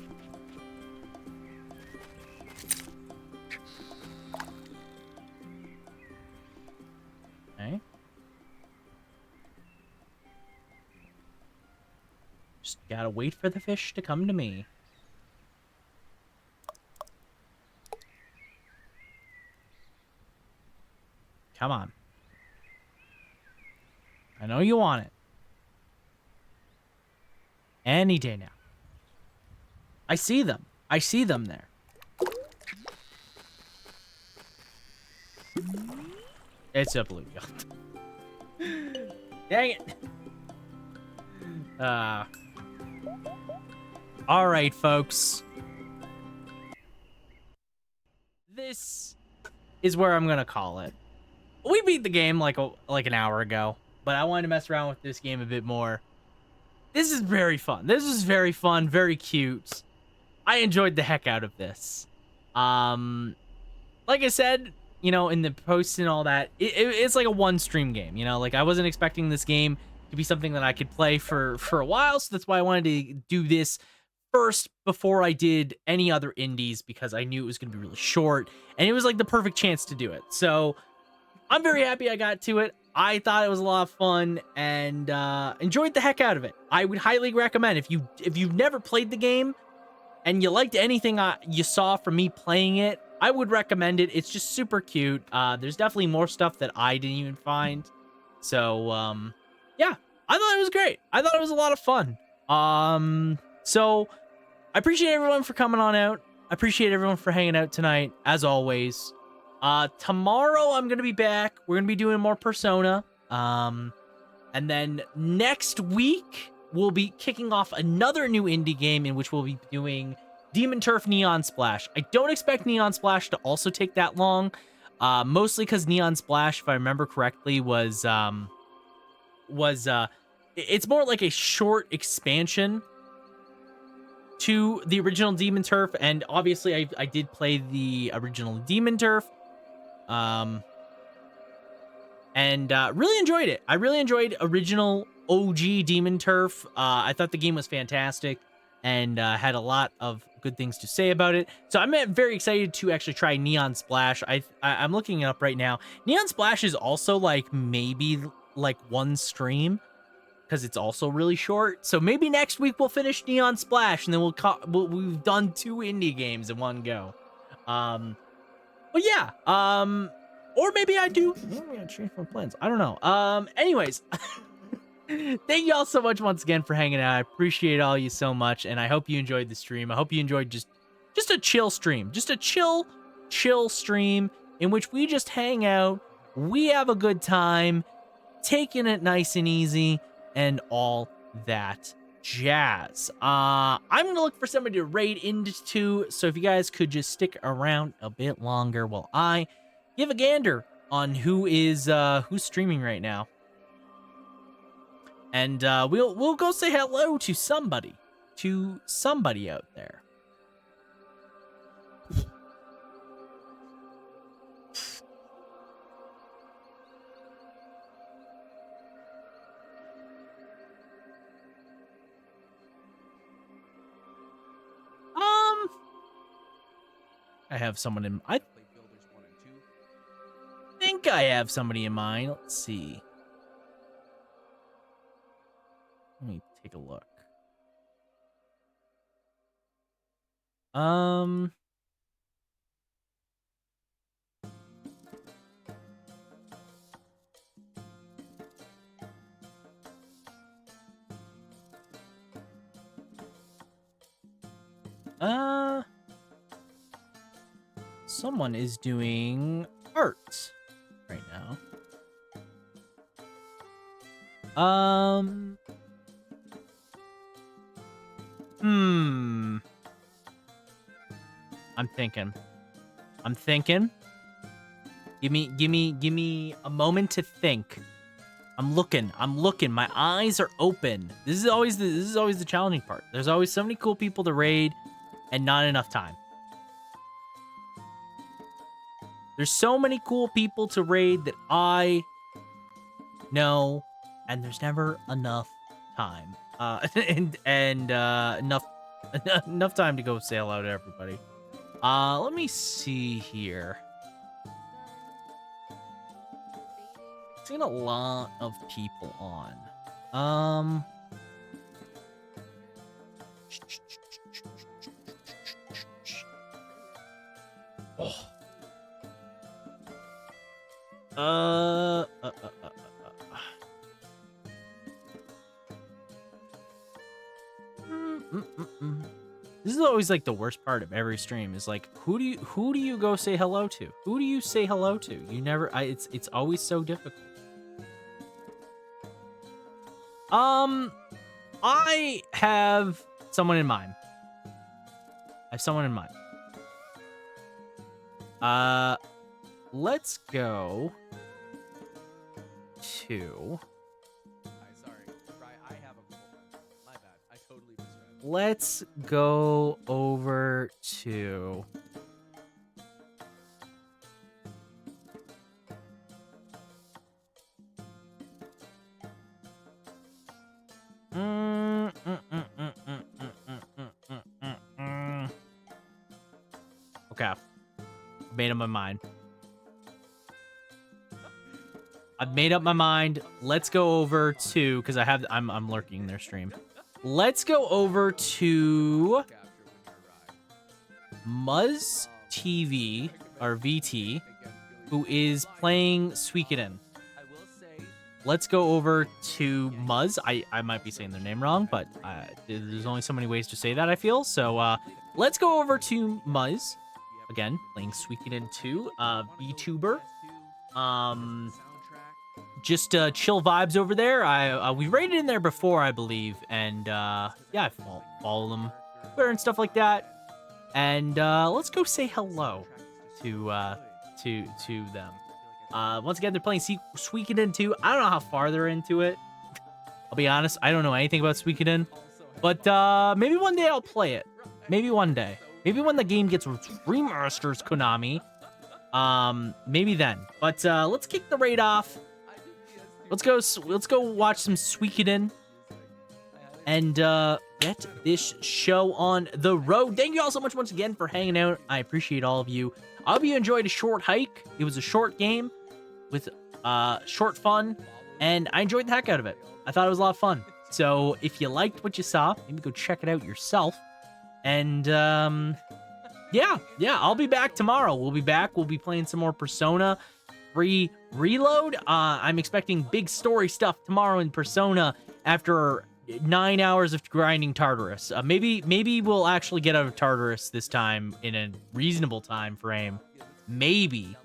Okay. Just gotta wait for the fish to come to me. Come on. I know you want it. Any day now. I see them. I see them there. It's a bluegill. Dang it. All right, folks. This is where I'm gonna call it. We beat the game like an hour ago, but I wanted to mess around with this game a bit more. This is very fun. This is very fun, very cute. I enjoyed the heck out of this. Like I said, you know, in the posts and all that, it's like a one stream game, you know? Like, I wasn't expecting this game to be something that I could play for a while, so that's why I wanted to do this first before I did any other indies, because I knew it was going to be really short, and it was like the perfect chance to do it. So I'm very happy I got to it. I thought it was a lot of fun and enjoyed the heck out of it. I would highly recommend if you've never played the game and you liked anything you saw from me playing it, I would recommend it. It's just super cute. There's definitely more stuff that I didn't even find. So yeah, I thought it was great. I thought it was a lot of fun. So I appreciate everyone for coming on out. I appreciate everyone for hanging out tonight, as always. Tomorrow I'm gonna be back. We're gonna be doing more Persona. And then next week we'll be kicking off another new indie game in which we'll be doing Demon Turf Neon Splash. I don't expect Neon Splash to also take that long. Mostly because Neon Splash, if I remember correctly, was it's more like a short expansion to the original Demon Turf, and obviously I did play the original Demon Turf. And really enjoyed it. I really enjoyed original OG Demon Turf. I thought the game was fantastic and had a lot of good things to say about it. So I'm very excited to actually try Neon Splash. I'm looking it up right now. Neon Splash is also like maybe like one stream because it's also really short. So maybe next week we'll finish Neon Splash and then we've done 2 indie games in one go. But yeah, or maybe I do. Maybe I change my plans. I don't know. Anyways, thank y'all so much once again for hanging out. I appreciate all you so much, and I hope you enjoyed the stream. I hope you enjoyed just a chill stream, just a chill stream in which we just hang out, we have a good time, taking it nice and easy, and all that jazz. I'm gonna look for somebody to raid into, so if you guys could just stick around a bit longer while I give a gander on who's streaming right now, and we'll go say hello to somebody out there. I have someone in. I think I have somebody in mind. Let's see. Let me take a look. Someone is doing art right now. I'm thinking. Give me a moment to think. I'm looking. My eyes are open. This is always the challenging part. There's always so many cool people to raid and not enough time. There's so many cool people to raid that I know, and there's never enough time. And enough time to go say hello to everybody. Let me see here. Seen a lot of people on. This is always like the worst part of every stream is like, who do you go say hello to? Who do you say hello to? You never. It's always so difficult. I have someone in mind. Let's go to. Let's go over to. Okay, made up my mind. I've made up my mind. Let's go over to, because I'm lurking their stream. Let's go over to Muzz TV or VT, who is playing Suikoden. Let's go over to Muzz. I might be saying their name wrong, but there's only so many ways to say that, I feel. So let's go over to Muzz. Again, playing Suikoden 2, VTuber. Just chill vibes over there. We raided in there before, I believe, and yeah, I follow them, Twitter and stuff like that. And let's go say hello to them. Once again, they're playing Suikoden 2. I don't know how far they're into it. I'll be honest, I don't know anything about Suikoden, but maybe one day I'll play it. Maybe one day. Maybe when the game gets remasters, Konami. Maybe then. But let's kick the raid off. Let's go watch some Suikoden and get this show on the road. Thank you all so much once again for hanging out. I appreciate all of you. I hope you enjoyed a short hike. It was a short game with short fun, and I enjoyed the heck out of it. I thought it was a lot of fun. So if you liked what you saw, maybe go check it out yourself. And yeah, I'll be back tomorrow. We'll be back. We'll be playing some more Persona 3 Reload. I'm expecting big story stuff tomorrow in Persona after 9 hours of grinding Tartarus. Maybe we'll actually get out of Tartarus this time in a reasonable time frame. Maybe.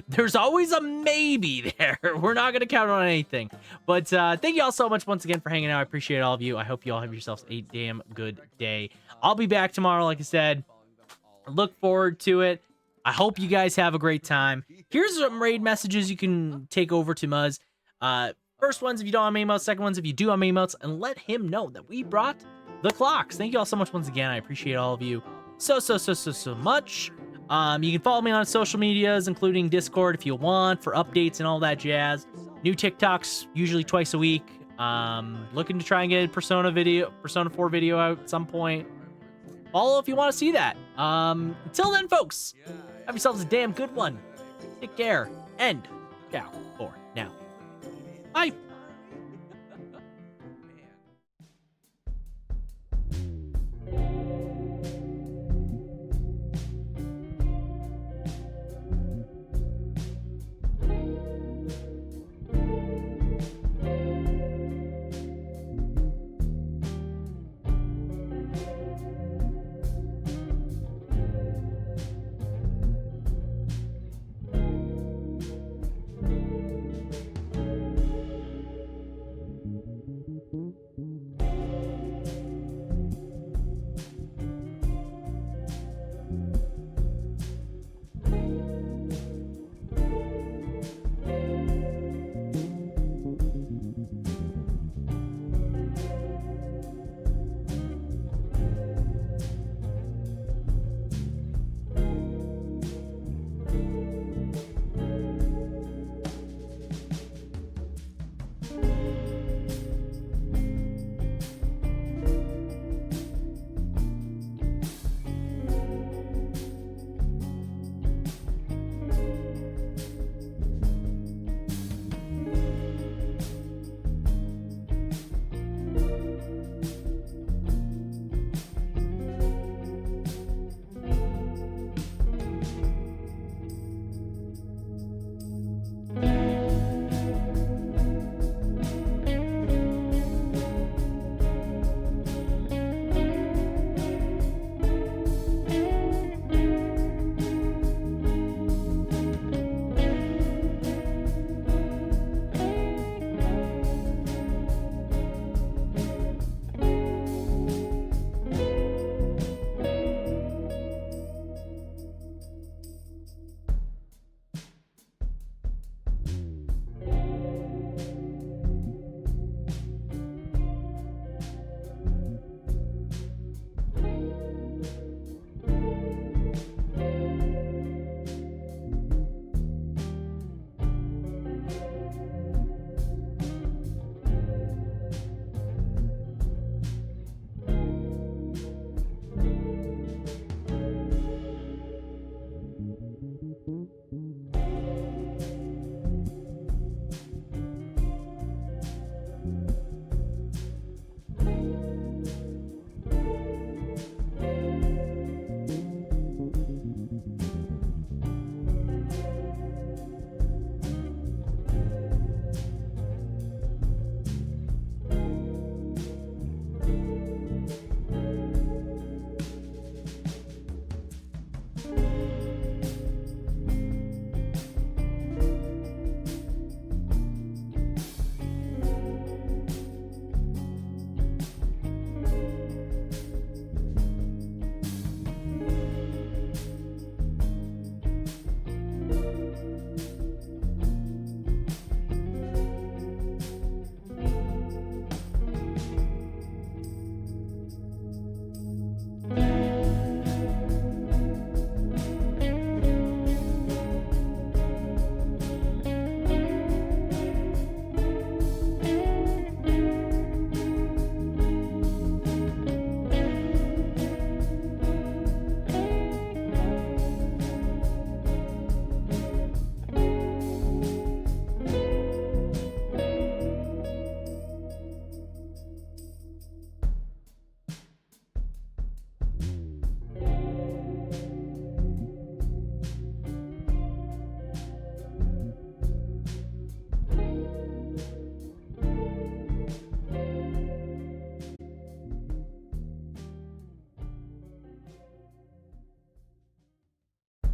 There's always a maybe there. We're not going to count on anything. But thank you all so much once again for hanging out. I appreciate all of you. I hope you all have yourselves a damn good day. I'll be back tomorrow, like I said. Look forward to it. I hope you guys have a great time. Here's some raid messages you can take over to Muzz. First ones if you don't have emotes. Second ones if you do have emotes. And let him know that we brought the clocks. Thank you all so much once again. I appreciate all of you so much. You can follow me on social medias, including Discord if you want, for updates and all that jazz. New TikToks, usually twice a week. Looking to try and get a Persona 4 video out at some point. Follow if you want to see that. Until then, folks, have yourselves a damn good one. Take care, and ciao for now. Bye.